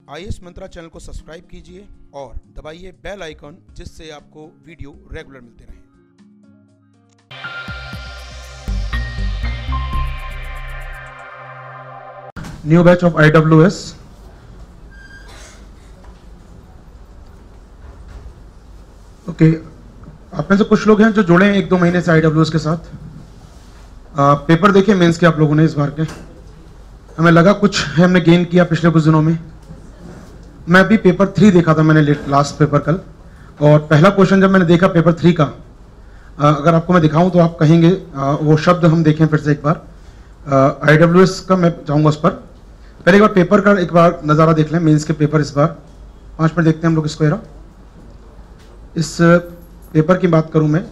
IAS मंत्रा channel को subscribe कीजिए और दबाइए बेल आइकन, जिससे आपको वीडियो रेगुलर मिलते रहें। New batch of IWS. Okay, आप में से कुछ लोग हैं जो जुड़े हैं 1-2 महीने से IWS के साथ। पेपर देखे मेंस के आप लोगों ने इस बार के? हमें लगा कुछ है हमने गेन किया पिछले कुछ दिनों में। मैं अभी पेपर 3 देखा था मैंने, लास्ट पेपर कल, और पहला क्वेश्चन जब मैंने देखा पेपर 3 का, अगर आपको मैं दिखाऊं तो आप कहेंगे वो शब्द हम देखें फिर से एक बार। IWS का मैं जाऊंगा उस पर। पहले एक बार पेपर का एक बार नज़ारा देख लें, मेंस के पेपर इस बार 5 मिनट देखते हैं हम लोग इसको। यार इस पेपर की बात करूं मैं,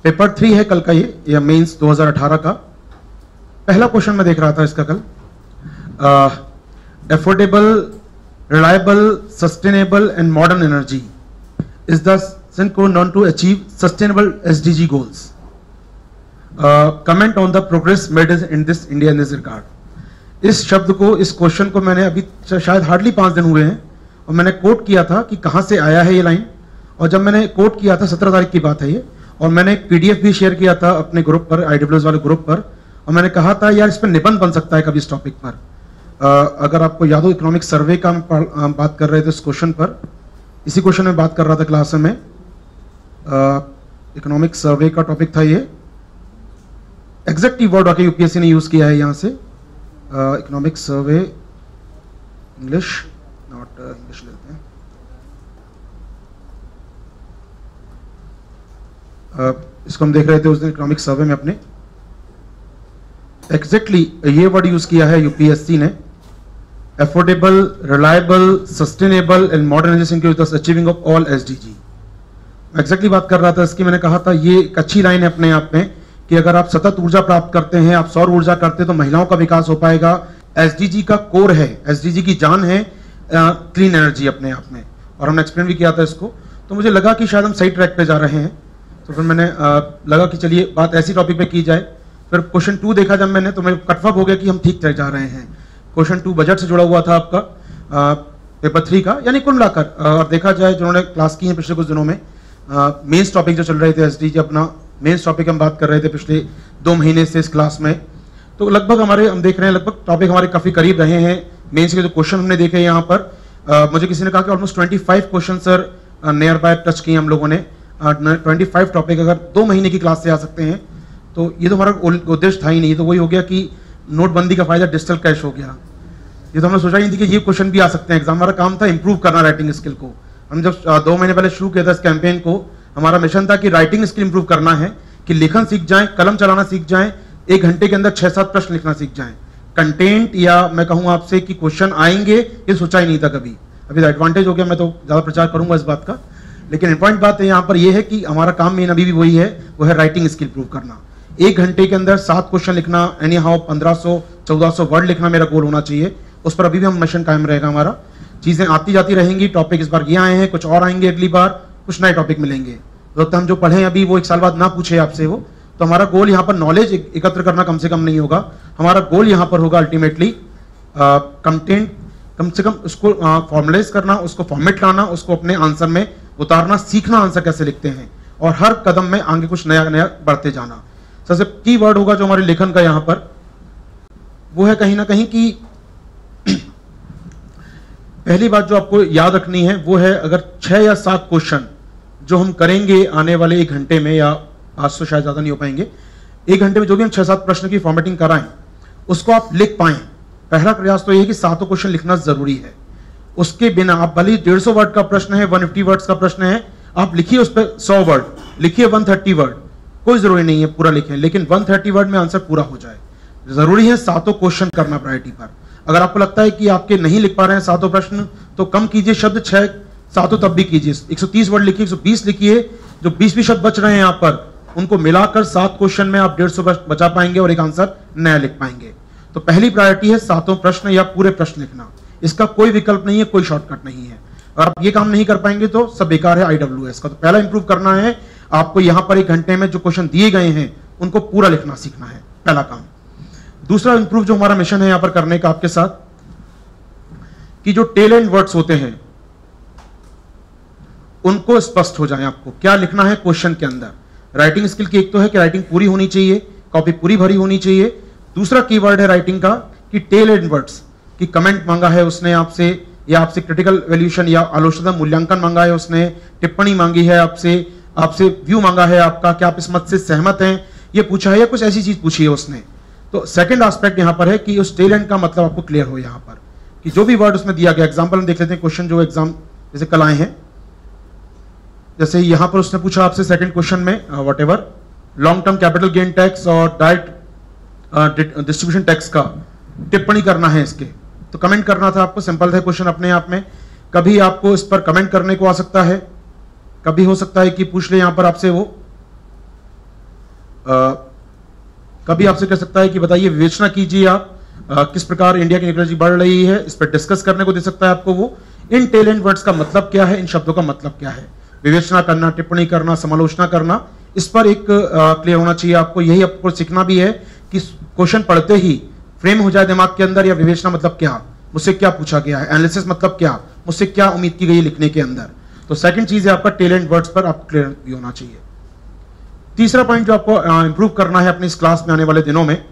पेपर 3 है कल का ये, या मेंस 2018 का। पहला क्वेश्चन मैं देख रहा था इसका कल, affordable, reliable, sustainable and modern energy is the sine qua non to achieve sustainable SDG goals. Comment on the progress made in this India in this regard. इस शब्द को, इस क्वेश्चन को मैंने अभी शायद हार्डली 5 दिन हुए हैं, और मैंने कोट किया था कि कहाँ से आया है ये लाइन। और जब मैंने कोट किया था 17 तारीख की बात है ये, और मैंने एक PDF भी शेयर किया था अपने ग्रुप पर, IWS वाले ग्रुप पर, और मैंने कहा था यार इस पर निबंध बन सकता है कभी इस टॉपिक पर। अगर आपको याद हो, इकोनॉमिक सर्वे का हम बात कर रहे थे इस क्वेश्चन पर, इसी क्वेश्चन में बात कर रहा था क्लास में। इकोनॉमिक सर्वे का टॉपिक था ये। एग्जैक्ट वर्ड आके UPSC ने यूज किया है यहाँ से, economic survey, English, not English लेते हैं। इसको हम देख रहे थे उस दिन इकोनॉमिक सर्वे में अपने। एग्जैक्टली ये वर्ड यूज किया है UPSC ने, affordable, reliable, sustainable and modernization के achieving of all SDG। Exactly बात कर रहा था इसकी। मैंने कहा था ये एक अच्छी लाइन है अपने आप में कि अगर आप सतत ऊर्जा प्राप्त करते हैं, आप सौर ऊर्जा करते हैं, तो महिलाओं का विकास हो पाएगा। SDG का कोर है, SDG की जान है क्लीन एनर्जी अपने आप में, और हमने एक्सप्लेन भी किया था इसको। तो मुझे लगा कि शायद हम सही ट्रैक पे जा रहे हैं, तो फिर मैंने लगा कि चलिए बात ऐसी टॉपिक पे की जाए। फिर क्वेश्चन 2 देखा जब मैंने, तो मैं कन्फर्म हो गया कि हम ठीक ट्रैक जा रहे हैं। क्वेश्चन 2 बजट से जुड़ा हुआ था आपका, पेपर 3 का, यानी कुल मिलाकर। और देखा जाए जिन्होंने क्लास की है पिछले कुछ दिनों में, मेंस टॉपिक जो चल रहे थे SDG, अपना मेंस टॉपिक हम बात कर रहे थे पिछले 2 महीने से इस क्लास में, तो लगभग हम देख रहे हैं लगभग टॉपिक हमारे काफी करीब रहे हैं। मेंस के जो क्वेश्चन हमने देखे यहाँ पर, मुझे किसी ने कहा कि almost 25 question sir near by touch किए हम लोगों ने। 25 टॉपिक अगर 2 महीने की क्लास से आ सकते हैं, तो ये तो हमारा उद्देश्य था ही नहीं। तो वही हो गया कि नोटबंदी का फायदा डिजिटल कैश हो गया। ये तो हमने सोचा ही नहीं थी कि ये क्वेश्चन भी आ सकते हैं एग्जाम। हमारा काम था इंप्रूव करना राइटिंग स्किल को। हम जब 2 महीने पहले शुरू किया था इस कैंपेन को, हमारा मिशन था कि राइटिंग स्किल इंप्रूव करना है, कि लेखन सीख जाएं, कलम चलाना सीख जाएं, 1 घंटे के अंदर 6-7 प्रश्न लिखना सीख जाएं। कंटेंट, या मैं कहूँ आपसे कि क्वेश्चन आएंगे, ये सोचा ही नहीं था कभी। अभी एडवांटेज हो गया, मैं तो ज़्यादा प्रचार करूंगा इस बात का। लेकिन इंपॉर्टेंट बात है यहाँ पर यह है कि हमारा काम मेन अभी भी वही है, वो है राइटिंग स्किल इंप्रूव करना। 1 घंटे के अंदर 7 क्वेश्चन लिखना, एनी हाउ 1500-1400 वर्ड लिखना मेरा गोल होना चाहिए। उस पर अभी भी हम मिशन कायम रहेगा हमारा। चीज़ें आती जाती रहेंगी, टॉपिक इस बार ये आए हैं, कुछ और आएंगे अगली बार, कुछ नए टॉपिक मिलेंगे। तो हम जो पढ़ें अभी वो 1 साल बाद ना पूछे आपसे वो, तो हमारा गोल यहाँ पर नॉलेज एकत्र करना कम से कम नहीं होगा। हमारा गोल यहाँ पर होगा अल्टीमेटली कंटेंट कम से कम उसको फॉर्मुलाइज करना, उसको फॉर्मेट लाना, उसको अपने आंसर में उतारना, सीखना आंसर कैसे लिखते हैं, और हर कदम में आगे कुछ नया नया बढ़ते जाना। सबसे की वर्ड होगा जो हमारे लेखन का यहाँ पर, वो है कहीं ना कहीं कि पहली बात जो आपको याद रखनी है वो है, अगर 6 या 7 क्वेश्चन जो हम करेंगे आने वाले 1 घंटे में, या आज तो शायद ज्यादा नहीं हो पाएंगे, 1 घंटे में जो भी हम 6-7 प्रश्न की फॉर्मेटिंग कराएं, उसको आप लिख पाएं। पहला प्रयास तो ये कि 7 क्वेश्चन लिखना जरूरी है। उसके बिना आप भले 150 वर्ड का प्रश्न है, 150 वर्ड्स का प्रश्न है, आप लिखिए उस पर 100 वर्ड, लिखिए 130 वर्ड, कोई जरूरी नहीं है पूरा लिखें, लेकिन 130 वर्ड में आंसर पूरा हो जाए। जरूरी है 7 क्वेश्चन करना प्रायोरिटी पर। अगर आपको लगता है कि आपके नहीं लिख पा रहे हैं 7 प्रश्न, तो कम कीजिए शब्द, 6-7 तब भी कीजिए। 130 वर्ड लिखिए, 120 लिखिए, जो 20 भी शब्द बच रहे हैं यहाँ पर, उनको मिलाकर 7 क्वेश्चन में आप 150 बचा पाएंगे और एक आंसर नया लिख पाएंगे। तो पहली प्रायोरिटी है 7 प्रश्न या पूरे प्रश्न लिखना। इसका कोई विकल्प नहीं है, कोई शॉर्टकट नहीं है। अगर आप ये काम नहीं कर पाएंगे तो सब बेकार है IWS का। तो पहला इंप्रूव करना है आपको, यहां पर 1 घंटे में जो क्वेश्चन दिए गए हैं उनको पूरा लिखना सीखना है, पहला काम। दूसरा इंप्रूव जो हमारा मिशन है यहां पर करने का आपके साथ, कि जो टेल एंड वर्ड्स होते हैं उनको स्पष्ट हो जाए। आपको क्या लिखना है क्वेश्चन के अंदर। राइटिंग स्किल की एक तो है कि राइटिंग पूरी होनी चाहिए, कॉपी पूरी भरी होनी चाहिए। दूसरा कीवर्ड है राइटिंग का कि टेल एंड वर्ड्स, कि कमेंट मांगा है उसने आपसे, या आपसे क्रिटिकल वैल्यूएशन या आलोचना मूल्यांकन मांगा है उसने, टिप्पणी मांगी है आपसे व्यू मांगा है आपका, क्या आप इस मत से सहमत हैं, ये पूछा है, या कुछ ऐसी चीज पूछी है उसने। तो सेकंड एस्पेक्ट यहां पर है कि उस टेल एंड का मतलब आपको क्लियर हो यहां पर, कि जो भी वर्ड उसमें दिया गया। एग्जाम्पल हम देख लेते हैं, क्वेश्चन जो एग्जाम जैसे कल आए हैं, जैसे यहां पर उसने पूछा आपसे सेकंड क्वेश्चन में what ever long term capital gain tax और डायरेक्ट डिस्ट्रीब्यूशन टैक्स का टिप्पणी करना है इसके, तो कमेंट करना था आपको। सिंपल था क्वेश्चन अपने आप में। कभी आपको इस पर कमेंट करने को आ सकता है, कभी हो सकता है कि पूछ ले यहां पर आपसे वो कभी आपसे कह सकता है कि बताइए विवेचना कीजिए आप किस प्रकार इंडिया की टेक्नोलॉजी बढ़ रही है, इस पर डिस्कस करने को दे सकता है आपको वो। इन टेल एंड वर्ड्स का मतलब क्या है, इन शब्दों का मतलब क्या है, विवेचना करना, टिप्पणी करना, समालोचना करना, इस पर एक क्लियर होना चाहिए आपको। यही आपको सीखना भी है कि क्वेश्चन पढ़ते ही फ्रेम हो जाए दिमाग के अंदर, या विवेचना मतलब क्या, मुझसे क्या पूछा गया है, एनालिसिस मतलब क्या, मुझसे क्या उम्मीद की गई लिखने के अंदर। तो सेकंड चीज है आपका टेल एंड वर्ड्स पर आपको क्लियर भी होना चाहिए। तीसरा पॉइंट जो आपको इंप्रूव करना है अपनी इस क्लास में आने वाले दिनों में,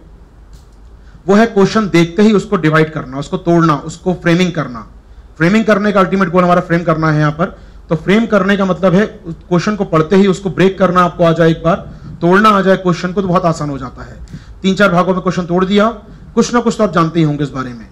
वो है क्वेश्चन देखते ही उसको डिवाइड करना, उसको तोड़ना, उसको फ्रेमिंग करना। फ्रेमिंग करने का अल्टीमेट गोल हमारा फ्रेम करना है यहाँ पर। तो फ्रेम करने का मतलब है क्वेश्चन को पढ़ते ही उसको ब्रेक करना आपको आ जाए, एक बार तोड़ना आ जाए क्वेश्चन को, तो बहुत आसान हो जाता है। 3-4 भागों में क्वेश्चन तोड़ दिया, कुछ ना कुछ तो आप जानते ही होंगे इस बारे में।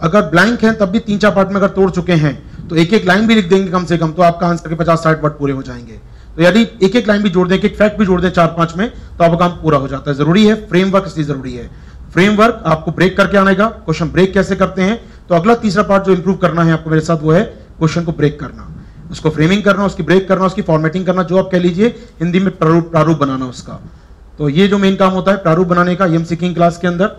अगर ब्लैंक है तब भी 3-4 पार्ट में अगर तोड़ चुके हैं तो एक एक लाइन भी लिख देंगे कम से कम, तो आपका आंसर के 50-60 वर्ड पूरे हो जाएंगे। तो यदि एक एक लाइन भी जोड़ दें, एक एक फैक्ट भी जोड़ दें 4-5 में, तो आपका काम पूरा हो जाता है। जरूरी है फ्रेमवर्क, इसलिए जरूरी है फ्रेमवर्क आपको ब्रेक करके आने का। क्वेश्चन ब्रेक कैसे करते हैं, तो अगला तीसरा पार्ट जो इंप्रूव करना है आपको मेरे साथ, वो है क्वेश्चन को ब्रेक करना, उसको फ्रेमिंग करना, उसकी ब्रेक करना, उसकी फॉर्मेटिंग करना, जो आप कह लीजिए हिंदी में प्रारूप बनाना उसका। तो ये जो मेन काम होता है प्रारूप बनाने का, ये हम सीखेंगे क्लास के अंदर।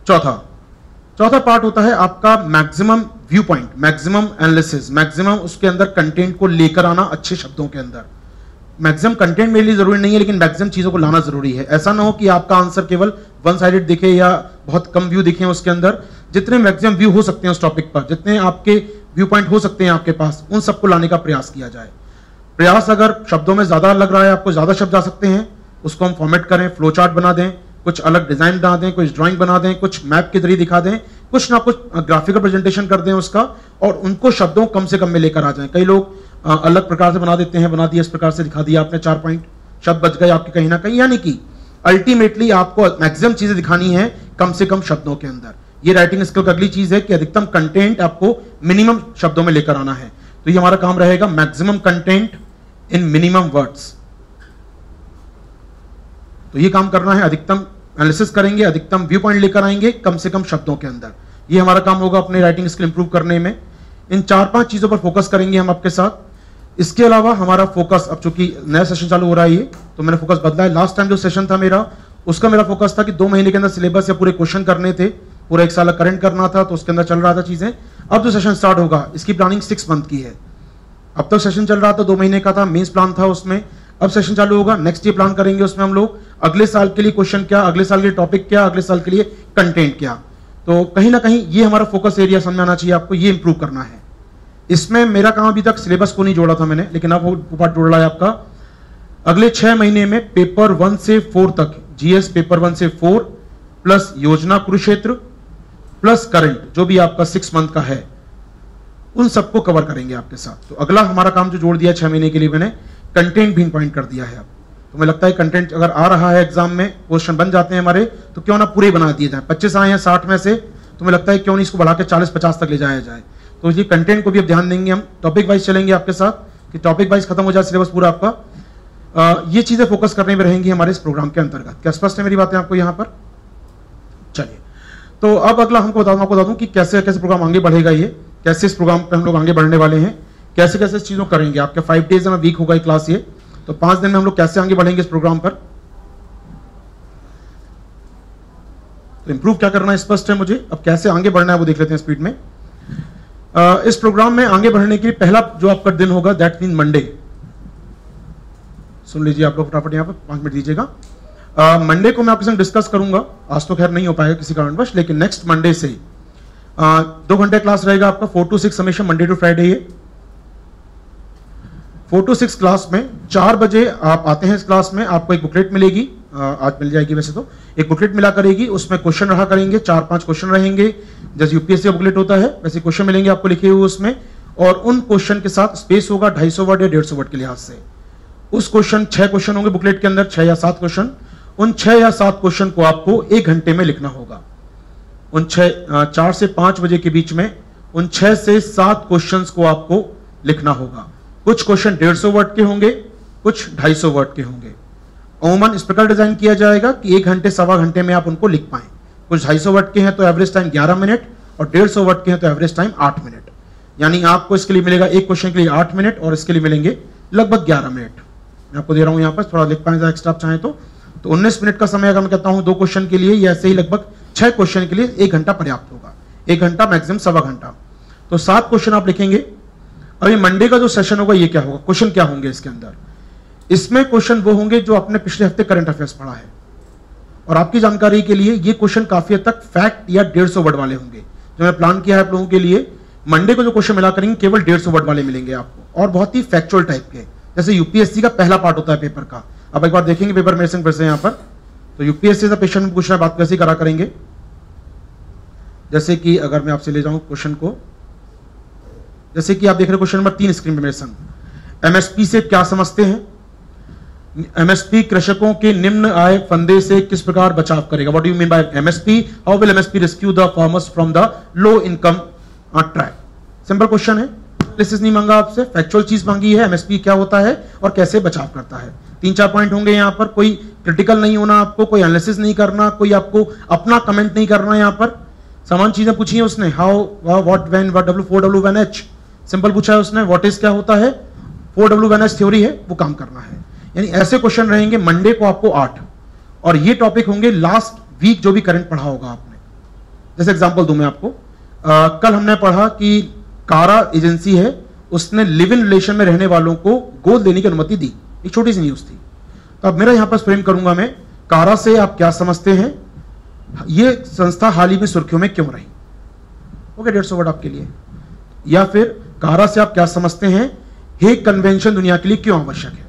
चौथा पार्ट होता है आपका maximum view point, maximum analysis, maximum उसके अंदर कंटेंट को लेकर आना अच्छे शब्दों के अंदर। मैक्सिमम कंटेंट मेरे लिए जरूरी नहीं है, लेकिन मैक्सिमम चीजों को लाना जरूरी है। ऐसा ना हो कि आपका आंसर केवल वन साइडेड दिखे या बहुत कम व्यू दिखे उसके अंदर। जितने मैक्सिमम व्यू हो सकते हैं उस टॉपिक पर, जितने आपके व्यू पॉइंट हो सकते हैं आपके पास, उन सबको लाने का प्रयास किया जाए। प्रयास अगर शब्दों में ज्यादा लग रहा है, आपको ज्यादा शब्द आ सकते हैं, उसको हम फॉर्मेट करें, फ्लो चार्ट बना दें, कुछ अलग डिजाइन बना दें, कुछ ड्राइंग बना दें, कुछ मैप के जरिए दिखा दें, कुछ ना कुछ ग्राफिकल प्रेजेंटेशन कर दें उसका, और उनको शब्दों कम से कम में लेकर आ जाएं। कई लोग अलग प्रकार से बना देते हैं, बना दिया इस प्रकार से दिखा दिया आपने 4 पॉइंट, शब्द बच गए आपके कहीं ना कहीं। यानी कि अल्टीमेटली आपको मैक्सिमम चीजें दिखानी है कम से कम शब्दों के अंदर। ये राइटिंग स्किल की अगली चीज है कि अधिकतम कंटेंट आपको मिनिमम शब्दों में लेकर आना है। तो ये हमारा काम रहेगा, maximum content in minimum words. तो ये काम करना है, अधिकतम एनालिसिस करेंगे, अधिकतम व्यू पॉइंट लेकर आएंगे कम से कम शब्दों के अंदर। ये हमारा काम होगा अपने राइटिंग स्किल इंप्रूव करने में। इन 4-5 चीजों पर फोकस करेंगे हम आपके साथ। इसके अलावा हमारा फोकस, अब चूंकि नया सेशन चालू हो रहा है ये, तो मैंने फोकस बदला है। लास्ट टाइम जो सेशन था मेरा, उसका मेरा फोकस था कि 2 महीने के अंदर सिलेबस या पूरे क्वेश्चन करने थे, पूरा 1 साल करंट करना था, तो उसके अंदर चल रहा था चीजें। अब जो सेशन स्टार्ट होगा, इसकी प्लानिंग 6 मंथ की है। अब तक सेशन चल रहा था 2 महीने का था, मेंस प्लान था उसमें। अब सेशन चालू होगा, नेक्स्ट ईयर प्लान करेंगे उसमें हम लोग, अगले साल के लिए क्वेश्चन क्या, अगले साल के लिए टॉपिक क्या, अगले साल के लिए कंटेंट क्या। तो कहीं ना कहीं ये हमारा फोकस एरिया समझ में आना चाहिए आपको, ये इंप्रूव करना है। इसमें मेरा काम अभी तक सिलेबस को नहीं जोड़ा था मैंने, लेकिन अब वो पार्ट जोड़ रहा है आपका। अगले 6 महीने में पेपर 1 से 4 तक, जीएस पेपर 1 से 4 प्लस योजना कुरुक्षेत्र प्लस करंट, जो भी आपका 6 मंथ का है, उन सबको कवर करेंगे आपके साथ। तो अगला हमारा काम जो जोड़ दिया 6 महीने के लिए मैंने, कंटेंट भी पॉइंट कर दिया है। अब तो मुझे लगता है कंटेंट अगर आ रहा है एग्जाम में, क्वेश्चन बन जाते हैं हमारे, तो क्यों ना पूरे बना दिए जाए। 25 आए हैं 60 में से, तो मुझे लगता है क्यों नहीं इसको बढ़ा के 40-50 तक ले जाया जाए। तो ये कंटेंट को भी अब ध्यान देंगे हम, टॉपिक वाइज चलेंगे आपके साथ कि टॉपिक वाइज खत्म हो जाए सिलेबस पूरा आपका। ये चीजें फोकस करने में रहेंगी हमारे इस प्रोग्राम के अंतर्गत। क्या स्पष्ट है मेरी बातें आपको यहाँ पर? चलिए, तो अब अगला हमको बता दूं कि कैसे कैसे प्रोग्राम आगे बढ़ेगा, ये कैसे इस प्रोग्राम पर हम लोग आगे बढ़ने वाले हैं, कैसे कैसे इस चीजों करेंगे। आपके 5 डेज में वीक होगा ये क्लास, ये तो 5 दिन में हम लोग कैसे आगे बढ़ेंगे इस प्रोग्राम पर। तो इंप्रूव क्या करना है स्पष्ट है मुझे, अब कैसे आगे बढ़ना है वो देख लेते हैं स्पीड में। इस प्रोग्राम में आगे बढ़ने के लिए पहला जो आपका दिन होगा, दैट मीन मंडे। सुन लीजिए आप लोग फटाफट, यहाँ पर 5 मिनट दीजिएगा। मंडे को मैं आपके संग डिस्कस करूंगा, आज तो खैर नहीं हो पाएगा किसी कारणवश, लेकिन नेक्स्ट मंडे से 2 घंटे क्लास रहेगा आपका 4 to 6 हमेशा मंडे टू फ्राइडे। ये 4 to 6 क्लास में 4 बजे आप आते हैं इस क्लास में, आपको एक बुकलेट मिलेगी, आज मिल जाएगी वैसे तो, एक बुकलेट मिला करेगी, उसमें क्वेश्चन रहा करेंगे, 4-5 क्वेश्चन रहेंगे, जैसे यूपीएससी का बुकलेट होता है वैसे क्वेश्चन मिलेंगे आपको लिखे हुए उसमें, और उन क्वेश्चन के साथ स्पेस होगा 250 वर्ड या 150 वर्ड के लिहाज से। उस क्वेश्चन 6 क्वेश्चन होंगे बुकलेट के अंदर, 6 या 7 क्वेश्चन। उन 6 या 7 क्वेश्चन को आपको 1 घंटे में लिखना होगा। उन 4 से 5 बजे के बीच में उन 6 से 7 क्वेश्चंस को आपको लिखना होगा। कुछ क्वेश्चन 150 वर्ड के होंगे, कुछ 250 वर्ड के होंगे। अमूमन इस प्रकार डिजाइन किया जाएगा कि 1 घंटे सवा घंटे में आप उनको लिख पाएं। कुछ 250 वर्ड के हैं तो एवरेज टाइम 11 मिनट, और 150 वर्ड के हैं तो एवरेज टाइम 8 मिनट। यानी आपको इसके लिए मिलेगा एक क्वेश्चन के लिए 8 मिनट, और इसके लिए मिलेंगे लगभग 11 मिनट। मैं आपको दे रहा हूं यहां पर, थोड़ा लिख पाएंगे एक्स्ट्रा आप चाहें तो 19 मिनट का समय अगर मैं कहता हूं 2 क्वेश्चन के लिए, या ऐसे ही लगभग 6 क्वेश्चन के लिए 1 घंटा पर्याप्त होगा। 1 घंटा मैक्सिमम सवा घंटा, तो 7 क्वेश्चन आप लिखेंगे। अभी मंडे का जो सेशन होगा ये क्या होगा, क्वेश्चन क्या होंगे इसके अंदर? इसमें क्वेश्चन वो होंगे जो आपने पिछले हफ्ते करंट अफेयर्स पढ़ा है, और आपकी जानकारी के लिए ये क्वेश्चन काफी हद तक फैक्ट या 150 वर्ड वाले होंगे। जो मैं प्लान किया है आप लोगों के लिए, मंडे को जो क्वेश्चन मिला करेंगे केवल 150 वर्ड वाले मिलेंगे आपको, और बहुत ही फैक्चुअल टाइप के, जैसे यूपीएससी का पहला पार्ट होता है पेपर का। अब एक बार देखेंगे पेपर मेरे संग फिर से यहाँ पर, तो यूपीएससी का पेशेंट में पूछना बात कैसे करा करेंगे। जैसे कि अगर मैं आपसे ले जाऊं क्वेश्चन को, जैसे कि आप देख रहे हो क्वेश्चन नंबर 3 स्क्रीन पे मेरे संग। एमएसपी से क्या समझते हैं? एमएसपी कृषकों के निम्न आय फंदे से किस प्रकार बचाव करेगा? What do you mean by MSP? How will MSP rescue the farmers from the low income trap? Simple question है, एनालिसिस नहीं मांगा आपसे, फैक्चुअल चीज मांगी है, एमएसपी क्या होता है और कैसे बचाव करता है। 3-4 पॉइंट होंगे यहाँ पर, कोई क्रिटिकल नहीं होना आपको, कोई एनालिसिस नहीं करना, कोई आपको अपना कमेंट नहीं करना। यहाँ पर समान चीजें पूछी है उसने, how, what, when, what, W, 4W, when, H simple पूछा है उसने। व्हाट इज क्या होता है, 4W, व्हेन, एच थ्योरी है, वो काम करना है। यानी ऐसे क्वेश्चन रहेंगे मंडे को आपको 8, और ये टॉपिक होंगे लास्ट वीक जो भी करंट पढ़ा होगा आपने। जैसे एग्जांपल दूं मैं आपको, कल हमने पढ़ा कि कारा एजेंसी है, उसने लिव इन रिलेशन में रहने वालों को गोद लेने की अनुमति दी। एक छोटी सी न्यूज थी। तो अब मेरा यहां पर फ्रेम करूंगा मैं, कारा से आप क्या समझते हैं, ये संस्था हाल ही में सुर्खियों में क्यों रही? ओके, 150 वर्ड आपके लिए। या फिर कारा से आप क्या समझते हैं, हेग कन्वेंशन दुनिया के लिए क्यों आवश्यक है?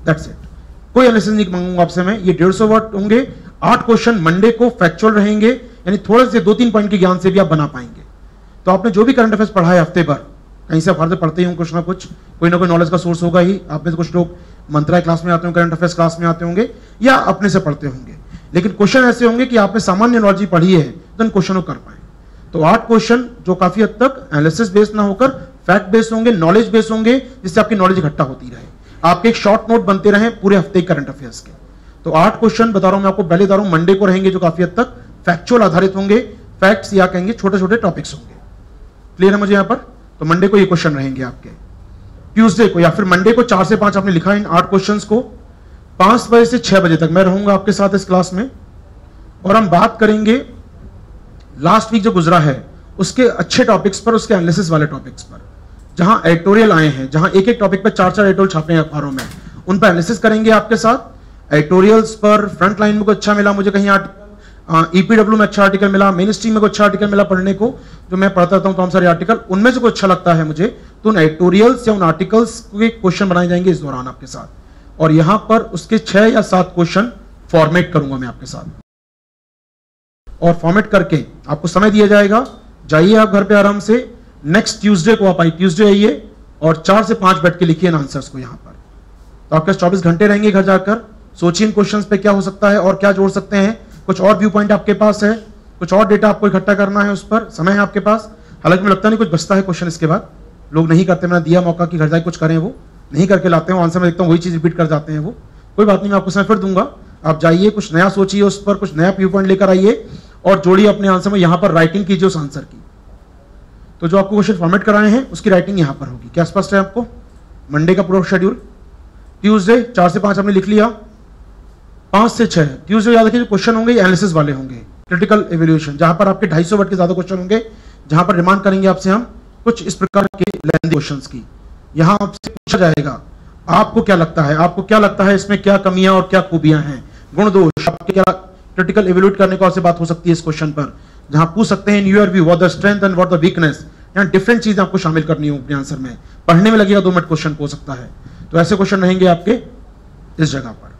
That's it. कोई एनालिसिस नहीं मांगूंगा आपसे मैं, ये 150 वर्ड होंगे। 8 क्वेश्चन मंडे को फैक्चुअल रहेंगे, यानी थोड़े से 2-3 पॉइंट के ज्ञान से भी आप बना पाएंगे। तो आपने जो भी करंट अफेयर्स पढ़ा है हफ्ते भर, कहीं से फार से पढ़ते ही कुछ ना कुछ, कोई ना कोई नॉलेज का सोर्स होगा ही। आप में से कुछ लोग मंत्रा क्लास में आते होंगे, करंट अफेयर्स क्लास में आते होंगे, या अपने से पढ़ते होंगे, लेकिन क्वेश्चन ऐसे होंगे कि आपने सामान्य नॉलेज पढ़ी है तो इन क्वेश्चन को कर पाए। तो 8 क्वेश्चन जो काफी हद तक एनालिसिस बेस्ड ना होकर फैक्ट बेस्ड होंगे, नॉलेज बेस्ड होंगे, जिससे आपकी नॉलेज इकट्ठा होती रहे, आपके एक शॉर्ट नोट बनते रहे पूरे हफ्ते करंट अफेयर्स के। तो 8 क्वेश्चन बता रहा हूं मैं आपको, पहले बता रहा हूं मंडे को रहेंगे जो काफी हद तक फैक्चुअल आधारित होंगे, फैक्ट्स या कहेंगे छोटे छोटे टॉपिक्स होंगे। क्लियर है मुझे यहां पर? तो मंडे को ये क्वेश्चन रहेंगे आपके। ट्यूसडे को या फिर मंडे को 4 से 5 आपने लिखा इन 8 क्वेश्चंस को, 5 बजे से 6 बजे तक मैं रहूंगा आपके साथ इस क्लास में, और हम बात करेंगे लास्ट वीक जो गुजरा है उसके अच्छे टॉपिक्स पर, उसके एनालिसिस वाले टॉपिक्स पर, जहां एडिटोरियल आए हैं, जहां एक एक टॉपिक पर 4-4 एडिटोरियल छापे हैं अखबारों में, उन पर एनालिसिस करेंगे आपके साथ। एडिटोरियल्स पर फ्रंट लाइन में कुछ अच्छा मिला मुझे, कहीं ईपीडब्ल्यू में अच्छा आर्टिकल मिला, मेन स्ट्रीम में कुछ अच्छा आर्टिकल मिला पढ़ने को, जो मैं पढ़ता रहता हूं तमाम सारे आर्टिकल, उनमें से कुछ अच्छा लगता है मुझे, तो उन एडिटोरियल्स या उन आर्टिकल्स के क्वेश्चन बनाए जाएंगे इस दौरान आपके साथ। और यहां पर उसके 6 या 7 क्वेश्चन फॉर्मेट करूंगा मैं आपके साथ, और फॉर्मेट करके आपको समय दिया जाएगा। जाइए आप घर पे आराम से, नेक्स्ट ट्यूसडे को आप आइए, ट्यूसडे आइए और 4 से 5 बैठ के लिखिए इन आंसर्स को यहां पर। तो आपके 24 घंटे रहेंगे घर जाकर, सोचिए इन क्वेश्चंस पे क्या हो सकता है और क्या जोड़ सकते हैं। कुछ और व्यू पॉइंट आपके पास है, कुछ और डेटा आपको इकट्ठा करना है, उस पर समय है आपके पास। हालांकि मुझे लगता नहीं कुछ बचता है क्वेश्चन इसके बाद, लोग नहीं करते, मैंने दिया मौका कि घर जाए कुछ करें, वो नहीं करके लाते हैं आंसर में, देखता हूँ वही चीज रिपीट कर जाते हैं वो। कोई बात नहीं, मैं आपको समय फिर दूंगा, आप जाइए कुछ नया सोचिए, उस पर कुछ नया व्यू पॉइंट लेकर आइए और जोड़िए अपने आंसर में। यहां पर राइटिंग कीजिए उस आंसर की। तो जो आपको क्वेश्चन फॉर्मेट कराए हैं उसकी राइटिंग यहां पर होगी। क्या स्पष्ट है आपको? मंडे का पूरा शेड्यूल, ट्यूसडे 4 से 5 आपने लिख लिया, 5 से 6 ट्यूसडे याद रखिए जो क्वेश्चन होंगे एनालिसिस वाले होंगे, क्रिटिकल इवैल्यूएशन, जहां पर आपके 250 वर्ड के ज्यादा क्वेश्चन होंगे, जहां पर डिमांड करेंगे आपसे हम कुछ इस प्रकार के लेंथी क्वेश्चंस की। यहां आपसे पूछा जाएगा आपको क्या लगता है, आपको क्या लगता है इसमें क्या कमियां और क्या खूबियां हैं, गुण दोष, आपके क्या क्रिटिकल इवैल्यूएट करने को आपसे बात हो सकती है इस क्वेश्चन पर। जहां पूछ सकते हैं in your view what the strength and what the weakness, यहाँ डिफरेंट चीजें आपको शामिल करनी हो अपने आंसर में। पढ़ने में लगेगा 2 मिनट क्वेश्चन हो सकता है, तो ऐसे क्वेश्चन रहेंगे आपके इस जगह पर।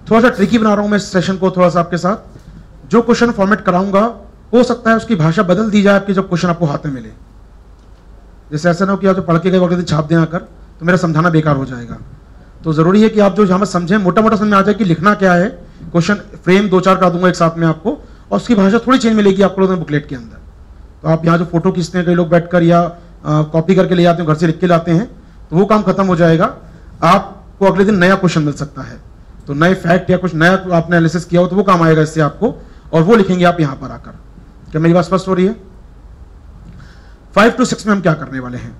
थोड़ा सा ट्रिकी बना रहा हूं मैं इस सेशन को थोड़ा सा आपके साथ। जो क्वेश्चन फॉर्मेट कराऊंगा हो सकता है उसकी भाषा बदल दी जाए आपकी जब क्वेश्चन आपको हाथ में मिले। जैसे ऐसा ना हो कि आप जो पढ़ के गए अगले दिन छाप दें आकर, तो मेरा समझाना बेकार हो जाएगा। तो जरूरी है कि आप जो जहां समझें मोटा मोटा समझ में आ जाए कि लिखना क्या है। क्वेश्चन फ्रेम 2-4 कर दूंगा एक साथ में आपको, और उसकी भाषा थोड़ी चेंज मिलेगी आपको बुकलेट के अंदर। तो आप यहाँ जो फोटो खींचते हैं कई लोग बैठकर या कॉपी करके ले जाते हैं, घर से लिख के लाते हैं, तो वो काम खत्म हो जाएगा। आपको अगले दिन नया क्वेश्चन मिल सकता है, तो नए फैक्ट या कुछ नया आपने एनालिसिस किया हो तो वो काम आएगा इससे आपको, और वो लिखेंगे आप यहां पर आकर। क्या मेरी बात स्पष्ट हो रही है? 5 to 6 में हम क्या करने वाले हैं?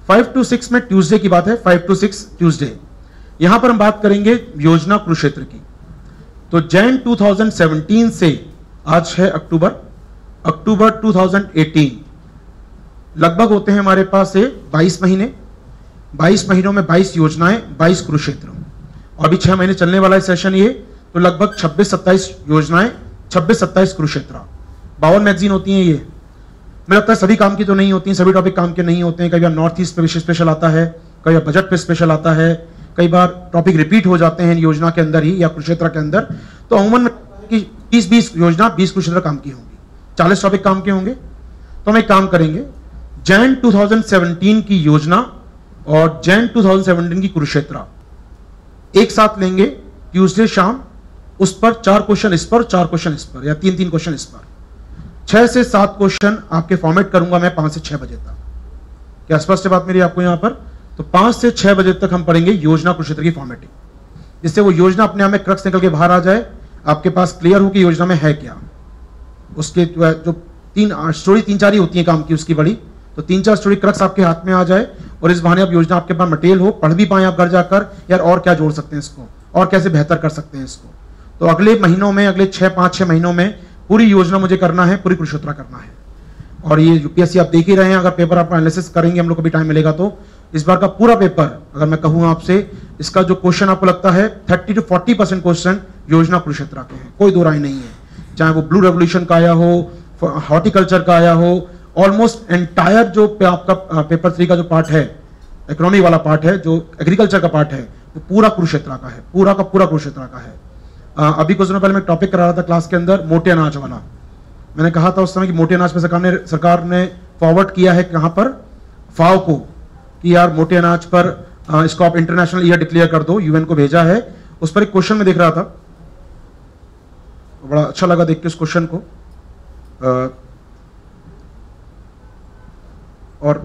5 to 6 में ट्यूसडे की बात है। 5 to 6 ट्यूसडे, यहां पर हम बात करेंगे योजना कुरुक्षेत्र की। तो जैन 2017 से आज है अक्टूबर 2018, लगभग होते हैं हमारे पास से 22 महीने। 22 महीनों में 22 योजनाएं, 22 कुरुक्षेत्र, और अभी 6 महीने चलने वाला है सेशन ये। तो लगभग 26-27 योजनाएं, 26-27 कुरुक्षेत्र। 52 मैगजीन होती हैं ये। मुझे लगता है सभी काम की तो नहीं होती हैं, सभी टॉपिक काम के नहीं होते हैं। कई बार नॉर्थ ईस्ट पे विशेष स्पेशल आता है, कई बार बजट पे स्पेशल आता है, कई बार टॉपिक रिपीट हो जाते हैं योजना के अंदर ही या कुरुक्षेत्र के अंदर। तो अमूमन 20 योजना 20 कुरुक्षेत्र काम की होंगी, 40 टॉपिक काम के होंगे। तो हम एक काम करेंगे, जैन 2017 की योजना और जैन 2017 की कुरुक्षेत्र एक साथ लेंगे ट्यूसडे शाम। उस पर 4 क्वेश्चन इस पर, 4 क्वेश्चन इस पर, या 3-3 क्वेश्चन इस पर। 6 से 7 क्वेश्चन आपके फॉर्मेट करूंगा मैं 5 से 6 बजे तक। क्या स्पष्ट है बात मेरी आपको यहां पर? तो 5 से 6 बजे तक हम पढ़ेंगे योजना कुरुक्षेत्र की फॉर्मेटिंग, जिससे वो योजना अपने आप में क्रक्स निकल के बाहर आ जाए, आपके पास क्लियर हो कि योजना में है क्या। उसके जो 3 स्टोरी 3-4 ही होती है काम की उसकी बड़ी, तो 3-4 स्टोरी क्रक्स आपके हाथ में आ जाए, और इस बहाने आप योजना आपके पास मटेरियल हो, पढ़ भी पाए आप घर जाकर, यार और क्या जोड़ सकते हैं इसको, और कैसे बेहतर कर सकते हैं इसको। तो अगले महीनों में, अगले 5-6 महीनों में पूरी योजना मुझे करना है, पूरी कुरुक्षेत्र करना है। और ये यूपीएससी आप देख ही रहे हैं, अगर पेपर आप एनालिसिस करेंगे हम लोग को भी टाइम मिलेगा, तो इस बार का पूरा पेपर अगर मैं कहूं आपसे, इसका जो क्वेश्चन आपको लगता है 30 to 40% क्वेश्चन योजना कुरुक्षेत्र के हैं, कोई दो राय नहीं है। चाहे वो ब्लू रेवोल्यूशन का आया हो, हॉर्टिकल्चर का आया हो, ऑलमोस्ट एंटायर जो आपका पेपर 3 का जो पार्ट है, इकोनॉमी वाला पार्ट है, जो एग्रीकल्चर का पार्ट है, वो पूरा कुरुक्षेत्र का है, पूरा का पूरा कुरुक्षेत्र का है। अभी कुछ दिनों पहले मैं टॉपिक करा रहा था क्लास के अंदर, मोटे अनाज वाला। मैंने कहा था उस समय कि मोटे अनाज पे सरकार ने फॉरवर्ड किया है कहां पर, फाओ को, कि यार मोटे अनाज पर इसको आप इंटरनेशनल ईयर डिक्लेयर कर दो, यूएन को भेजा है। उस पर एक क्वेश्चन में देख रहा था, बड़ा अच्छा लगा देख के उस क्वेश्चन को। और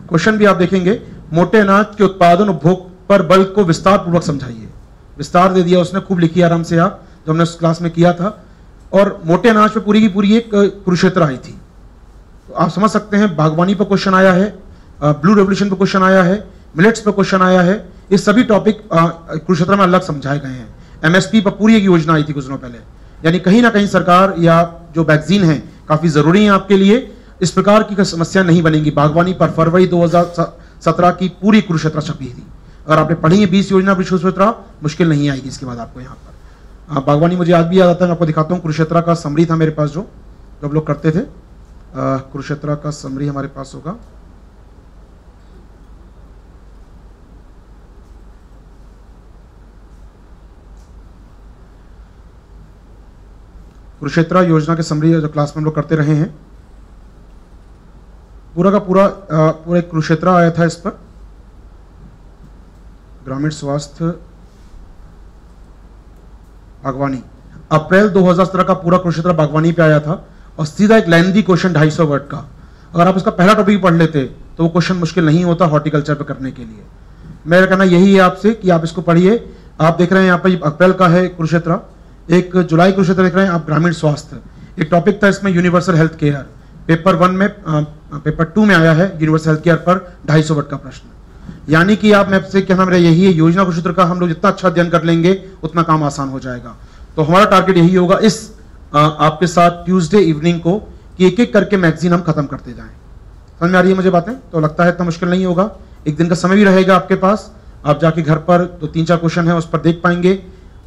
क्वेश्चन भी आप देखेंगे, मोटे अनाज के उत्पादन उपभोग पर बल को विस्तार पूर्वक समझाइए। विस्तार दे दिया उसने, खूब लिखी आराम से आप, जो हमने उस क्लास में किया था। और मोटे अनाज पे पूरी की पूरी एक कुरुक्षेत्र आई थी। तो आप समझ सकते हैं, बागवानी पर क्वेश्चन आया है, ब्लू रेवोल्यूशन पर क्वेश्चन आया है, मिलेट्स पर क्वेश्चन आया है। ये सभी टॉपिक कुरुक्षेत्र में अलग समझाए गए हैं। एमएसपी पर पूरी एक योजना आई थी कुछ दिनों पहले। यानी कहीं ना कहीं सरकार या जो मैगजीन है काफी जरूरी है आपके लिए, इस प्रकार की समस्या नहीं बनेगी। बागवानी पर फरवरी 2017 की पूरी कुरुक्षेत्र छपी थी। अगर आपने पढ़ी है 20 योजना कुरुक्षेत्र, मुश्किल नहीं आएगी इसके बाद आपको यहाँ पर। बागवानी मुझे आज भी याद आता है, मैं आपको दिखाता हूँ। कुरुक्षेत्र का समरी था मेरे पास, जो हम लोग करते थे। कुरुक्षेत्र का समरी हमारे पास होगा, कुरुक्षेत्र योजना के समरी जो क्लास में हम लोग करते रहे हैं। पूरा का पूरा पूरा कुरुक्षेत्र आया था इस पर। ग्रामीण स्वास्थ्य बागवानी, अप्रैल 2017 का पूरा कुरुक्षेत्र बागवानी पे आया था, और सीधा एक लेंथी क्वेश्चन 250 वर्ड का। अगर आप इसका पहला टॉपिक पढ़ लेते तो वो क्वेश्चन मुश्किल नहीं होता हॉर्टिकल्चर पे करने के लिए। मेरा कहना यही है आपसे कि आप इसको पढ़िए। आप देख रहे हैं यहाँ पर अप्रैल का है कुरुक्षेत्र, एक जुलाई कुरुक्षेत्र देख रहे हैं आप, ग्रामीण स्वास्थ्य। एक टॉपिक था इसमें यूनिवर्सल हेल्थ केयर, पेपर 1 में, पेपर 2 में आया है यूनिवर्सल हेल्थ केयर पर 250 वर्ड का प्रश्न। यानी कि आप, मैं आपसे कहना मेरा यही है, योजना कुरुक्षेत्र का हम लोग जितना अच्छा अध्ययन कर लेंगे उतना काम आसान हो जाएगा। तो हमारा टारगेट यही होगा इस आपके साथ ट्यूसडे इवनिंग को, कि एक एक करके मैगजीन हम खत्म करते जाएं। समझ में आ रही है मुझे बातें? तो लगता है इतना मुश्किल नहीं होगा। एक दिन का समय भी रहेगा आपके पास, आप जाके घर पर तो 3-4 क्वेश्चन है उस पर देख पाएंगे।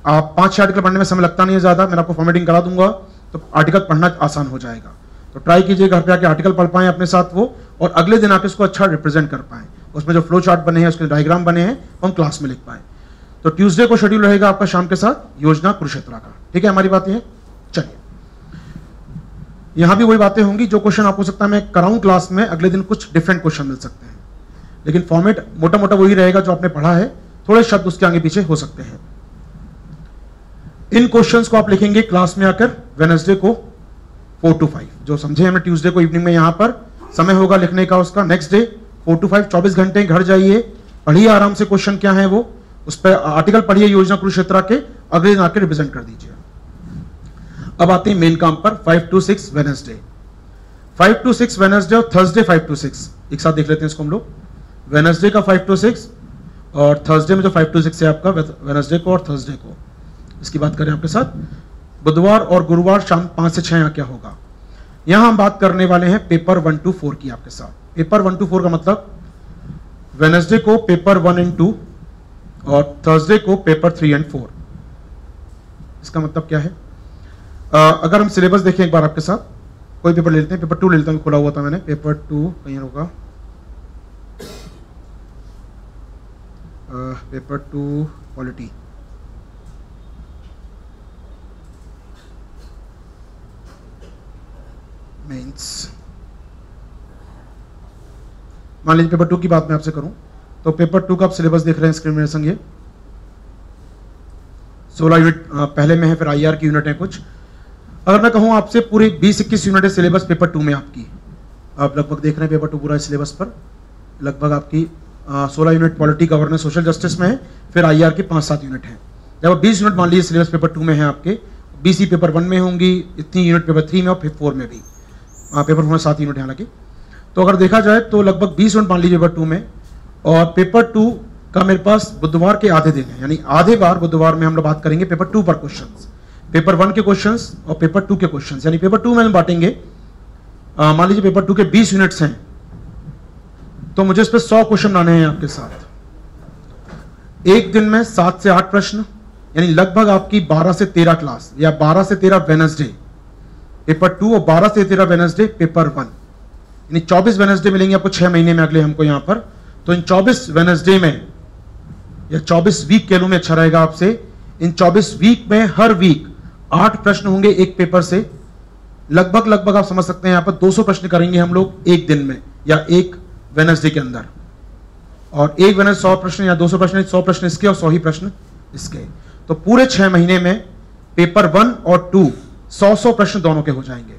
आप 5-6 आर्टिकल पढ़ने में समय लगता नहीं है ज्यादा, मैं आपको फॉर्मेटिंग करा दूंगा, तो आर्टिकल पढ़ना आसान हो जाएगा। तो ट्राई कीजिए घर पे आके आर्टिकल पढ़ पाएं अपने साथ वो, और अगले दिन आप इसको अच्छा रिप्रेजेंट कर पाएं, उसमें जो फ्लो चार्ट बने हैं, उसके डायग्राम बने हैं, हम क्लास में लिख पाएं। तो ट्यूसडे को शेड्यूल रहेगा आपका शाम के साथ योजना कुरुक्षेत्र का, ठीक है हमारी बातें हैं। चलिए यहां भी वही बातें होंगी, जो क्वेश्चन आपको सकता है मैं कराऊं क्लास में, अगले दिन कुछ डिफरेंट क्वेश्चन मिल सकते हैं, लेकिन फॉर्मेट मोटा मोटा वही रहेगा जो आपने पढ़ा है, थोड़े शब्द उसके आगे पीछे हो सकते हैं। इन क्वेश्चंस को आप लिखेंगे क्लास में आकर वेडनेसडे को 4 to 5, जो समझे हमने ट्यूसडे को इवनिंग में यहां पर समय होगा लिखने का उसका। नेक्स्ट डे 4 to 5 24 घंटे घर जाइए, पढ़िए आराम से क्वेश्चन क्या है वो, उस पर आर्टिकल पढ़िए योजना कुरुक्षेत्र के, अगले दिन आके रिप्रेजेंट कर दीजिए। अब आते हैं मेन काम पर। 5 to 6 वेडनेसडे, 5 to 6 वेडनेसडे और थर्सडे 5 to 6 एक साथ देख लेते हैं इसको हम लोग। वेडनेसडे का 5 to 6 और थर्सडे में जो 5 to 6 है आपका, वेडनेसडे को और थर्सडे को, इसकी बात करें आपके साथ। बुधवार और गुरुवार शाम 5 से 6 यहाँ क्या होगा, यहां हम बात करने वाले हैं पेपर 1 to 4 की आपके साथ। पेपर 1 to 4 का मतलब वेडनेसडे को पेपर 1 and 2 और थर्सडे को पेपर 3 and 4। इसका मतलब क्या है, अगर हम सिलेबस देखें एक बार आपके साथ, कोई पेपर ले लेते हैं, पेपर 2 ले लेता हूं, खुला हुआ था मैंने, पेपर 2 कहीं होगा, पेपर 2 पॉलिटी, मेंस, मान लीजिए पेपर 2 की बात मैं आपसे करूं, तो पेपर 2 का आप सिलेबस देख रहे हैं स्क्रीन में संग, 16 यूनिट पहले में है, फिर आईआर की यूनिट है कुछ। अगर मैं कहूं आपसे पूरी 20-21 यूनिट है सिलेबस पेपर 2 में आपकी, आप लगभग देख रहे हैं पेपर 2 पूरा सिलेबस पर, लगभग आपकी 16 unit polity governance social justice में है, फिर आईआर की 5-7 यूनिट है। जब 20 यूनिट मान लीजिए सिलेबस पेपर 2 में है आपके, 20 ही पेपर 1 में होंगी, इतनी यूनिट पेपर 3 में और फिर 4 में भी, पेपर 4 में 7 यूनिट है हालांकि। तो अगर देखा जाए तो लगभग 20 यूनिट मान लीजिए पेपर 2 में, और पेपर 2 का मेरे पास बुधवार के आधे दिन है, यानी आधे बार बुधवार में हम लोग बात करेंगे पेपर 2 पर क्वेश्चंस, पेपर 1 के क्वेश्चंस और पेपर 2 के क्वेश्चंस, यानी पेपर 2 में हम बांटेंगे। मान लीजिए पेपर 2 के 20 यूनिट्स हैं, तो मुझे इस पर 100 क्वेश्चन बनाने हैं आपके साथ। एक दिन में 7 से 8 प्रश्न, यानी लगभग आपकी 12 से 13 क्लास, या 12 से 13 वेडनेसडे पेपर 2 और 12 से 13 वेडनेसडे पेपर 1, यानी 24 वेडनेसडे मिलेंगे आपको 6 महीने में अगले हमको यहां पर। तो इन 24 वेडनेसडे में, या 24 वीक कह लूं मैं, अच्छा रहेगा आपसे, इन 24 वीक में हर वीक 8 प्रश्न होंगे एक पेपर से, लगभग आप समझ सकते हैं यहां पर 200 प्रश्न करेंगे हम लोग एक दिन में, या एक वेडनेसडे के अंदर, और एक वेडनेसडे 100 प्रश्न, या 200 प्रश्न, 100 प्रश्न इसके और 100 ही प्रश्न इसके। तो पूरे 6 महीने में पेपर 1 और 2 100 प्रश्न दोनों के हो जाएंगे,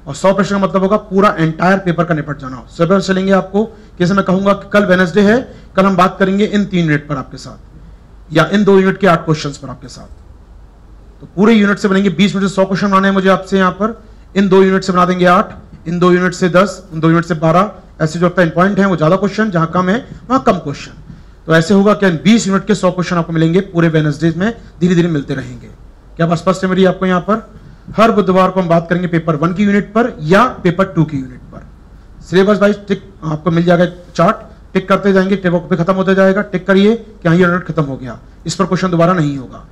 और 100 प्रश्न का मतलब होगा पूरा एंटायर पेपर का निपट जाना। सुबह चलेंगे आपको, जैसे मैं कहूंगा कि कल वेडनेसडे है, कल हम बात करेंगे इन 3 यूनिट पर आपके साथ, या इन 2 यूनिट के 8 क्वेश्चंस पर आपके साथ। तो पूरे यूनिट से बनेंगे 20 मिनट से 100 क्वेश्चन बनाने हैं मुझे आपसे यहाँ पर, इन 2 यूनिट से बना देंगे 8, इन 2 यूनिट से 10, इन 2 यूनिट से 12, ऐसे जो अपना पॉइंट है वो ज्यादा क्वेश्चन, जहां कम है वहां कम क्वेश्चन। तो ऐसे होगा कि 20 यूनिट के 100 क्वेश्चन आपको मिलेंगे पूरे वेडनेसडे में, धीरे धीरे मिलते रहेंगे। क्या बात स्पष्ट है मेरी आपको यहाँ पर? हर बुधवार को हम बात करेंगे पेपर 1 की यूनिट पर या पेपर 2 की यूनिट पर। सिलेबस वाइज टिक आपको मिल जाएगा, चार्ट टिक करते जाएंगे, टिक पे खत्म होता जाएगा, टिक करिए कि हाँ ये यूनिट खत्म हो गया, इस पर क्वेश्चन दोबारा नहीं होगा।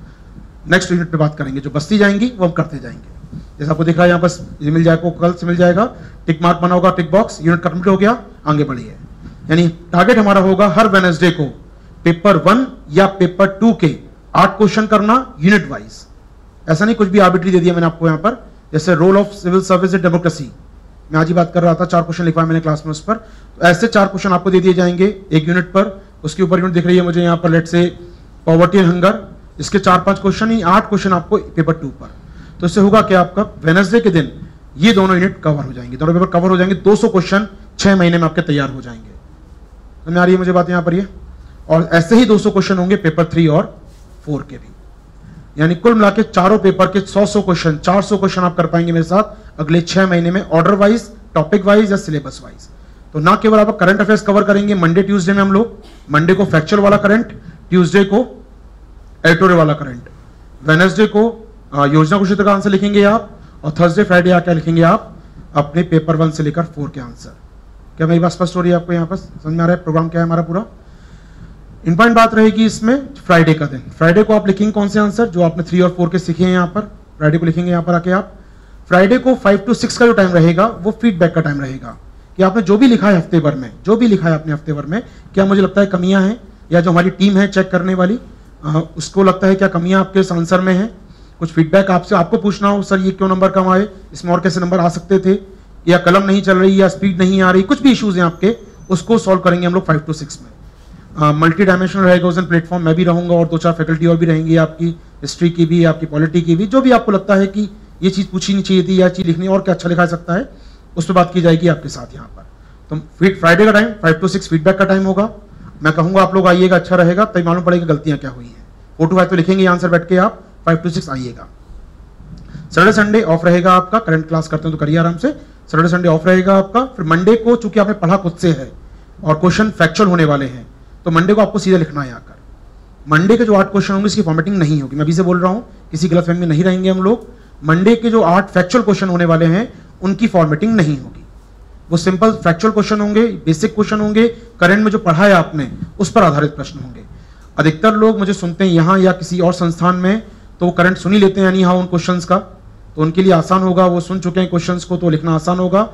नेक्स्ट यूनिट पे बात करेंगे, जो बस्ती जाएंगी वो हम करते जाएंगे। जैसा आपको दिख रहा है यहाँ पर, ये मिल जाएगा, कल से मिल जाएगा, टिक मार्क बना होगा, टिक बॉक्स, यूनिट कंप्लीट हो गया, आगे बढ़िए। यानी टारगेट हमारा होगा हर वेडनेसडे को पेपर 1 या पेपर 2 के 8 क्वेश्चन करना यूनिट वाइज। ऐसा नहीं कुछ भी आर्बिट्री दे दिया मैंने आपको यहाँ पर, जैसे role of civil service in democracy, मैं आज ही बात कर रहा था, 4 क्वेश्चन लिखवाए मैंने क्लास में उस पर। तो ऐसे 4 क्वेश्चन आपको दे दिए जाएंगे एक यूनिट पर, उसके ऊपर यूनिट दिख रही है मुझे यहाँ पर, लेट से पॉवर्टी एंड हंगर, इसके 4-5 क्वेश्चन ही 8 क्वेश्चन आपको पेपर 2 पर। तो इससे होगा कि आपका वेडनेसडे के दिन ये दोनों यूनिट कवर हो जाएंगे, दोनों पेपर कवर हो जाएंगे, 200 क्वेश्चन 6 महीने में आपके तैयार हो जाएंगे। समझ आ रही है मुझे बात यहाँ पर ये? और ऐसे ही 200 क्वेश्चन होंगे पेपर 3 और 4 के भी, यानी कुल मिला के चारों पेपर के 100 क्वेश्चन, 400 क्वेश्चन आप कर पाएंगे मेरे साथ अगले 6 महीने में, ऑर्डर वाइज, टॉपिक वाइज या सिलेबस वाइज। तो ना केवल आप करंट अफेयर्स कवर करेंगे मंडे ट्यूसडे में, हम लोग मंडे को फैक्चुअल वाला करंट, ट्यूसडे को एडिटोरियल वाला करंट, वेडनेसडे को योजना कुरुक्षेत्र का आंसर लिखेंगे आप, और थर्सडे फ्राइडे आकर लिखेंगे आप अपने पेपर 1 से लेकर 4 के आंसर। क्या मेरी बात स्पष्ट हो रही है आपको यहाँ पर? समझ में आ रहा है प्रोग्राम क्या है हमारा पूरा? इंपॉर्टेंट बात रहेगी इसमें फ्राइडे का दिन। फ्राइडे को आप लिखेंगे कौन से आंसर जो आपने 3 और 4 के सीखे हैं यहाँ पर, फ्राइडे को लिखेंगे यहाँ पर आके आप। फ्राइडे को 5 to 6 का जो टाइम रहेगा वो फीडबैक का टाइम रहेगा कि आपने जो भी लिखा है हफ्ते भर में, जो भी लिखा है अपने हफ्ते भर में, क्या मुझे लगता है कमियां हैं, या जो हमारी टीम है चेक करने वाली उसको लगता है क्या कमियां आपके इस आंसर में है, कुछ फीडबैक आपसे आपको पूछना हो, सर ये क्यों नंबर कम आए, इसमें और कैसे नंबर आ सकते थे, या कलम नहीं चल रही या स्पीड नहीं आ रही, कुछ भी इश्यूज हैं आपके, उसको सॉल्व करेंगे हम लोग 5 to 6 में। मल्टी डायमेंशनल रहेगा उस दिन प्लेटफॉर्म, मैं भी रहूंगा और 2-4 फैकल्टी और भी रहेंगी, आपकी हिस्ट्री की भी, आपकी पॉलिटी की भी, जो भी आपको लगता है कि ये चीज़ पूछी नहीं चाहिए थी या चीज़ लिखनी और क्या अच्छा लिखा सकता है, उस पर बात की जाएगी आपके साथ यहाँ पर। तो फ्राइडे का टाइम 5 to 6 फीडबैक का टाइम होगा। मैं कहूँगा आप लोग आइएगा, अच्छा रहेगा, तभी मालूम पड़ेगा गलतियाँ क्या हुई हैं। 4 to 5 तो लिखेंगे आंसर बैठ के, आप 5 to 6 आइएगा। सैटरडे संडे ऑफ रहेगा आपका, करंट क्लास करते हैं तो करिए आराम से, सैटरडे संडे ऑफ रहेगा आपका। फिर मंडे को चूंकि आपने पढ़ा खुद से है और क्वेश्चन फैक्चुअल होने वाले हैं, तो मंडे को आपको सीधे लिखना है आकर। मंडे के जो 8 क्वेश्चन होंगे इसकी फॉर्मेटिंग नहीं होगी, मैं अभी से बोल रहा हूँ, किसी गलतफहमी में नहीं रहेंगे हम लोग। मंडे के जो 8 फैक्चुअल क्वेश्चन होने वाले हैं उनकी फॉर्मेटिंग नहीं होगी, वो सिंपल फैक्चुअल क्वेश्चन होंगे, बेसिक क्वेश्चन होंगे, करंट में जो पढ़ा है आपने उस पर आधारित प्रश्न होंगे। अधिकतर लोग मुझे सुनते हैं यहाँ या किसी और संस्थान में, तो वो करंट सुन ही लेते हैं यानी हाँ उन क्वेश्चंस का, तो उनके लिए आसान होगा, वो सुन चुके हैं क्वेश्चंस को तो लिखना आसान होगा।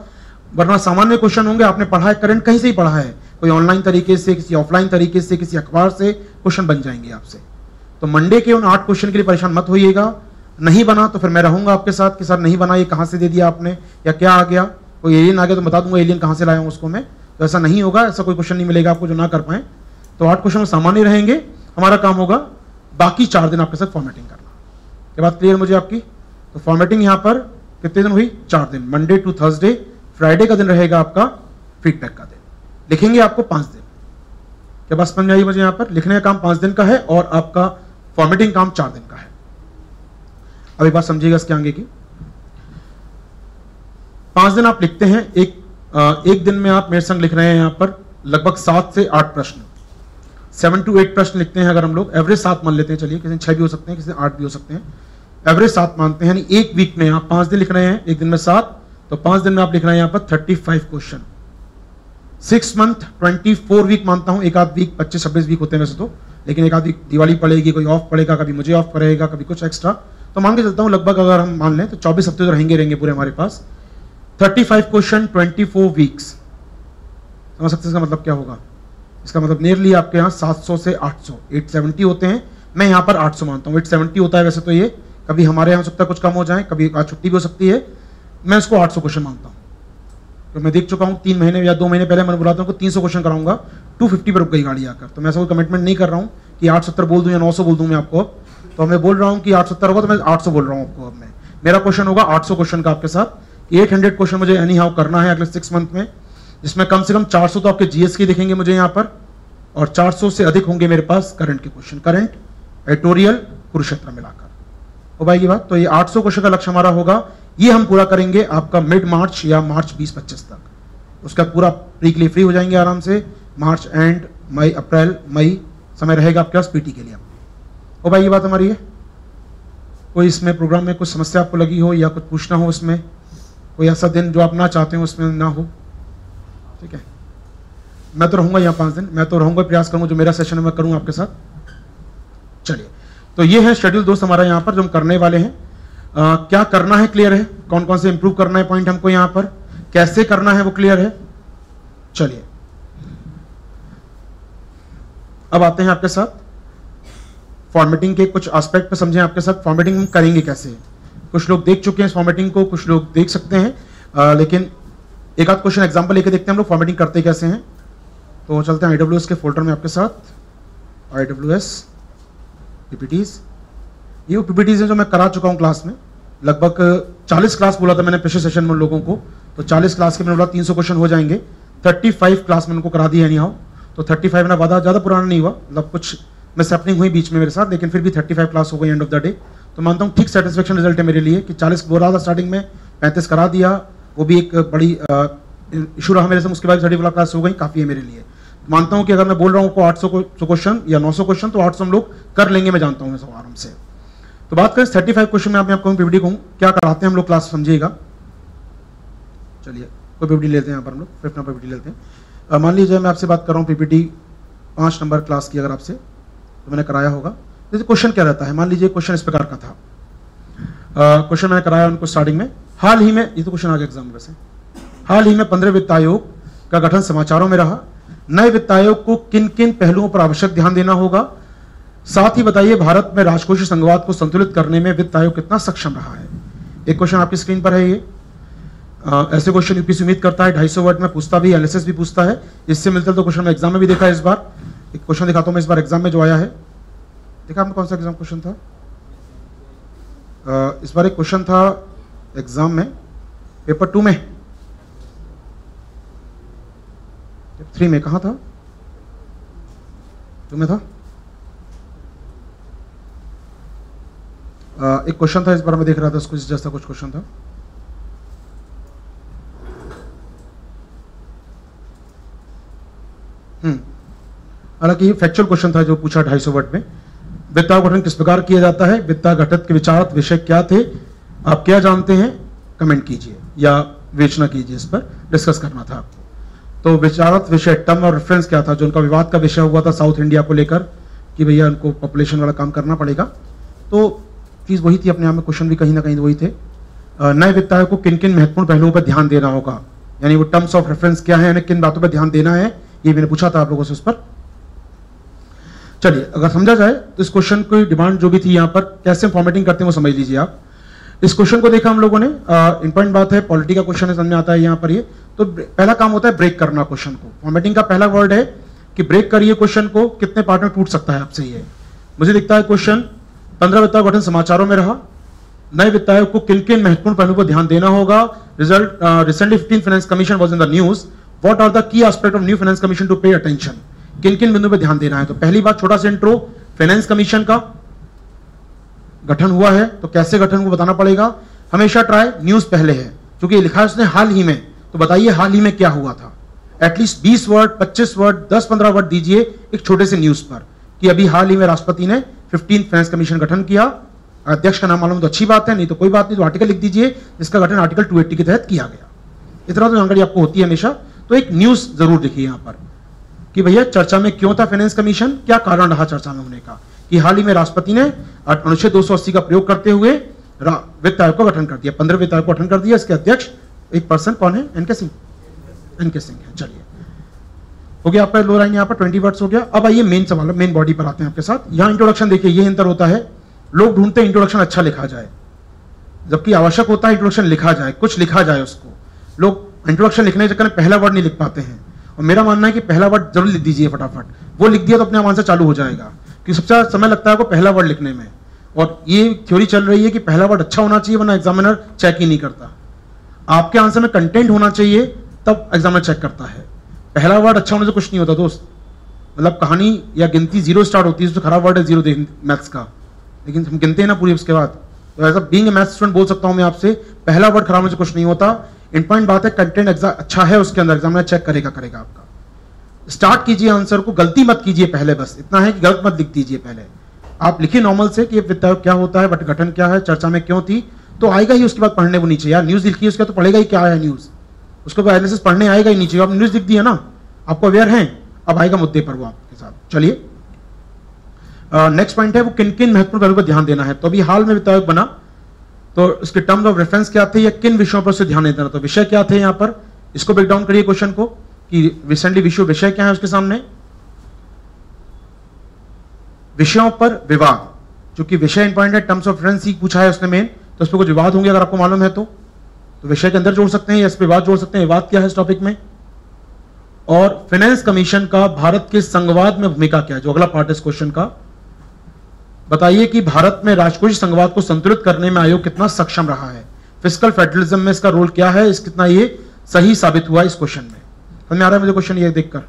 वरना सामान्य क्वेश्चन होंगे, आपने पढ़ा है करंट कहीं से ही पढ़ा है, कोई ऑनलाइन तरीके से, किसी ऑफलाइन तरीके से, किसी अखबार से क्वेश्चन बन जाएंगे आपसे। तो मंडे के उन 8 क्वेश्चन के लिए परेशान मत होइएगा। नहीं बना तो फिर मैं रहूंगा आपके साथ कि सर नहीं बना, ये कहाँ से दे दिया आपने या क्या आ गया, कोई एलियन आ गया तो बता दूंगा एलियन कहाँ से लाया हूँ उसको मैं, तो ऐसा नहीं होगा, ऐसा कोई क्वेश्चन नहीं मिलेगा आपको जो ना कर पाए। तो 8 क्वेश्चन सामान्य रहेंगे, हमारा काम होगा बाकी 4 दिन आपके साथ फॉर्मेटिंग करना। ये बात क्लियर मुझे आपकी? तो फॉर्मेटिंग यहाँ पर कितने दिन हुई? 4 दिन, मंडे टू थर्सडे। फ्राइडे का दिन रहेगा आपका फीडबैक का दिन, लिखेंगे आपको 5 दिन। क्या बात समझ में आई मुझे? यहाँ पर लिखने का काम 5 दिन का है और आपका फॉर्मेटिंग काम 4 दिन का है। अब एक बात समझिएगा इसके आगे की, 5 दिन आप लिखते हैं, एक दिन में आप मेरे संग लिख रहे हैं यहाँ पर लगभग 7 से 8 प्रश्न, 7 to 8 प्रश्न लिखते हैं अगर हम लोग, एवरेज 7 मान लेते हैं, चलिए, किसी 6 भी हो सकते हैं, किसी 8 भी हो सकते हैं, एवरेज 7 मानते हैं, यानी एक वीक में आप 5 दिन लिख रहे हैं, एक दिन में 7, तो 5 दिन में आप लिख रहे हैं यहाँ पर 35 क्वेश्चन। 6 मंथ 24 वीक मानता हूं, एक आध वीक 25-26 वीक होते हैं वैसे तो, लेकिन एक आध वीक दिवाली पड़ेगी, कोई ऑफ पड़ेगा, कभी मुझे ऑफ पड़ेगा, कभी कुछ एक्स्ट्रा, तो मान के चलता हूं लगभग अगर हम मान लें तो 24 हफ्ते तो रहेंगे पूरे हमारे पास। 35 क्वेश्चन 24 वीक्स, समझ सकते हैं इसका मतलब क्या होगा? इसका मतलब नियरली आपके यहाँ 700 से 800, 870 होते हैं। मैं यहाँ पर 800 मानता हूँ, 870 होता है वैसे तो ये, कभी हमारे यहाँ हो सकता है कुछ कम हो जाए, कभी आज छुट्टी भी हो सकती है, मैं इसको 800 क्वेश्चन मानता हूँ। तो मैं देख चुका हूँ 3 महीने या 2 महीने पहले मैंने बोला था 300 क्वेश्चन कराऊंगा, 250 पर रुक गई गाड़ी आकर। तो मैं ऐसा कोई कमिटमेंट नहीं कर रहा हूँ कि 870 बोल दूं या 900 बोल दूं मैं आपको, तो मैं बोल रहा हूँ कि 870 होगा तो मैं 800 बोल रहा हूँ आपको। अब मैं मेरा क्वेश्चन होगा 800 क्वेश्चन का आपके साथ, 800 क्वेश्चन मुझे एनी हाउ करना है अगले 6 मंथ में, जिसमें कम से कम 400 तो आपके जीएस के दिखेंगे मुझे यहाँ पर, और 400 से अधिक होंगे मेरे पास करंट के क्वेश्चन, करंट, एडिटोरियल, कुरुक्षेत्र मिलाकर हो पाएगी बात। तो ये 800 क्वेश्चन का लक्ष्य हमारा होगा, ये हम पूरा करेंगे आपका मिड मार्च या मार्च 20-25 तक। उसका पूरा प्री के लिए फ्री हो जाएंगे आराम से, मार्च एंड मई, अप्रैल मई समय रहेगा आपके पास पीटी के लिए। हो भाई ये बात हमारी है? कोई इसमें प्रोग्राम में कुछ समस्या आपको लगी हो या कुछ पूछना हो, इसमें कोई ऐसा दिन जो आप ना चाहते हो उसमें ना हो? ठीक है, मैं तो रहूंगा यहाँ 5 दिन, मैं तो रहूंगा, प्रयास करूंगा जो मेरा सेशन है मैं करूँ आपके साथ। चलिए, तो ये है शेड्यूल दोस्त हमारा यहाँ पर जो हम करने वाले हैं। क्या करना है क्लियर है, कौन कौन से इंप्रूव करना है पॉइंट हमको यहाँ पर, कैसे करना है वो क्लियर है। चलिए अब आते हैं आपके साथ फॉर्मेटिंग के कुछ एस्पेक्ट पे, समझें आपके साथ फॉर्मेटिंग हम करेंगे कैसे। कुछ लोग देख चुके हैं इस फॉर्मेटिंग को, कुछ लोग देख सकते हैं, लेकिन एक आध क्वेश्चन एग्जांपल लेके देखते हैं हम लोग फॉर्मेटिंग करते कैसे हैं। तो चलते हैं IWS के फोल्डर में आपके साथ, IWS PPTs, ये PPTs हैं जो मैं करा चुका हूँ क्लास में, लगभग 40 क्लास बोला था मैंने पिछले सेशन में लोगों को, तो 40 क्लास के मैंने बोला 300 क्वेश्चन हो जाएंगे, 35 क्लास में उनको करा दिया एनी हाउ। तो 35 मेरा वादा ज़्यादा पुराना नहीं हुआ, मतलब कुछ मिस हैपनिंग हुई बीच में मेरे साथ, लेकिन फिर भी 35 क्लास हो गई एंड ऑफ द डे। तो मानता हूँ ठीक सेटिस्फेक्शन रिजल्ट है मेरे लिए कि 40 बोल रहा था स्टार्टिंग में, 35 करा दिया, वो भी एक बड़ी इशू रहा मेरे से। उसके बाद 35 क्लास हो गई, काफ़ी है मेरे लिए। मानता हूँ कि अगर मैं बोल रहा हूँ 800 क्वेश्चन या 900 क्वेश्चन, तो 800 हम लोग कर लेंगे, मैं जानता हूँ मैं सब आराम से। तो बात करें 35 क्वेश्चन में, आपको PPT कहूँ क्या कराते हैं हम लोग क्लास, समझिएगा। चलिए कोई PPT लेते हैं यहाँ पर हम लोग, 5 नंबर PPT लेते हैं। मान लीजिए मैं आपसे बात कर रहा हूँ PPT 5 नंबर क्लास की, अगर आपसे तो मैंने कराया होगा। जैसे क्वेश्चन क्या रहता है, मान लीजिए क्वेश्चन इस प्रकार का था, क्वेश्चन मैंने कराया उनको स्टार्टिंग में हाल ही में, ये तो क्वेश्चन आ गया एग्जाम में से, हाल ही में 15 वित्त आयोग का गठन समाचारों में रहा। नए वित्त आयोग को किन किन पहलुओं पर आवश्यक ध्यान देना होगा? साथ ही बताइए भारत में राजकोषीय संघवाद को संतुलित करने में वित्त आयोग कितना सक्षम रहा है। एक क्वेश्चन आपकी स्क्रीन पर है ये। ऐसे क्वेश्चन यूपीएससी उम्मीद करता है 250 वर्ड में पूछता भी, एलएसएस भी पूछता है। इससे मिलता तो क्वेश्चन में एग्जाम में भी देखा है। इस बार एक क्वेश्चन दिखाता हूं मैं, इस बार एग्जाम में जो आया है। देखा आपने कौन सा एग्जाम क्वेश्चन था? इस बार एक क्वेश्चन था एग्जाम में, पेपर 2 में, 3 में, कहां था? 2 में था। एक क्वेश्चन था इस बार मैं देख रहा था, उसको जैसा कुछ क्वेश्चन था। हालांकि ये फैक्चुअल क्वेश्चन था जो पूछा 250 वर्ड में। वित्त आयोग गठन किस प्रकार किया जाता है? वित्त आयोग गठन के विचारक विषय क्या थे? आप क्या जानते हैं? कमेंट कीजिए या विवेचना कीजिए, इस पर डिस्कस करना था आपको। तो विचारक विषय, टर्म और रेफरेंस क्या था? जो उनका विवाद का विषय हुआ था साउथ इंडिया को लेकर कि भैया उनको पॉपुलेशन वाला काम करना पड़ेगा, तो चीज वही थी अपने आप में, क्वेश्चन भी कहीं ना कहीं वही थे। नए वित्त आयोग को किन किन महत्वपूर्ण पहलुओं पर ध्यान देना होगा, यानी वो टर्म्स ऑफ रेफरेंस क्या है, किन बातों पर ध्यान देना है, ये मैंने पूछा था आप लोगों से उस पर। चलिए अगर समझा जाए तो इस क्वेश्चन की डिमांड जो भी थी यहाँ पर, कैसे फॉर्मेटिंग करते हैं वो समझ लीजिए आप। इस क्वेश्चन को देखा हम लोगों ने, इंपॉर्टेंट बात है, पॉलिटी का क्वेश्चन है, समझ आता है यहाँ पर ये। तो पहला काम होता है ब्रेक करना क्वेश्चन को। फॉर्मेटिंग का पहला वर्ड है कि ब्रेक करिए क्वेश्चन को, कितने पार्ट में टूट सकता है आपसे ये। मुझे दिखता है क्वेश्चन 15 वित्त आयोग गठन समाचारों में रहा। नए वित्त आयोग को किन किन महत्वपूर्ण पहलुओं पर ध्यान देना होगा? Result recently 15th finance commission was in the news. What are the key aspect of new finance commission to pay attention? किन किन बिंदुओं पर ध्यान देना है? तो पहली बात, छोटा सा इंट्रो, फाइनेंस कमीशन का गठन हुआ है तो कैसे गठन को बताना पड़ेगा। हमेशा ट्राई न्यूज पहले है, क्योंकि लिखा है उसने हाल ही में, तो बताइए हाल ही में क्या हुआ था। एटलीस्ट 20 वर्ड, 25 वर्ड, 10-15 वर्ड दीजिए एक छोटे से न्यूज पर कि अभी हाल ही में राष्ट्रपति ने 15th फाइनेंस कमीशन गठन किया। अध्यक्ष का नाम मालूम तो अच्छी बात है, नहीं तो कोई बात नहीं, तो आर्टिकल लिख दीजिए जिसका गठन आर्टिकल 280 के तहत किया गया। इतना तो जानकारी आपको होती है हमेशा। तो एक न्यूज जरूर लिखिए यहां पर कि भैया चर्चा में क्यों था फाइनेंस कमीशन, क्या कारण रहा चर्चा में होने का, कि हाल ही में राष्ट्रपति ने अनुच्छेद 280 का प्रयोग करते हुए वित्त आयोग का गठन कर दिया, 15 वित्त आयोग का गठन कर दिया। इसके अध्यक्ष एक पर्सन कौन है? एनके सिंह। एनके सिंह है। चलिए हो गया आपका लो लाइन यहाँ पर 20 वर्ड्स हो गया। अब आइए मेन सवाल, मेन बॉडी पर आते हैं आपके साथ। यहाँ इंट्रोडक्शन देखिए, ये अंतर होता है, लोग ढूंढते हैं इंट्रोडक्शन अच्छा लिखा जाए, जबकि आवश्यक होता है इंट्रोडक्शन लिखा जाए, कुछ लिखा जाए उसको। लोग इंट्रोडक्शन लिखने के चक्कर में पहला वर्ड नहीं लिख पाते हैं, और मेरा मानना है कि पहला वर्ड जरूर लिख दीजिए फटाफट। वो लिख दिया तो अपने आंसर चालू हो जाएगा, क्योंकि सबसे ज्यादा समय लगता है आपको पहला वर्ड लिखने में। और ये थ्योरी चल रही है कि पहला वर्ड अच्छा होना चाहिए, वरना एग्जामिनर चेक ही नहीं करता। आपके आंसर में कंटेंट होना चाहिए, तब एग्जामिनर चेक करता है। पहला वर्ड अच्छा होने से कुछ नहीं होता दोस्त। मतलब कहानी या गिनती 0 स्टार्ट होती है, उससे खराब वर्ड है 0 मैथ्स का, लेकिन हम गिनते हैं ना पूरी उसके बाद। तो ऐसा बीइंग ए मैथ्स स्टूडेंट बोल सकता हूं मैं आपसे, पहला वर्ड खराब होने से कुछ नहीं होता। इंपॉर्टेंट बात है कंटेंट अच्छा है उसके अंदर, एग्जामिनर चेक करेगा आपका। स्टार्ट कीजिए आंसर को, गलती मत कीजिए पहले, बस इतना है कि गलत मत लिख दीजिए पहले। आप लिखिए नॉर्मल से कि वित्त आयोग क्या होता है, बट गठन क्या है, चर्चा में क्यों थी, तो आएगा ही उसके बाद पढ़ने को नीचे। यार न्यूज लिखिए उसका तो पढ़ेगा ही क्या है न्यूज, उसको एनालिसिस पढ़ने आएगा ही नीचे। आप न्यूज लिख दिया ना, आपको अवेयर हैं, अब आएगा मुद्दे पर वो आपके साथ। चलिए नेक्स्ट पॉइंट है वो किन किन महत्वपूर्ण पहलुओं पर ध्यान देना है। तो अभी हाल में वित्त आयोग बना, तो उसके टर्म्स ऑफ रेफरेंस क्या थे या किन विषयों पर उसे ध्यान देना था। तो विषय क्या थे यहाँ पर, इसको ब्रेक डाउन करिए क्वेश्चन को कि रिसेंटली विषय क्या है उसके सामने। विषयों पर विवाद, क्योंकि विषय इंपॉर्टेंट है, टर्म्स ऑफ रेफरेंस ही पूछा है उसने मेन, तो उस पर कुछ विवाद होंगे अगर आपको मालूम है तो विषय के अंदर जोड़ सकते हैं या इस पर विवाद जोड़ सकते हैं। विवाद क्या है इस टॉपिक में, और फाइनेंस कमीशन का भारत के संघवाद में भूमिका क्या है, जो अगला पार्ट है इस क्वेश्चन का। बताइए कि भारत में राजकोषीय संघवाद को संतुलित करने में आयोग कितना सक्षम रहा है, फिस्कल फेडरलिज्म में इसका रोल क्या है, कितना ये सही साबित हुआ इस क्वेश्चन में। समझ में आ रहा है मुझे क्वेश्चन ये देखकर।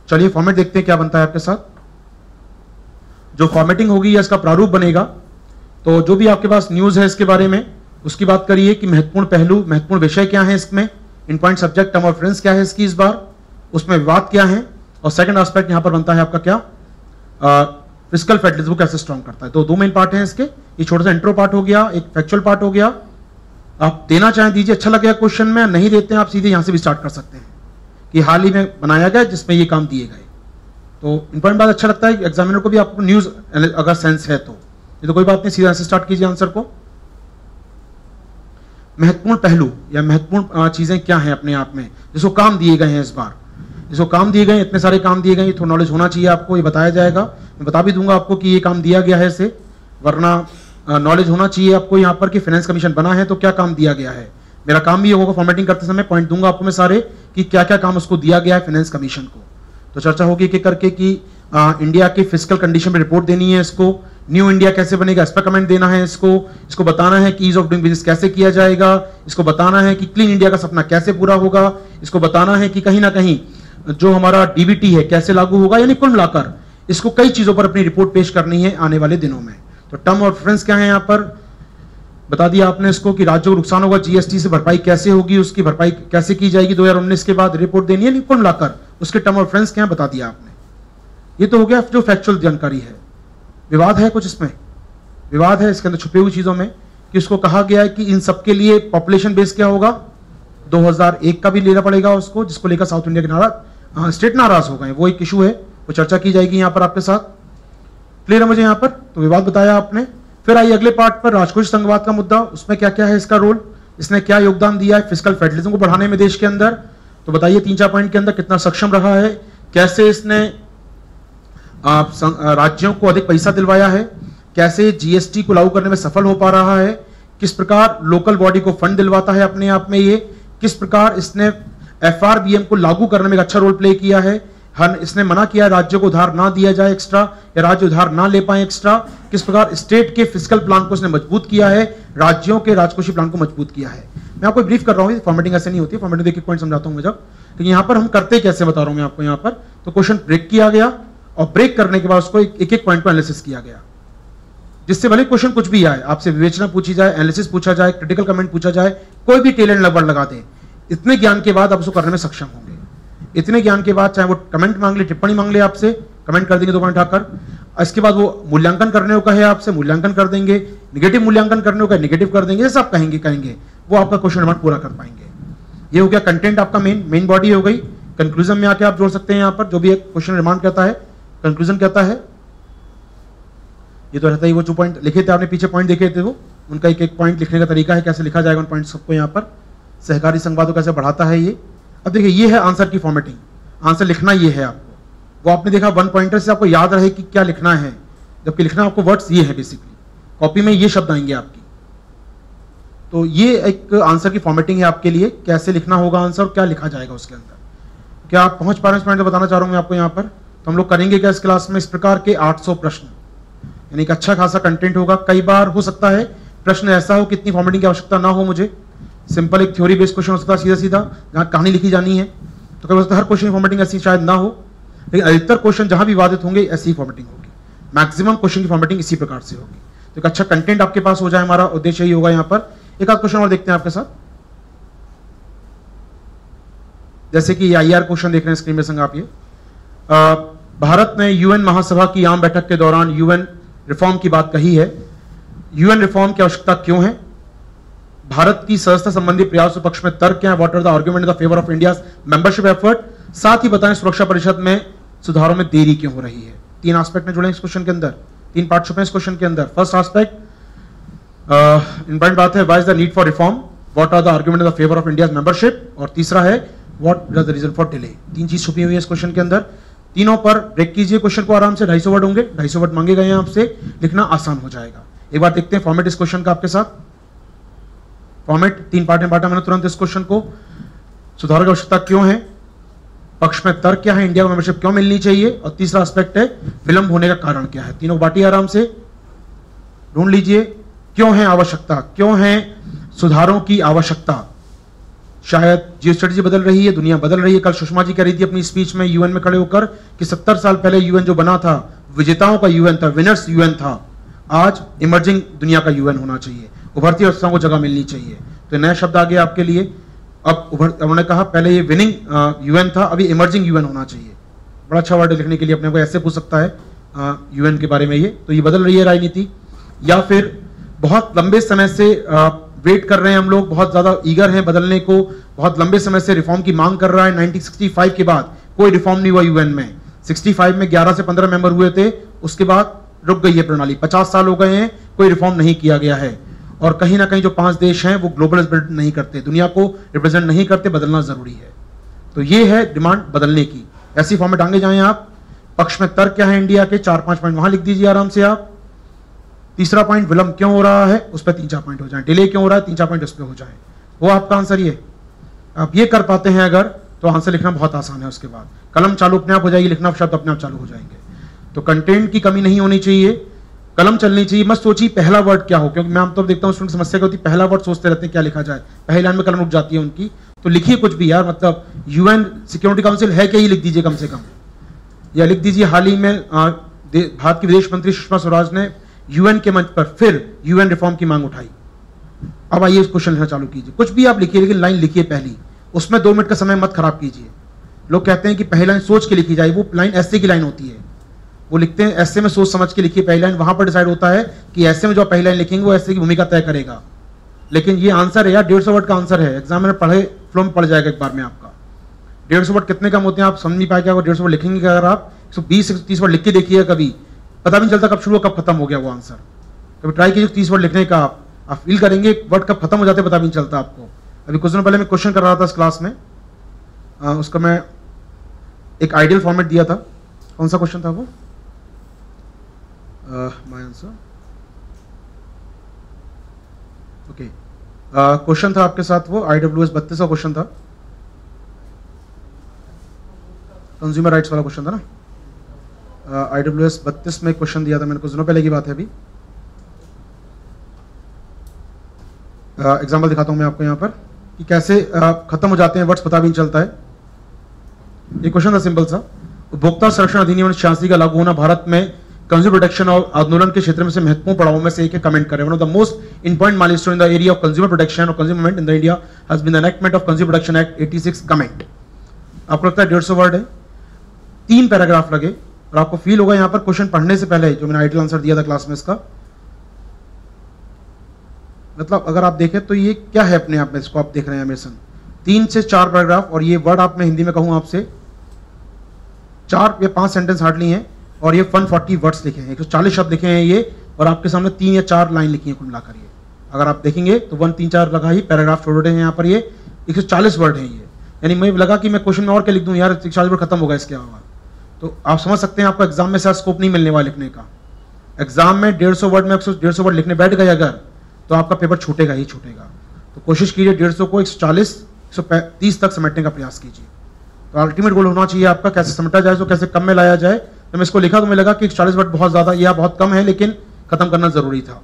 चलिए फॉर्मेट देखते हैं क्या बनता है आपके साथ। जो फॉर्मेटिंग होगी या इसका प्रारूप बनेगा, तो जो भी आपके पास न्यूज है इसके बारे में उसकी बात करिए कि महत्वपूर्ण पहलू, महत्वपूर्ण विषय क्या है इसमें, important subject, term of reference क्या है इसकी इस बार, उसमें विवाद क्या है, और सेकंड एस्पेक्ट यहां पर बनता है आपका क्या, फिस्कल फेडरलिज्म को कैसे स्ट्रॉन्ग करता है। तो 2 मेन पार्ट हैं इसके, ये छोटा सा इंट्रो पार्ट हो गया, एक फैक्चुअल पार्ट हो गया। आप देना चाहें दीजिए, अच्छा लगेगा क्वेश्चन में, नहीं देते हैं आप सीधे यहां से भी स्टार्ट कर सकते हैं कि हाल ही में बनाया गया जिसमें ये काम दिए गए। तो इंपॉर्टेंट बात अच्छा लगता है एग्जामिनर को भी, आपको न्यूज अगर सेंस है तो, ये तो कोई बात नहीं, सीधा ऐसे स्टार्ट कीजिए आंसर को। महत्वपूर्ण पहलू या महत्वपूर्ण चीजें क्या हैं अपने आप में जिसको काम दिए गए हैं इस बार, जिसको काम दिए गए, इतने सारे काम दिए गए, थोड़ा नॉलेज होना चाहिए आपको, ये बताया जाएगा। मैं बता भी दूंगा आपको कि ये काम दिया गया है इसे, वरना नॉलेज होना चाहिए आपको यहाँ पर कि फाइनेंस कमीशन बना है तो क्या काम दिया गया है। मेरा काम भी होगा फॉर्मेटिंग करते समय पॉइंट दूंगा आपको मैं सारे कि क्या क्या काम उसको दिया गया है फाइनेंस कमीशन को। तो चर्चा होगी कि करके कि इंडिया की फिजिकल कंडीशन में रिपोर्ट देनी है इसको, न्यू इंडिया कैसे बनेगा इस पर कमेंट देना है इसको बताना है कि ईज ऑफ डूइंग बिजनेस कैसे किया जाएगा, इसको बताना है कि क्लीन इंडिया का सपना कैसे पूरा होगा, इसको बताना है कि कहीं ना कहीं जो हमारा डीबीटी है कैसे लागू होगा, यानी कुल मिलाकर इसको कई चीजों पर अपनी रिपोर्ट पेश करनी है आने वाले दिनों में। तो टर्म और रेफरेंस क्या है यहाँ पर बता दिया आपने इसको कि राज्यों को नुकसान होगा, जीएसटी से भरपाई कैसे होगी, उसकी भरपाई कैसे की जाएगी 2019 के बाद रिपोर्ट देनी है, कुल मिलाकर उसके टर्म और रेफरेंस क्या बता दिया आपने। ये तो हो गया जो फैक्चुअल जानकारी है। विवाद है कुछ इसमें, विवाद है इसके अंदर छुपी हुई चीजों में कि उसको कहा गया है कि इन सबके लिए पॉपुलेशन बेस क्या होगा, 2001 का भी लेना पड़ेगा उसको, जिसको लेकर साउथ इंडिया के नाराज स्टेट नाराज हो गए, वो एक इशू है, वो चर्चा की जाएगी यहाँ पर आपके साथ। क्लियर है मुझे यहाँ पर, तो विवाद बताया आपने। फिर आइए अगले पार्ट पर, राजकोषीय संघवाद का मुद्दा, उसमें क्या क्या है इसका रोल, इसने क्या योगदान दिया है फिस्कल फेडरलिज्म को बढ़ाने में देश के अंदर। तो बताइए 3-4 पॉइंट के अंदर कितना सक्षम रहा है, कैसे इसने राज्यों को अधिक पैसा दिलवाया है, कैसे जीएसटी को लागू करने में सफल हो पा रहा है, किस प्रकार लोकल बॉडी को फंड दिलवाता है अपने आप में, ये किस प्रकार इसने एफआरबीएम को लागू करने में एक अच्छा रोल प्ले किया है, इसने मना किया राज्यों को उधार ना दिया जाए एक्स्ट्रा, या राज्य उधार ना ले पाए एक्स्ट्रा, किस प्रकार स्टेट के फिस्कल प्लान को इसने मजबूत किया है, राज्यों के राजकोषीय प्लान को मजबूत किया है। मैं आपको ब्रीफ कर रहा हूँ, फॉर्मेटिंग ऐसे नहीं होती, फॉर्मेटिंग एक पॉइंट समझाता हूँ मैं जब, तो यहाँ पर हम करते कैसे बता रहा हूँ मैं आपको। यहाँ पर तो क्वेश्चन ब्रेक किया गया और ब्रेक करने के बाद उसको एक एक पॉइंट पर एनालिसिस किया गया, जिससे भले क्वेश्चन कुछ भी आए, आपसे विवेचना पूछी जाए, एनालिसिस पूछा जाए, क्रिटिकल कमेंट पूछा जाए, कोई भी टेल एंड वर्ड लगा दे, इतने ज्ञान के बाद आप उसको करने में सक्षम होंगे। इतने ज्ञान के बाद चाहे वो कमेंट मांग ले, टिप्पणी मांग ले आपसे, कमेंट कर देंगे 2 पॉइंट उठाकर, इसके बाद वो मूल्यांकन करने को कहे आपसे, मूल्यांकन कर देंगे, निगेटिव मूल्यांकन करने को कहे निगेटिव कर देंगे, जैसे आप कहेंगे वो आपका क्वेश्चन नंबर पूरा कर पाएंगे। ये हो गया कंटेंट आपका, मेन बॉडी हो गई। कंक्लूजन में आके आप जोड़ सकते हैं यहाँ पर, जो भी एक क्वेश्चन रिमांड कहता है, कंक्लूजन कहता है, ये तो रहता ही वो जो पॉइंट लिखे थे आपने पीछे पॉइंट देखे थे, वो उनका एक एक पॉइंट लिखने का तरीका है, कैसे लिखा जाएगा उन पॉइंट सबको यहाँ पर, सहकारी संघवाद को कैसे बढ़ाता है ये। अब देखिए ये है आंसर की फॉर्मेटिंग, आंसर लिखना ये है आपको, वो आपने देखा 1 पॉइंटर से आपको याद रहे कि क्या लिखना है, जबकि लिखना आपको वर्ड्स ये है बेसिकली, कॉपी में ये शब्द आएंगे आपकी। तो ये एक आंसर की फॉर्मेटिंग है आपके लिए, कैसे लिखना होगा आंसर और क्या लिखा जाएगा उसके अंदर। क्या आप पहुंच पा रहे हैं इस पॉइंट बताना चाह रहा हूं मैं आपको यहाँ पर। तो हम लोग करेंगे क्या इस क्लास में, इस प्रकार के 800 प्रश्न, यानी एक अच्छा खासा कंटेंट होगा। कई बार हो सकता है प्रश्न ऐसा हो कि इतनी फॉर्मेटिंग की आवश्यकता ना हो, मुझे सिंपल एक थ्योरी बेस्ड क्वेश्चन हो सकता है सीधा सीधा, जहाँ कहानी लिखी जानी है, तो कई हर क्वेश्चन की फॉर्मेटिंग ऐसी शायद ना हो, लेकिन अधिकतर क्वेश्चन जहां भी विवादित होंगे ऐसी फॉर्मेटिंग होगी, मैक्सिमम क्वेश्चन की फॉर्मेटिंग इसी प्रकार से होगी। तो एक अच्छा कंटेंट आपके पास हो जाए, हमारा उद्देश्य यही होगा। यहाँ पर एक आध क्वेश्चन और देखते हैं आपके साथ, जैसे कि IR क्वेश्चन देख रहे हैं स्क्रीन में संग आप। ये भारत ने यूएन महासभा की आम बैठक के दौरान यूएन रिफॉर्म की बात कही है, यूएन रिफॉर्म की आवश्यकता क्यों है, भारत की सदस्यता संबंधी प्रयासों पक्ष में तर्क क्या है, what are the argument in the favour of India's membership effort, साथ ही बताएं सुरक्षा परिषद में सुधारों में देरी क्यों हो रही है। 3 एस्पेक्ट में जुड़े इस क्वेश्चन के अंदर, 3 पार्ट छुपे इस क्वेश्चन के अंदर। फर्स्ट एस्पेक्ट इंपॉर्टेंट बात है, why is the need for reform, what are the argument in the favour of India's membership, और तीसरा है what is the reason for delay. 3 चीज छुपी हुई है इस क्वेश्चन के अंदर। तीनों पर ब्रेक कीजिए क्वेश्चन को आराम से, 250 वर्ड होंगे, 250 वर्ड मांगे गए हैं आपसे, लिखना आसान हो जाएगा। एक बार देखते हैं फॉर्मेट इस क्वेश्चन का आपके साथ। फॉर्मेट 3 पार्ट में बांटा मैंने तुरंत इस क्वेश्चन को। सुधार की आवश्यकता क्यों है, पक्ष में तर्क क्या है, इंडिया को मेंबरशिप क्यों मिलनी चाहिए, और तीसरा एस्पेक्ट है विलंब होने का कारण क्या है। तीनों बांटिए आराम से, ढूंढ लीजिए क्यों है आवश्यकता, क्यों है सुधारों की आवश्यकता। शायद जियो स्ट्रेटेजी बदल रही है, दुनिया बदल रही है। कल सुषमा जी कह रही थी अपनी स्पीच में यूएन में खड़े होकर कि 70 साल पहले यूएन जो बना था विजेताओं का यूएन था, विनर्स यूएन था, आज इमर्जिंग दुनिया का यूएन होना चाहिए, उभरती अवस्थाओं को जगह मिलनी चाहिए। तो नया शब्द आ गया आपके लिए, अब उन्होंने कहा पहले ये विनिंग यूएन था, अभी इमर्जिंग यूएन होना चाहिए। बड़ा अच्छा वर्ड लिखने के लिए अपने को ऐसे पूछ सकता है यूएन के बारे में। ये तो ये बदल रही है राजनीति, या फिर बहुत लंबे समय से वेट कर रहे हैं हम लोग, बहुत ज्यादा ईगर हैं बदलने को, बहुत लंबे समय से रिफॉर्म की मांग कर रहा है। 1965 के बाद कोई रिफॉर्म नहीं हुआ यूएन में। 65 में 11 से 15 मेंबर हुए थे, उसके बाद रुक गई है प्रणाली। 50 साल हो गए हैं, कोई रिफॉर्म नहीं किया गया है। और कहीं ना कहीं जो 5 देश हैं वो ग्लोबल रिप्रेजेंट नहीं करते, दुनिया को रिप्रेजेंट नहीं करते, बदलना जरूरी है। तो ये है डिमांड बदलने की। ऐसी फॉर्मेट आगे जाएं आप। पक्ष में तर्क क्या है इंडिया के, 4-5 पॉइंट वहां लिख दीजिए आराम से आप। तीसरा पॉइंट विलंब क्यों हो रहा है, उस पर 3-4 पॉइंट हो जाए। डिले क्यों हो रहा है, 3-4 पॉइंट उस पर हो जाए। वो आपका आंसर ये। आप ये कर पाते हैं अगर, तो आंसर लिखना बहुत आसान है। उसके बाद कलम चालू अपने आप हो जाएगी, लिखना शब्द अपने आप चालू हो जाएंगे। तो कंटेंट की कमी नहीं होनी चाहिए, कलम चलनी चाहिए। मत सोचिए पहला वर्ड क्या हो, क्योंकि मैं आमतौर देखता हूँ स्टूडेंट समस्या क्या होती है, पहला वर्ड सोचते रहते हैं क्या लिखा जाए, पहली लाइन में कलम रुक जाती है उनकी। तो लिखिए कुछ भी यार, मतलब यूएन सिक्योरिटी काउंसिल है क्या, ही लिख दीजिए कम से कम। या लिख दीजिए हाल ही में भारत की विदेश मंत्री सुषमा स्वराज ने यूएन के मंच पर फिर यूएन रिफॉर्म की मांग उठाई। अब आइए इस क्वेश्चन लिखना चालू कीजिए। कुछ भी आप लिखिए, लेकिन लाइन लिखिए पहली, उसमें 2 मिनट का समय मत खराब कीजिए। लोग कहते हैं कि पहली लाइन सोच के लिखी जाए, वो लाइन ऐसे की लाइन होती है। वो लिखते हैं ऐसे में सोच समझ के लिखिए पहली लाइन, वहां पर डिसाइड होता है कि ऐसे में जो पहली लाइन लिखेंगे वो ऐसे की भूमिका तय करेगा। लेकिन ये आंसर है यार, 150 वर्ड का आंसर है। एग्जाम में पढ़े फ्लो में पड़ जाएगा एक बार में आपका। 150 वर्ड कितने कम होते हैं आप समझ नहीं पाएगा। 150 वर्ड लिखेंगे अगर आप 120-130 वर्ड लिख के देखिए, कभी पता भी नहीं चलता कब शुरू कब खत्म हो गया वो आंसर। कभी ट्राई कीजिए 30 वर्ड लिखने का, आप फील करेंगे वर्ड कब खत्म हो जाते पता भी नहीं चलता आपको। अभी कुछ दिन पहले मैं क्वेश्चन कर रहा था इस क्लास में, उसका मैं एक आइडियल फॉर्मेट दिया था। कौन सा क्वेश्चन था वो? My answer okay. क्वेश्चन था आपके साथ वो IWS 32 का क्वेश्चन था, कंज्यूमर राइट्स वाला क्वेश्चन था ना। IWS 32 में क्वेश्चन दिया था मैंने, कुछ दिनों पहले की बात है। अभी एग्जाम्पल दिखाता हूं मैं आपको यहाँ पर कि कैसे खत्म हो जाते हैं वर्ड्स, पता भी नहीं चलता है। ये क्वेश्चन था सिंपल सा। उपभोक्ता संरक्षण अधिनियम 86 का लागू होना भारत में कंज्यूमर प्रोटेक्शन और आंदोलन के क्षेत्र में से महत्वपूर्ण पड़ावों में से एक है, कमेंट करें। One of the most important milestone in the area of consumer protection और consumer movement in the India has been the enactment of consumer protection act 86, comment. आपको लगता है 150 वर्ड है, 3 पैराग्राफ लगे, और आपको फील होगा यहाँ पर क्वेश्चन पढ़ने से पहले जो मैंने आइडियल आंसर दिया था क्लास में इसका, मतलब अगर आप देखें तो ये क्या है अपने आप में, इसको आप देख रहे हैं मेसन 3 से 4 पैराग्राफ। और ये वर्ड आप मैं हिंदी में कहूँ आपसे 4 या 5 सेंटेंस हार्डली हैं, और ये 140 वर्ड्स लिखे हैं, 140 शब्द लिखे हैं ये, और आपके सामने 3 या 4 लाइन लिखी है कुल मिलाकर। ये अगर आप देखेंगे तो 1, 3, 4 लगा ही पैराग्राफ छोटे हैं यहाँ पर। ये 140 वर्ड हैं ये, यानी मैं लगा कि मैं क्वेश्चन में और क्या लिख दूं यार, 140 वर्ड खत्म होगा इसके अलावा। तो आप समझ सकते हैं आपको एग्जाम में साथ स्कोप नहीं मिलने वाला लिखने का। एग्जाम में 150 वर्ड में 150 वर्ड लिखने बैठ गए अगर, तो आपका पेपर छूटेगा ही छूटेगा। तो कोशिश कीजिए 150 को 140, 130 तक समेटने का प्रयास कीजिए। तो अल्टीमेट गोल होना चाहिए आपका कैसे समेटा जाए, तो कैसे कम में लाया जाए। जब मैं इसको लिखा तो मुझे लगा कि 40 वर्ड बहुत ज्यादा या बहुत कम है, लेकिन खत्म करना जरूरी था।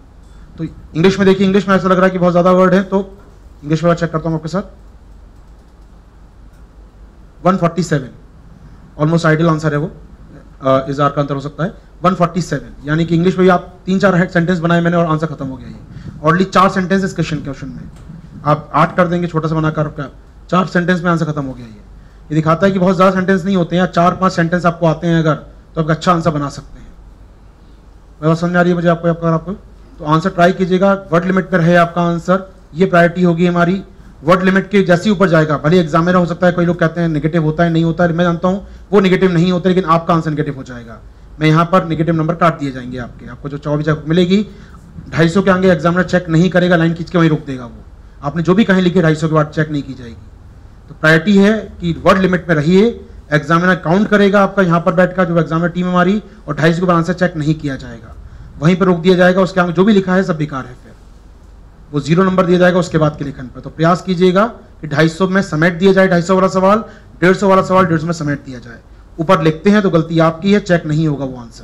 तो इंग्लिश में देखिए, इंग्लिश में ऐसा लग रहा है कि बहुत ज्यादा वर्ड है, तो इंग्लिश में चेक करता हूं आपके साथ। 147 ऑलमोस्ट आइडियल आंसर है वो, इजार का अंतर हो सकता है 147, यानी कि इंग्लिश में भी आप 3-4 सेंटेंस बनाए मैंने और आंसर खत्म हो गया। ये ऑनली 4 सेंटेंस इस क्वेश्चन में, आप 8 कर देंगे छोटा सा बनाकर, 4 सेंटेंस में आंसर खत्म हो गया। ये दिखाता है कि बहुत ज्यादा सेंटेंस नहीं होते हैं, 4-5 सेंटेंस आपको आते हैं अगर, तो आप अच्छा आंसर बना सकते हैं। बात समझ आ रही है मुझे आपको? तो आंसर ट्राई कीजिएगा, वर्ड लिमिट पर है आपका आंसर, ये प्रायोरिटी होगी हमारी। वर्ड लिमिट के जैसे ही ऊपर जाएगा, भले एग्जामिनर हो सकता है, कोई लोग कहते हैं नेगेटिव होता है, नहीं होता है, मैं जानता हूं वो नेगेटिव नहीं होता, लेकिन आपका आंसर नेगेटिव हो जाएगा। मैं यहाँ पर नेगेटिव नंबर काट दिए जाएंगे आपको जो 24 मिलेगी 250 के आगे एग्जामिनर चेक नहीं करेगा, लाइन खींच के वहीं रोक देगा वो। आपने जो भी कहीं लिखे 250 के बाद चेक नहीं की जाएगी। तो प्रायोरिटी है कि वर्ड लिमिट में रहिए, एग्जामिनर काउंट करेगा आपका यहाँ पर बैठकर, जो एग्जामिनर टीम हमारी, और 250 के बाद आंसर चेक नहीं किया जाएगा, वहीं पर रोक दिया जाएगा। उसके आगे जो भी लिखा है सब बेकार है, फिर वो 0 नंबर दिया जाएगा उसके बाद के लिखन पर। तो प्रयास कीजिएगा कि 250 में समेट दिया जाए 250 वाला सवाल, 150 वाला सवाल 150 में समेट दिया जाए। ऊपर लिखते हैं तो गलती आपकी है, चेक नहीं होगा वो आंसर।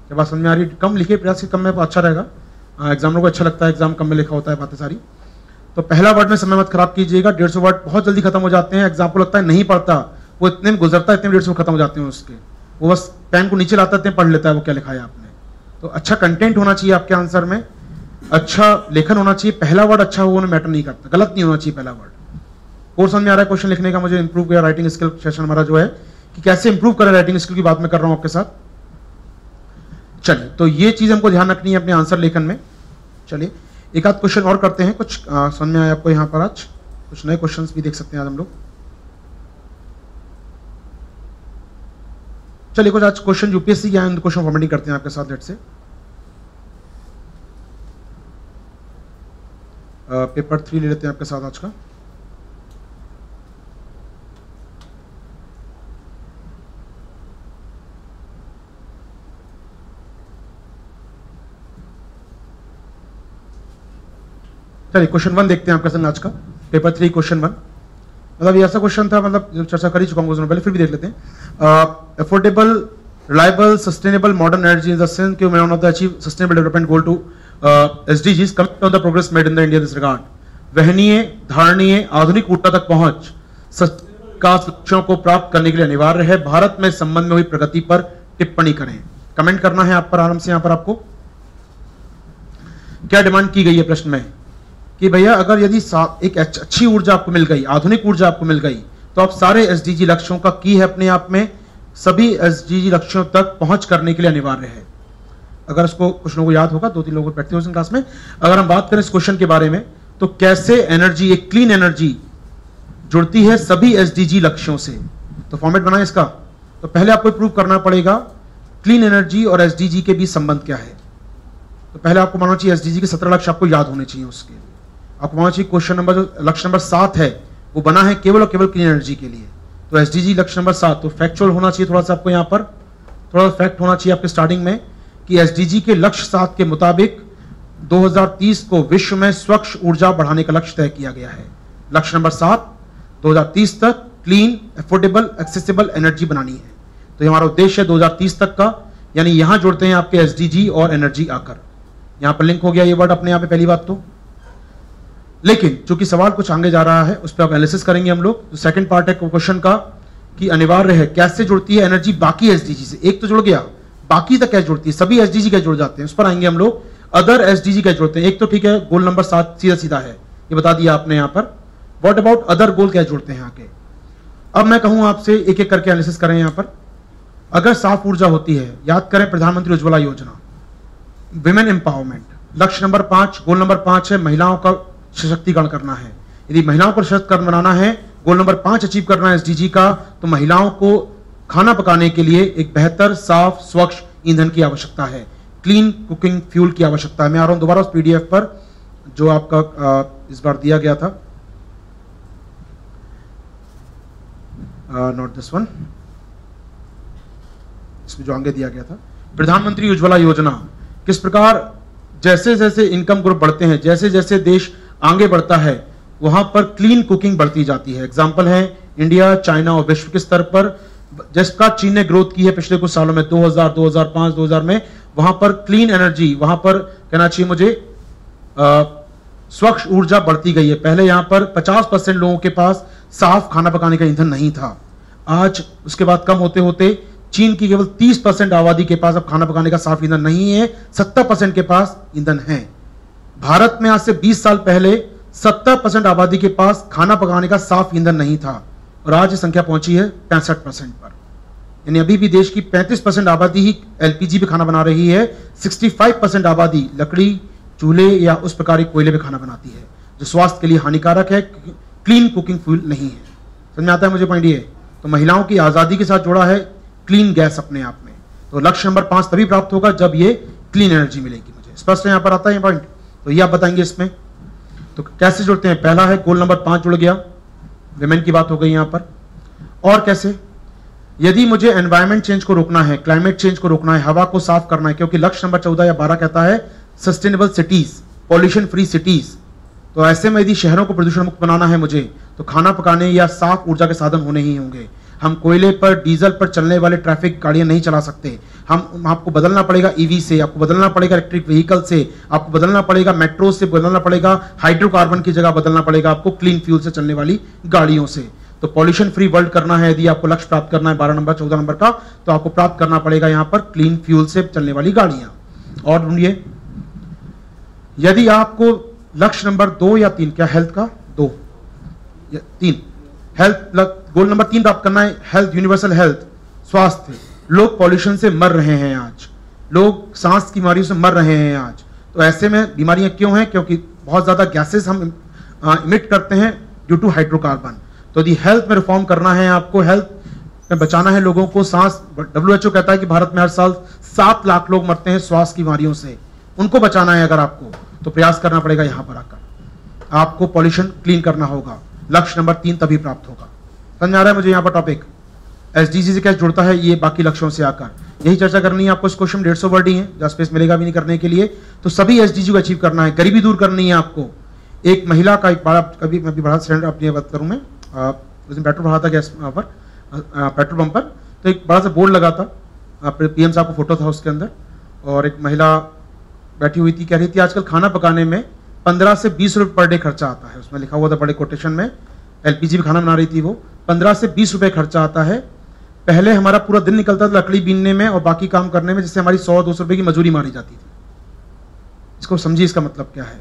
क्या बात समझ में आ रही है? कम लिखिए, प्रयास कम में अच्छा रहेगा, एग्जामिनर को अच्छा लगता है एग्जाम कम में लिखा होता है बातें सारी। तो पहला वर्ड में समय मत खराब कीजिएगा, 150 वर्ड बहुत जल्दी खत्म हो जाते हैं। एग्जाम को लगता है नहीं पढ़ता, वो इतने में गुजरता है, इतने 150 खत्म हो जाते हैं उसके, वो बस पेन को नीचे लाता है, पढ़ लेता है वो क्या लिखा है आपने। तो अच्छा कंटेंट होना चाहिए आपके आंसर में, अच्छा लेखन होना चाहिए। पहला वर्ड अच्छा होना मैटर नहीं करता, गलत नहीं होना चाहिए पहला वर्ड। कोर्स समझ में आ रहा है क्वेश्चन लिखने का मुझे? इंप्रूव किया राइटिंग स्किल सेशन हमारा जो है कि कैसे इंप्रूव करें राइटिंग स्किल की बात मैं कर रहा हूं आपके साथ। चलिए, तो ये चीज हमको ध्यान रखनी है अपने आंसर लेखन में। चलिए एक आध क्वेश्चन और करते हैं, कुछ समझ में आया आपको? यहाँ पर आज कुछ नए क्वेश्चंस भी देख सकते हैं आज हम लोग। चलिए कुछ आज क्वेश्चन यूपीएससी के आए, क्वेश्चन फॉर्मेटिंग करते हैं आपके साथ। लेट से पेपर 3 ले लेते हैं आपके साथ आज का। चलिए क्वेश्चन 1 देखते हैं आपके संग आज का, पेपर 3 क्वेश्चन 1। मतलब ये ऐसा क्वेश्चन था, मतलब चर्चा कर ही चुका हूँ पहले, फिर भी देख लेते हैं। Affordable, reliable, sustainable modern energy in the sense कि one of the achieve sustainable development goal to SDGs, commit on the progress made in the India this regard. वहनीय, धारणीय, आधुनिक ऊर्जा तक पहुंच विकास लक्ष्यों को प्राप्त करने के लिए अनिवार्य है। भारत में संबंध में हुई प्रगति पर टिप्पणी करें। कमेंट करना है आप पर आराम से। यहां पर आपको क्या डिमांड की गई है प्रश्न में कि भैया अगर यदि एक अच्छी ऊर्जा आपको मिल गई, आधुनिक ऊर्जा आपको मिल गई, तो आप सारे SDG लक्ष्यों का की है अपने आप में, सभी SDG लक्ष्यों तक पहुंच करने के लिए अनिवार्य है। अगर इसको कुछ लोगों को याद होगा, 2-3 लोगों को बैठते हो क्लास में, अगर हम बात करें इस क्वेश्चन के बारे में, तो कैसे एनर्जी, एक क्लीन एनर्जी जुड़ती है सभी SDG लक्ष्यों से। तो फॉर्मेट बनाए इसका। तो पहले आपको प्रूव करना पड़ेगा क्लीन एनर्जी और SDG के बीच संबंध क्या है। तो पहले आपको मानना चाहिए SDG के 17 लक्ष्य आपको याद होने चाहिए। उसके आपको मानना चाहिए क्वेश्चन नंबर, जो लक्ष्य नंबर 7 है, वो बना है केवल और केवल क्लीन एनर्जी के लिए। तो SDG लक्ष्य नंबर 7, तो फैक्चुअल होना चाहिए थोड़ा सा आपको, यहाँ पर थोड़ा फैक्ट होना चाहिए आपके स्टार्टिंग में कि SDG के लक्ष्य 7 के मुताबिक 2030 को विश्व में स्वच्छ ऊर्जा बढ़ाने का लक्ष्य तय किया गया है। लक्ष्य नंबर 7, 2030 तक क्लीन, अफोर्डेबल, एक्सेसिबल एनर्जी बनानी है। तो हमारा उद्देश्य है 2030 तक का, यानी यहां जोड़ते हैं आपके SDG और एनर्जी आकर, यहां पर लिंक हो गया ये वर्ड अपने यहाँ पे पहली बात तो। लेकिन चूंकि सवाल कुछ आगे जा रहा है, उस पर आप एनालिसिस करेंगे हम लोग। तो सेकंड पार्ट है क्वेश्चन का कि अनिवार्य है कैसे जुड़ती है एनर्जी बाकी SDG से। एक तो जुड़ गया, बाकी तक कैसे जुड़ती है, सभी SDG कैसे जुड़ जाते हैं, उस पर आएंगे हम लोग। अदर SDG कैसे जुड़ते हैं, एक तो ठीक है गोल नंबर 7 सीधा सीधा है, ये बता दिया आपने यहाँ पर। व्हाट अबाउट अदर गोल कैसे जुड़ते हैं आगे। अब मैं कहूं आपसे एक एक करके एनालिसिस करें। यहाँ पर अगर साफ ऊर्जा होती है, याद करें प्रधानमंत्री उज्ज्वला योजना, विमेन एम्पावरमेंट, लक्ष्य नंबर 5, गोल नंबर 5 है महिलाओं का सशक्तिकरण करना है। यदि महिलाओं को सशक्तिकरण बनाना है, गोल नंबर 5 अचीव करना है SDG का, तो महिलाओं को खाना पकाने के लिए एक बेहतर, साफ, स्वच्छ ईंधन की आवश्यकता है, क्लीन कुकिंग फ्यूल की आवश्यकता है। मैं आ रहा हूं दोबारा उस PDF पर जो आपका इस बार दिया गया था, नॉट दिस वन, इसमें जो आगे दिया गया था, प्रधानमंत्री उज्ज्वला योजना किस प्रकार जैसे जैसे इनकम ग्रुप बढ़ते हैं, जैसे जैसे देश आगे बढ़ता है, वहां पर क्लीन कुकिंग बढ़ती जाती है। एग्जांपल है इंडिया, चाइना और विश्व के स्तर पर जिसका चीन ने ग्रोथ की है पिछले कुछ सालों में, 2000, 2005, 2000 में, वहां पर क्लीन एनर्जी, वहां पर कहना चाहिए मुझे स्वच्छ ऊर्जा बढ़ती गई है। पहले यहां पर 50% लोगों के पास साफ खाना पकाने का ईंधन नहीं था, आज उसके बाद कम होते होते चीन की केवल 30% आबादी के पास अब खाना पकाने का साफ ईंधन नहीं है, 70% के पास ईंधन है। भारत में आज से 20 साल पहले 70% आबादी के पास खाना पकाने का साफ ईंधन नहीं था, और आज ये संख्या पहुंची है 65% पर। यानी अभी भी देश की 35% आबादी ही LPG पे खाना बना रही है, 65% आबादी लकड़ी, चूल्हे या उस प्रकार के कोयले पे खाना बनाती है, जो स्वास्थ्य के लिए हानिकारक है, क्लीन कुकिंग फ्यूल नहीं है। समझ में आता है मुझे पॉइंट ये। तो महिलाओं की आजादी के साथ जुड़ा है क्लीन गैस अपने आप में। तो लक्ष्य नंबर 5 तभी प्राप्त होगा जब ये क्लीन एनर्जी मिलेगी। मुझे स्पष्ट यहां पर आता है ये पॉइंट, तो ये आप बताएंगे इसमें। तो कैसे जुड़ते हैं, पहला है गोल नंबर 5 जुड़ गया, विमेन की बात हो गई यहां पर। और कैसे, यदि मुझे एनवायरमेंट चेंज को रोकना है, क्लाइमेट चेंज को रोकना है, हवा को साफ करना है, क्योंकि लक्ष्य नंबर 14 या 12 कहता है sustainable cities, pollution free cities. तो ऐसे में यदि शहरों को प्रदूषण मुक्त बनाना है मुझे, तो खाना पकाने या साफ ऊर्जा के साधन होने ही होंगे। हम कोयले पर, डीजल पर चलने वाले ट्रैफिक गाड़ियां नहीं चला सकते। हम आपको बदलना पड़ेगा EV से, आपको बदलना पड़ेगा इलेक्ट्रिक व्हीकल से, आपको बदलना पड़ेगा मेट्रो से, बदलना पड़ेगा हाइड्रोकार्बन की जगह बदलना पड़ेगा आपको क्लीन फ्यूल से चलने वाली गाड़ियों से। तो पॉल्यूशन फ्री वर्ल्ड करना है, यदि आपको लक्ष्य प्राप्त करना है 12 नंबर 14 नंबर का, तो आपको प्राप्त करना पड़ेगा यहां पर क्लीन फ्यूल से चलने वाली गाड़ियां। और ढूंढिए, यदि आपको लक्ष्य नंबर 2 या 3, क्या हेल्थ का 2 या 3, हेल्थ गोल नंबर 3 प्राप्त करना है, हेल्थ, यूनिवर्सल हेल्थ, स्वास्थ्य। लोग पॉल्यूशन से मर रहे हैं आज, लोग सांस की बीमारियों से मर रहे हैं आज। तो ऐसे में बीमारियां क्यों हैं, क्योंकि बहुत ज्यादा गैसेस हम इमिट करते हैं ड्यू टू हाइड्रोकार्बन। तो यदि हेल्थ में रिफॉर्म करना है, आपको हेल्थ में बचाना है लोगों को, सांस, WHO कहता है कि भारत में हर साल 7 लाख लोग मरते हैं श्वास की बीमारियों से, उनको बचाना है अगर आपको, तो प्रयास करना पड़ेगा यहां पर आकर। आपको पॉल्यूशन क्लीन करना होगा। लक्ष्य नंबर 3 तभी प्राप्त होगा। समझ आ रहा है मुझे यहाँ पर टॉपिक एसडीजी से क्या जुड़ता है, ये बाकी लक्ष्यों से आकर यही चर्चा करनी है आपको। इस क्वेश्चन 150 वर्ड ही है, जहाँ स्पेस मिलेगा भी नहीं करने के लिए। तो सभी एसडीजी को अचीव करना है, गरीबी दूर करनी है आपको। एक महिला का एक बड़ा, कभी मैं भी बड़ा स्टैंड अपनी बात करूँ मैं, उस दिन पेट्रोल भरा था गैस पर, पेट्रोल पंप पर, तो एक बड़ा सा बोर्ड लगा था, पीएम साहब का फोटो था उसके अंदर, और एक महिला बैठी हुई थी, कह रही थी आजकल खाना पकाने में 15 से 20 रुपये पर डे खर्चा आता है। उसमें लिखा हुआ था बड़े कोटेशन में, एलपीजी में खाना बना रही थी वो, 15 से 20 रुपये खर्चा आता है। पहले हमारा पूरा दिन निकलता था लकड़ी बीनने में और बाकी काम करने में, जिससे हमारी 100-200 रुपये की मजूरी मारी जाती थी। इसको समझिए, इसका मतलब क्या है।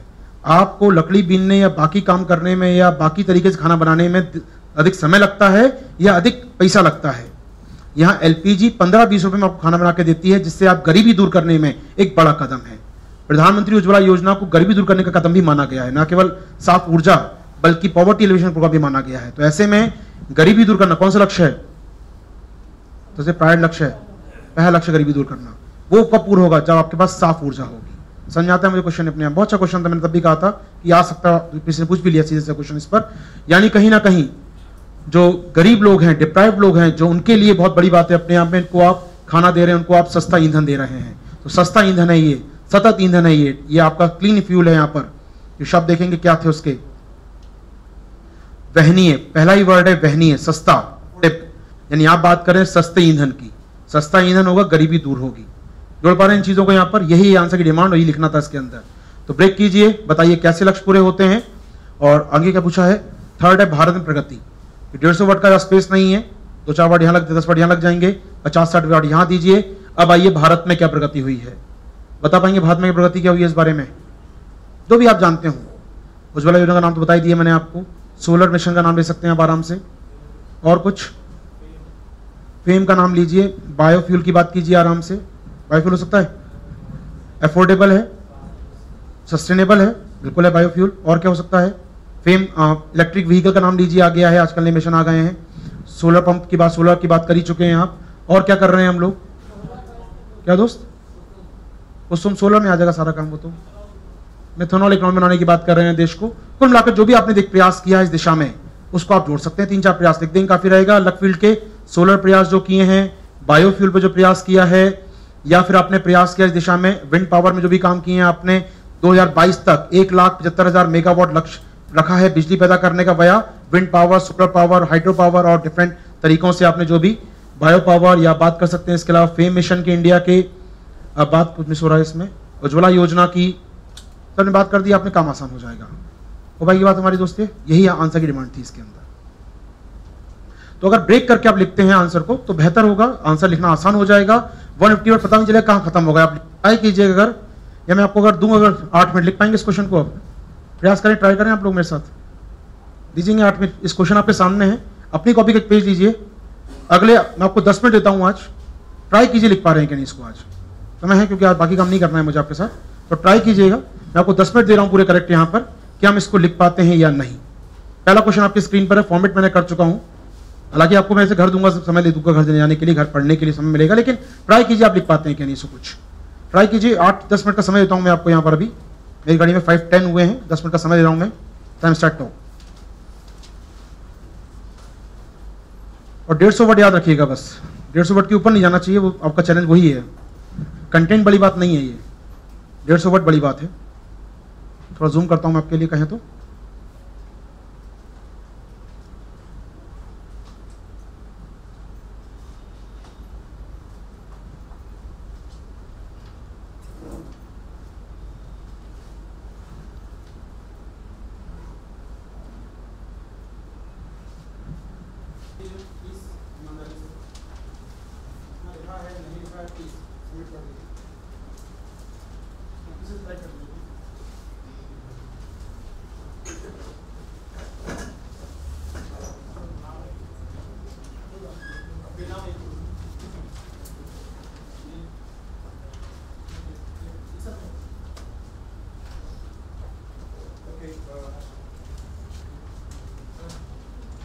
आपको लकड़ी बीनने या बाकी काम करने में या बाकी तरीके से खाना बनाने में अधिक समय लगता है या अधिक पैसा लगता है। यहाँ एलपीजी 15-20 रुपये में आपको खाना बना के देती है, जिससे आप गरीबी दूर करने में एक बड़ा कदम है। प्रधानमंत्री उज्ज्वला योजना को गरीबी दूर करने का कदम भी माना गया है, न केवल साफ ऊर्जा बल्कि पॉवर्टी एलिवेशन प्रोग्राम भी माना गया है। तो ऐसे में गरीबी दूर करना कौन सा लक्ष्य है, तो से प्राइवेट लक्ष्य है। पहला लक्ष्य गरीबी दूर करना, वो कब पूरा होगा, जब आपके पास साफ ऊर्जा होगी। समझ आता है मुझे क्वेश्चन अपने आप, बहुत अच्छा क्वेश्चन था, मैंने तब भी कहा था कि आ सकता, किसी ने पूछ भी लिया सीधे से क्वेश्चन इस पर। यानी कहीं ना कहीं जो गरीब लोग हैं, डिप्राइव्ड लोग हैं, जो उनके लिए बहुत बड़ी बात है अपने आप में, इनको आप खाना दे रहे हैं, उनको आप सस्ता ईंधन दे रहे हैं। तो सस्ता ईंधन है ये, सतत ईंधन है ये आपका क्लीन फ्यूल है। यहाँ पर जो शब्द देखेंगे क्या थे उसके, वहनीय, पहला ही वर्ड है वहनीय, सस्ता, टिप, यानी आप बात करें सस्ते ईंधन की। सस्ता ईंधन होगा, गरीबी दूर होगी। जोड़ पा रहे हैं इन चीजों को यहाँ पर, यही आंसर की डिमांड, यही लिखना था इसके अंदर। तो ब्रेक कीजिए, बताइए कैसे लक्ष्य पूरे होते हैं। और आगे क्या पूछा है, थर्ड है भारत में प्रगति। 150 वर्ड का स्पेस नहीं है, 2-4 वर्ड यहाँ लग, 10 वर्ड यहाँ लग जाएंगे, 50-60 वर्ड यहाँ दीजिए। अब आइए भारत में क्या प्रगति हुई है, बता पाएंगे भारत में प्रगति क्या हुई है इस बारे में, जो भी आप जानते हो। उज्ज्वला योजना का नाम तो बता ही दिया मैंने आपको, सोलर मिशन का नाम ले सकते हैं आप आराम से, और कुछ फेम का नाम लीजिए, बायोफ्यूल की बात कीजिए आराम से, बायोफ्यूल हो सकता है, अफोर्डेबल है, सस्टेनेबल है, बिल्कुल है बायोफ्यूल। और क्या हो सकता है, फेम इलेक्ट्रिक व्हीकल का नाम लीजिए, आ गया है, आजकल नए मिशन आ गए हैं। सोलर पंप की बात, सोलर की बात कर ही चुके हैं आप। और क्या कर रहे हैं हम लोग, क्या दोस्त, कुसुम सोलर में आ जाएगा सारा काम। वो तो मेथनॉल इकोनॉमी बनाने की बात कर रहे हैं देश को। कुल मिलाकर जो भी आपने प्रयास किया है इस दिशा में, उसको आप जोड़ सकते हैं। 3-4 प्रयास लिख देंगे, काफी रहेगा। अलग फील्ड के सोलर प्रयास जो किए हैं, बायोफ्यूल पे जो प्रयास किया है, या फिर आपने प्रयास किया इस दिशा में विंड पावर में जो भी काम किए हैं आपने, 2022 तक 1,75,000 मेगावाट लक्ष्य रखा है बिजली पैदा करने का, वया wind power, solar power, hydro power और डिफरेंट तरीकों से आपने जो भी बायो पावर, या बात कर सकते हैं इसके अलावा फेम मिशन के इंडिया के, अब बात कुछ मिस हो रहा है इसमें, उज्ज्वला योजना की, सबने बात कर दी, आपने काम आसान हो जाएगा। हो भाई, ये बात हमारी दोस्त है, यही आंसर की डिमांड थी इसके अंदर। तो अगर ब्रेक करके आप लिखते हैं आंसर को तो बेहतर होगा, आंसर लिखना आसान हो जाएगा। 150 वर्ड पता नहीं चलेगा कहाँ खत्म होगा। आप ट्राई कीजिएगा, अगर या मैं आपको अगर दूं, अगर 8 मिनट लिख पाएंगे इस क्वेश्चन को, आप प्रयास करें, ट्राई करें आप लोग मेरे साथ, दीजिएंगे 8 मिनट। इस क्वेश्चन आपके सामने है, अपनी कॉपी का एक पेज लीजिए। अगले मैं आपको 10 मिनट देता हूँ आज, ट्राई कीजिए लिख पा रहे हैं कि नहीं इसको। आज समय है क्योंकि आज बाकी काम नहीं करना है मुझे आपके साथ, तो ट्राई कीजिएगा। मैं आपको 10 मिनट दे रहा हूँ पूरे करेक्ट यहाँ पर, कि हम इसको लिख पाते हैं या नहीं। पहला क्वेश्चन आपकी स्क्रीन पर है, फॉर्मेट मैंने कर चुका हूँ। हालांकि आपको मैं ऐसे घर दूंगा, समय दे दूंगा घर जाने के लिए, घर पढ़ने के लिए समय मिलेगा, लेकिन ट्राई कीजिए आप लिख पाते हैं क्या नहीं। इसको कुछ ट्राई कीजिए। 8-10 मिनट का समय देता हूँ मैं आपको यहाँ पर। अभी मेरी गाड़ी में 5-10 हुए हैं, 10 मिनट का समय दे रहा हूँ मैं। टाइम स्टार्ट हो। और 150 वर्ड याद रखिएगा बस, 150 वर्ड के ऊपर नहीं जाना चाहिए, वो आपका चैलेंज वही है। कंटेंट बड़ी बात नहीं है, ये 150 वर्ड बड़ी बात है। थोड़ा जूम करता हूँ मैं आपके लिए कहें तो।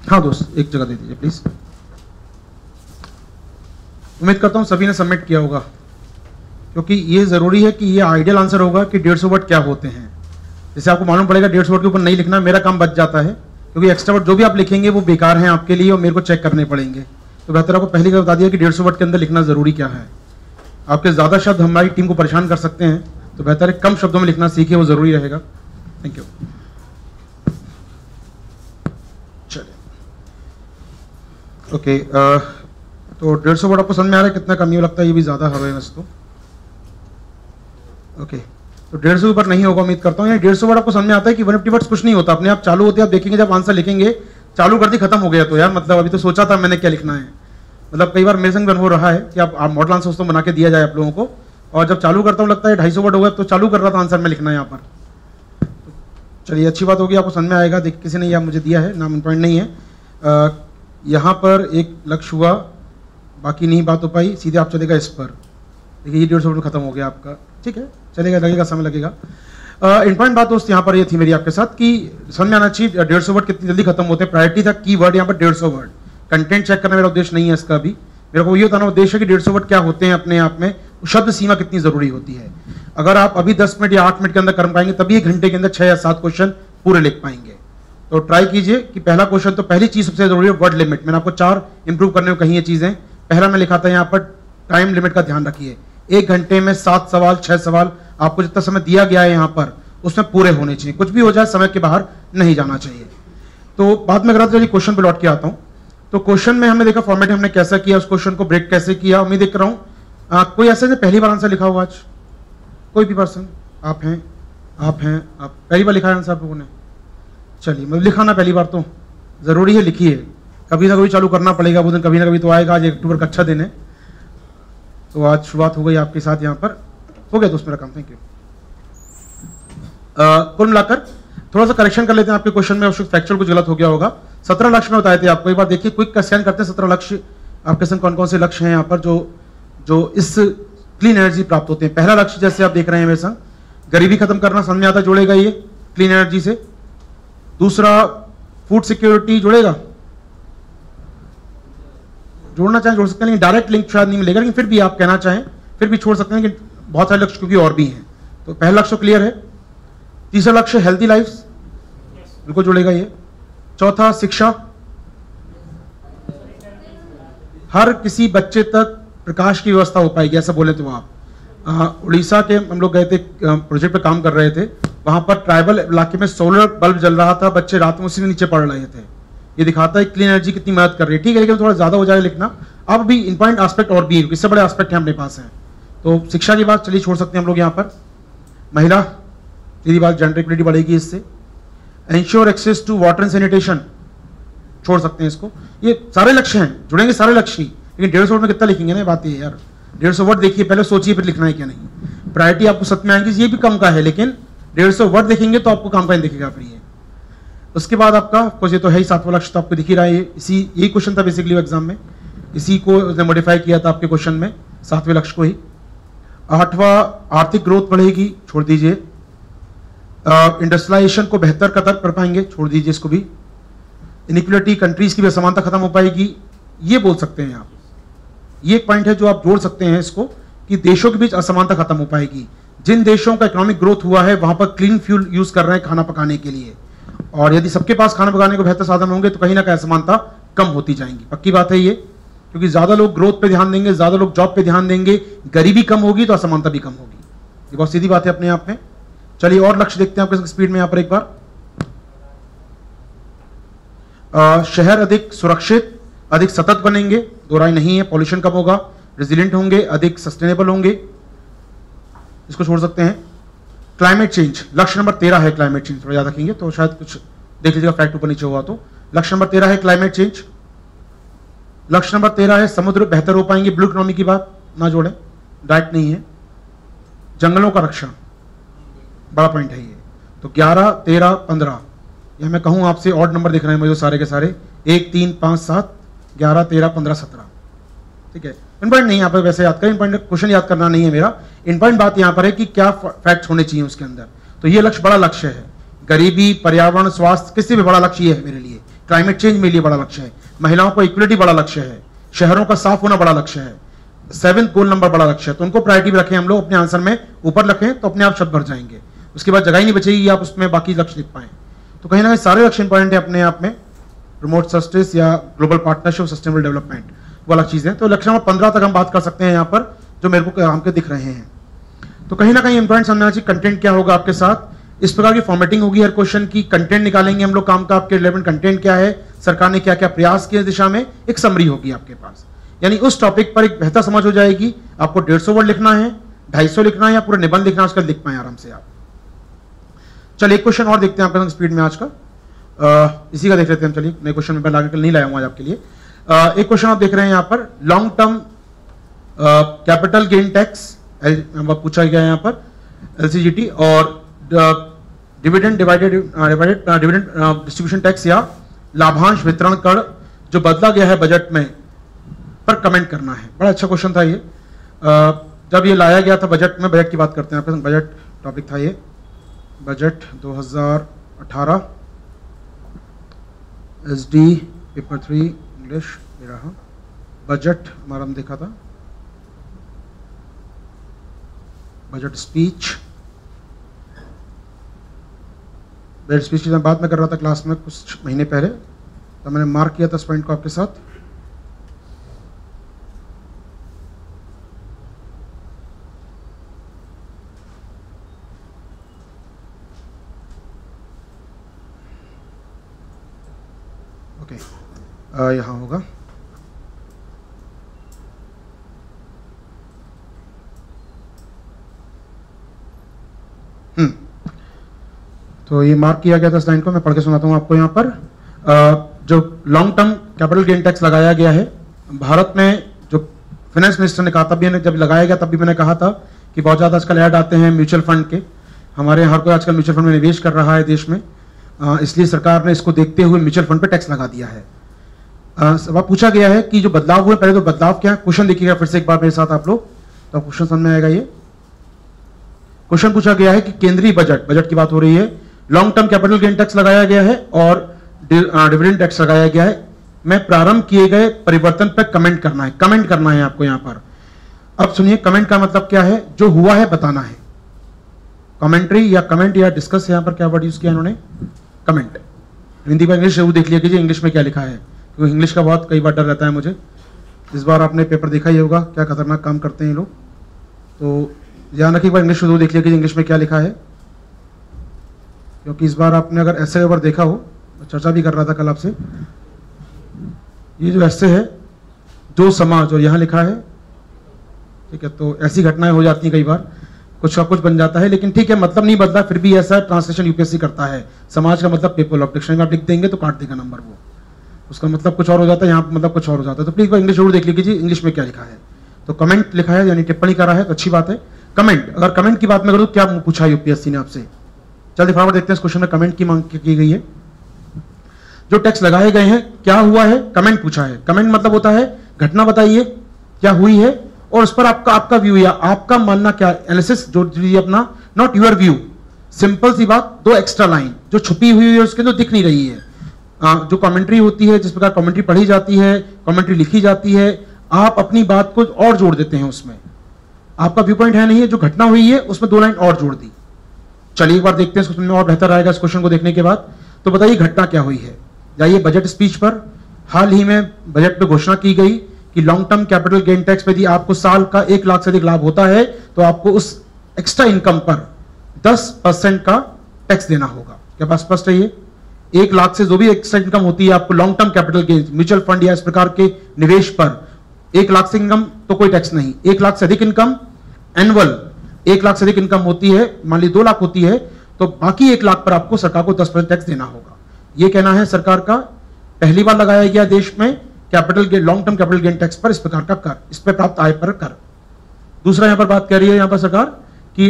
हाँ दोस्त, एक जगह दे दीजिए प्लीज। उम्मीद करता हूं सभी ने सबमिट किया होगा, क्योंकि ये जरूरी है कि ये आइडियल आंसर होगा कि 150 वर्ड क्या होते हैं। जैसे आपको मालूम पड़ेगा 150 वर्ड के ऊपर नहीं लिखना, मेरा काम बच जाता है, क्योंकि एक्स्ट्रा वर्ड जो भी आप लिखेंगे वो बेकार हैं आपके लिए और मेरे को चेक करने पड़ेंगे। तो बेहतर आपको पहले का बता दिया कि 150 वर्ड के अंदर लिखना जरूरी क्या है। आपके ज़्यादा शब्द हमारी टीम को परेशान कर सकते हैं, तो बेहतर है कम शब्दों में लिखना सीखिए, वो जरूरी रहेगा। Thank you. चलिए ओके, तो 150 वर्ड आपको समझ में आ रहा है कितना कम? ये लगता है ये भी ज़्यादा है वैसे तो। ओके, तो 150 के ऊपर नहीं होगा उम्मीद करता हूँ। 150 वर्ड आपको समझ में आता है कि 150 वर्ड्स कुछ नहीं होता, अपने आप चालू होते हैं। आप देखेंगे जब आंसर लिखेंगे चालू कर दी खत्म हो गया, तो यार मतलब अभी तो सोचा था मैंने क्या लिखना है। मतलब कई बार मेरे संग हो रहा है कि आप मॉडल आंसर तो बना के दिया जाए आप लोगों को, और जब चालू करता हूँ लगता है 250 वर्ड हो गया, तो चालू कर रहा था आंसर में लिखना है यहाँ पर। तो चलिए अच्छी बात होगी, आपको समझ में आएगा। देख किसी ने यह मुझे दिया है, नाम पॉइंट नहीं है। यहाँ पर एक लक्ष्य हुआ, बाकी नहीं बात हो पाई, सीधे आप चलेगा इस पर। देखिए ये 150 वर्ड खत्म हो गया आपका, ठीक है, चलेगा, लगेगा समय लगेगा। इंपॉर्टेंट बात दोस्त यहाँ पर ये थी मेरी आपके साथ कि समझ में आना चाहिए 150 वर्ड कितनी जल्दी खत्म होते हैं। प्रायोरिटी था की वर्ड, यहाँ पर 150 वर्ड। कंटेंट चेक करना मेरा उद्देश्य नहीं है इसका भी, मेरे को ये बताना उद्देश्य है कि 150 वर्ड क्या होते हैं अपने आप में, शब्द सीमा कितनी जरूरी होती है। अगर आप अभी 10 मिनट या 8 मिनट के अंदर कर पाएंगे तभी 1 घंटे के अंदर 6 या 7 क्वेश्चन पूरे लिख पाएंगे। तो ट्राई कीजिए कि पहला क्वेश्चन, तो पहली चीज सबसे जरूरी है वर्ड लिमिट। मैंने आपको 4 इंप्रूव करने को कही है चीजें। पहला मैं लिखा था यहाँ पर टाइम लिमिट का ध्यान रखिए। 1 घंटे में 7 सवाल 6 सवाल आपको जितना समय दिया गया है यहाँ पर उसमें पूरे होने चाहिए, कुछ भी हो जाए समय के बाहर नहीं जाना चाहिए। तो बाद में अगर चलिए क्वेश्चन पे लौट के आता हूँ। तो क्वेश्चन में हमने देखा फॉर्मेट हमने कैसा किया, उस क्वेश्चन को ब्रेक कैसे किया। उम्मीद देख रहा हूँ कोई ऐसे पहली बार आंसर लिखा हुआ आज, कोई भी पर्सन? आप हैं, आप पहली बार लिखा है आंसर आप लोगों ने? चलिए मतलब लिखा ना पहली बार तो जरूरी है, लिखिए, कभी ना कभी चालू करना पड़ेगा, वो दिन कभी ना कभी तो आएगा। आज 1 अक्टूबर का अच्छा दिन है, तो आज शुरुआत हो गई आपके साथ, यहाँ पर हो गया दोस्त मेरा काम। Thank you. कुल मिलाकर थोड़ा सा करेक्शन कर लेते हैं आपके क्वेश्चन में, फैक्चुअल कुछ गलत हो गया होगा। 17 लक्ष्य में बताए थे आपको, एक बार देखिए क्विक का स्कैन करते हैं। 17 लक्ष्य आपके संग कौन कौन से लक्ष्य हैं यहाँ पर जो इस क्लीन एनर्जी प्राप्त होते हैं। पहला लक्ष्य जैसे आप देख रहे हैं मेरे संग, गरीबी खत्म करना, समझ में आता जुड़ेगा ये क्लीन एनर्जी से। दूसरा फूड सिक्योरिटी जुड़ेगा, जोड़ना चाहें जोड़ सकते हैं, लेकिन डायरेक्ट लिंक शायद नहीं मिलेगा, लेकिन फिर भी आप कहना चाहें फिर भी छोड़ सकते हैं कि बहुत सारे लक्ष्य क्योंकि और भी हैं। तो पहला लक्ष्य क्लियर है। तीसरा लक्ष्य हेल्थी लाइफ, बिल्कुल जुड़ेगा ये। चौथा शिक्षा, हर किसी बच्चे तक प्रकाश की व्यवस्था हो पाएगी, ऐसा बोले तो आप। उड़ीसा के हम लोग गए थे, प्रोजेक्ट पे काम कर रहे थे, वहां पर ट्राइबल इलाके में सोलर बल्ब जल रहा था, बच्चे रात में उसी में नीचे पढ़ रहे थे। ये दिखाता है क्लीन एनर्जी कितनी मदद कर रही है। ठीक है, लेकिन थोड़ा ज्यादा हो जाएगा लिखना। अब भी इंपॉर्टेंट एस्पेक्ट और भी है, इससे बड़े एस्पेक्ट हैं अपने पास हैं। तो शिक्षा की बात चलिए छोड़ सकते हैं हम लोग यहाँ पर। महिला यदि बात, जेंडर इक्वलिटी बढ़ेगी इससे। Ensure access to water and sanitation छोड़ सकते हैं इसको। ये सारे लक्ष्य हैं, जुड़ेंगे सारे लक्ष्य ही, लेकिन 150 वर्ड में कितना लिखेंगे ना, बात ये यार। 150 वर्ड देखिए, पहले सोचिए फिर लिखना है क्या नहीं। प्रायोरिटी आपको सच में आएंगी, ये भी कम का है, लेकिन 150 वर्ड देखेंगे तो आपको काम का दिखेगा फिर ये। उसके बाद आपका कुछ ये तो है ही, 7वां लक्ष्य तो आपको दिख ही रहा है। इसी यही क्वेश्चन था बेसिकली एग्जाम में, इसी को उसने मॉडिफाई किया था आपके क्वेश्चन में, 7वें लक्ष्य को ही। 8वां आर्थिक ग्रोथ बढ़ेगी, छोड़ दीजिए। इंडस्ट्रियलाइजेशन को बेहतर कर पाएंगे, छोड़ दीजिए इसको भी। इनइक्वलिटी, कंट्रीज की भी असमानता खत्म हो पाएगी, ये बोल सकते हैं आप। ये एक पॉइंट है जो आप जोड़ सकते हैं इसको, कि देशों के बीच असमानता खत्म हो पाएगी। जिन देशों का इकोनॉमिक ग्रोथ हुआ है वहां पर क्लीन फ्यूल यूज कर रहे हैं खाना पकाने के लिए, और यदि सबके पास खाना पकाने को बेहतर साधन होंगे तो कहीं ना कहीं असमानता कम होती जाएंगी। पक्की बात है ये, क्योंकि ज्यादा लोग ग्रोथ पे ध्यान देंगे, ज्यादा लोग जॉब पे ध्यान देंगे, गरीबी कम होगी तो असमानता भी कम होगी। ये बहुत सीधी बात है अपने आप में। चलिए और लक्ष्य देखते हैं आपके स्पीड में यहाँ पर एक बार। शहर अधिक सुरक्षित, अधिक सतत बनेंगे, दो राय नहीं है। पॉल्यूशन कम होगा, रेजिलिएंट होंगे, अधिक सस्टेनेबल होंगे, इसको छोड़ सकते हैं। क्लाइमेट चेंज, लक्ष्य नंबर 13 है क्लाइमेट चेंज, थोड़ा याद रखेंगे तो शायद कुछ देख लीजिएगा फैक्ट ऊपर नीचे हुआ तो। लक्ष्य नंबर 13 है क्लाइमेट चेंज। लक्ष्य नंबर 13 है समुद्र बेहतर हो पाएंगे, ब्लू इकोनॉमी की बात ना जोड़ें, डायरेक्ट नहीं है। जंगलों का रक्षण, बड़ा पॉइंट है ये। तो 11, 13, 15, यह मैं कहूं आपसे ऑड नंबर दिख रहे हैं मुझे सारे के सारे, 1, 3, 5, 7, 11, 13, 15, 17। ठीक है, इंपॉर्टेंट नहीं यहाँ पर वैसे याद करें, इंपॉर्टेंट क्वेश्चन याद करना नहीं है मेरा। इंपॉर्टेंट बात यहाँ पर है कि क्या फैक्ट्स होने चाहिए उसके अंदर। तो ये लक्ष्य बड़ा लक्ष्य है। गरीबी, पर्यावरण, स्वास्थ्य, किसी भी बड़ा लक्ष्य ये है मेरे लिए। क्लाइमेट चेंज मेरे लिए बड़ा लक्ष्य है। महिलाओं को इक्वलिटी बड़ा लक्ष्य है। शहरों का साफ होना बड़ा लक्ष्य है। 7th गोल नंबर बड़ा लक्ष्य है। तो उनको प्रायोरिटी भी रखें हम लोग अपने आंसर में, ऊपर रखें तो अपने आप शब्द भर जाएंगे। उसके बाद जगह ही नहीं बचेगी आप उसमें बाकी लक्ष्य लिख पाएं। तो कहीं ना कहीं सारे लक्ष्य इंपॉर्टेंट है अपने आप में, प्रमोट सस्टेस या ग्लोबल पार्टनरशिप, सस्टेनेबल डेवलपमेंट, वो अलग चीज़ है। तो लक्ष्य नंबर 15 तक हम बात कर सकते हैं यहाँ पर, जो मेरे को हमके दिख रहे हैं। तो कहीं ना कहीं इंपॉर्टेंट समझना चाहिए कंटेंट क्या होगा आपके साथ। इस प्रकार की फॉर्मेटिंग होगी हर क्वेश्चन की, कंटेंट निकालेंगे हम लोग काम का, आपके रिलेवेंट कंटेंट क्या है, सरकार ने क्या क्या प्रयास किए इस दिशा में, एक समरी होगी आपके पास। यानी उस टॉपिक पर एक बेहतर समझ हो जाएगी। आपको 150 वर्ड लिखना है, 250 लिखना है या पूरा निबंध लिखना है, उसका लिख पाए आराम से आप। चलिए एक क्वेश्चन और देखते हैं आपके संग स्पीड में आज का, इसी का देख लेते हैं हम। चलिए नए क्वेश्चन में लाकर नहीं लाया हूं आज आपके लिए। एक क्वेश्चन आप देख रहे हैं यहाँ पर, long term capital gain tax पूछा गया है यहाँ पर, LCGT, और डिविडेंड डिविडेंड डिस्ट्रीब्यूशन टैक्स या लाभांश वितरण कर जो बदला गया है बजट में, पर कमेंट करना है। बड़ा अच्छा क्वेश्चन था ये। जब ये लाया गया था बजट में, बजट की बात करते हैं आपके, बजट टॉपिक था ये, बजट 2018 SD पेपर 3 इंग्लिश ये रहा बजट हमारा, हम देखा था बजट स्पीच। बजट स्पीच की मैं बात में कर रहा था क्लास में कुछ महीने पहले, तो मैंने मार्क किया था इस पॉइंट को आपके साथ। ओके, यहाँ होगा। तो ये मार्क किया गया था इस लाइन को, मैं पढ़ के सुनाता हूँ आपको यहाँ पर। जो long term capital gain tax लगाया गया है भारत में, जो फाइनेंस मिनिस्टर ने कहा, तब भी जब लगाया गया तब भी मैंने कहा था कि बहुत ज़्यादा आजकल ऐड आते हैं म्यूचुअल फंड के, हमारे हर कोई आजकल म्यूचुअल फंड में निवेश कर रहा है देश में, इसलिए सरकार ने इसको देखते हुए म्यूचुअल फंड पर टैक्स लगा दिया है। सवाल पूछा गया है कि जो बदलाव हुए, पहले तो बदलाव क्या है, क्वेश्चन देखिएगा फिर से एक बार मेरे साथ आप लोग, तो क्वेश्चन समझ में आएगा। ये क्वेश्चन पूछा गया है कि केंद्रीय बजट की बात हो रही है, long term capital gain tax लगाया गया है और डिविडेंड टैक्स लगाया गया है, मैं प्रारंभ किए गए परिवर्तन पर कमेंट करना है। कमेंट करना है आपको यहाँ पर। अब सुनिए, कमेंट का मतलब क्या है, जो हुआ है बताना है। कमेंट्री या कमेंट या डिस्कस, यहाँ पर क्या वर्ड यूज किया इन्होंने, कमेंट। हिंदी में इंग्लिश जरूर देख लिया कीजिए, इंग्लिश में क्या लिखा है, क्योंकि इंग्लिश का बहुत कई बार डर रहता है मुझे। इस बार आपने पेपर देखा ही होगा, क्या खतरनाक काम करते हैं ये लोग। तो ध्यान रखिए, एक बार इंग्लिश जरूर देख लिया कीजिए इंग्लिश में क्या लिखा है, क्योंकि इस बार आपने अगर ऐसे एक बार देखा हो, चर्चा भी कर रहा था कल आपसे, ये जो ऐसे है, दो समाज, और यहाँ लिखा है, ठीक है। तो ऐसी घटनाएं हो जाती हैं कई बार, कुछ का कुछ बन जाता है, लेकिन ठीक है, मतलब नहीं बदला, फिर भी ऐसा ट्रांसलेशन यूपीएससी करता है। समाज का मतलब पीपल, ऑफ डिक्शनरी में आप लिख देंगे तो काट देगा नंबर, वो उसका मतलब कुछ और हो जाता है, यहाँ मतलब कुछ और हो जाता है। तो प्लीज इंग्लिश जरूर देख लीजिए इंग्लिश में क्या लिखा है। तो कमेंट लिखा है, यानी टिप्पणी करा है, तो अच्छी बात है। कमेंट, अगर कमेंट की बात में करूँ तो क्या पूछा है यूपीएससी ने आपसे, चलिए फटाफट देखते हैं इस क्वेश्चन में कमेंट की मांग की गई है। जो टैक्स लगाए गए हैं, क्या हुआ है, कमेंट पूछा है। कमेंट मतलब होता है घटना बताइए क्या हुई है, और उस पर आपका व्यू या आपका मानना क्या, एनालिसिस जो अपना, नॉट योर व्यू। सिंपल सी बात, दो एक्स्ट्रा लाइन जो छुपी हुई है उसके अंदर दिख नहीं रही है। जो कमेंट्री होती है, जिस प्रकार कमेंट्री पढ़ी जाती है, कमेंट्री लिखी जाती है, आप अपनी बात को और जोड़ देते हैं उसमें। आपका व्यू पॉइंट है नहीं है, जो घटना हुई है उसमें दो लाइन और जोड़ दी। चलिए एक बार देखते हैं, उसमें और बेहतर आएगा इस क्वेश्चन को देखने के बाद। तो बताइए घटना क्या हुई है। जाइए बजट स्पीच पर। हाल ही में बजट में घोषणा की गई कि long term capital gain tax पे यदि आपको साल का 1 लाख से अधिक लाभ होता है तो आपको उस एक्स्ट्रा इनकम पर 10% का टैक्स देना होगा। क्या बात स्पष्ट है? ये 1 लाख से जो भी एक्स्ट्रा इनकम होती है आपको long term capital gain, mutual fund या इस प्रकार के निवेश पर 1 लाख से इनकम तो कोई टैक्स नहीं। 1 लाख से अधिक इनकम, एनुअल 1 लाख से अधिक इनकम होती है, मान ली 2 लाख होती है, तो बाकी 1 लाख पर आपको सरकार को 10% टैक्स देना होगा। यह कहना है सरकार का। पहली बार लगाया गया देश में capital gain, long term capital gain tax पर इस प्रकार का कर, इस पर प्राप्त आय पर कर। दूसरा यहां पर बात कर रही है यहां पर सरकार कि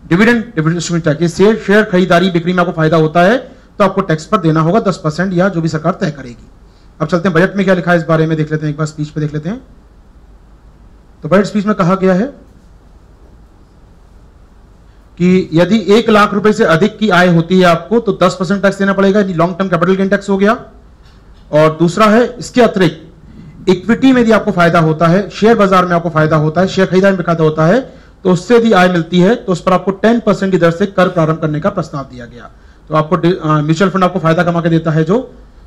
डिविडेंड टैक्स, शेयर खरीदारी बिक्री में आपको फायदा होता है तो आपको टैक्स पर देना होगा 10% या जो भी सरकार तय करेगी। अब चलते हैं बजट में क्या लिखा है इस बारे में देख लेते हैं, एक बार स्पीच पे देख लेते हैं। तो बजट स्पीच में कहा गया है कि यदि 1 लाख रुपए से अधिक की आय होती है आपको तो 10% टैक्स देना पड़ेगा, long term capital gain tax हो गया। और दूसरा है इसके अतिरिक्त इक्विटी में यदि आपको फायदा होता है, शेयर बाजार में आपको फायदा होता है, शेयर खरीदारी में फायदा होता है, तो उससे यदि आय मिलती है तो उस पर आपको 10% की दर से कर प्रारंभ करने का प्रस्ताव दिया गया। तो आपको म्यूचुअल फंड आपको फायदा कमा के देता है जो,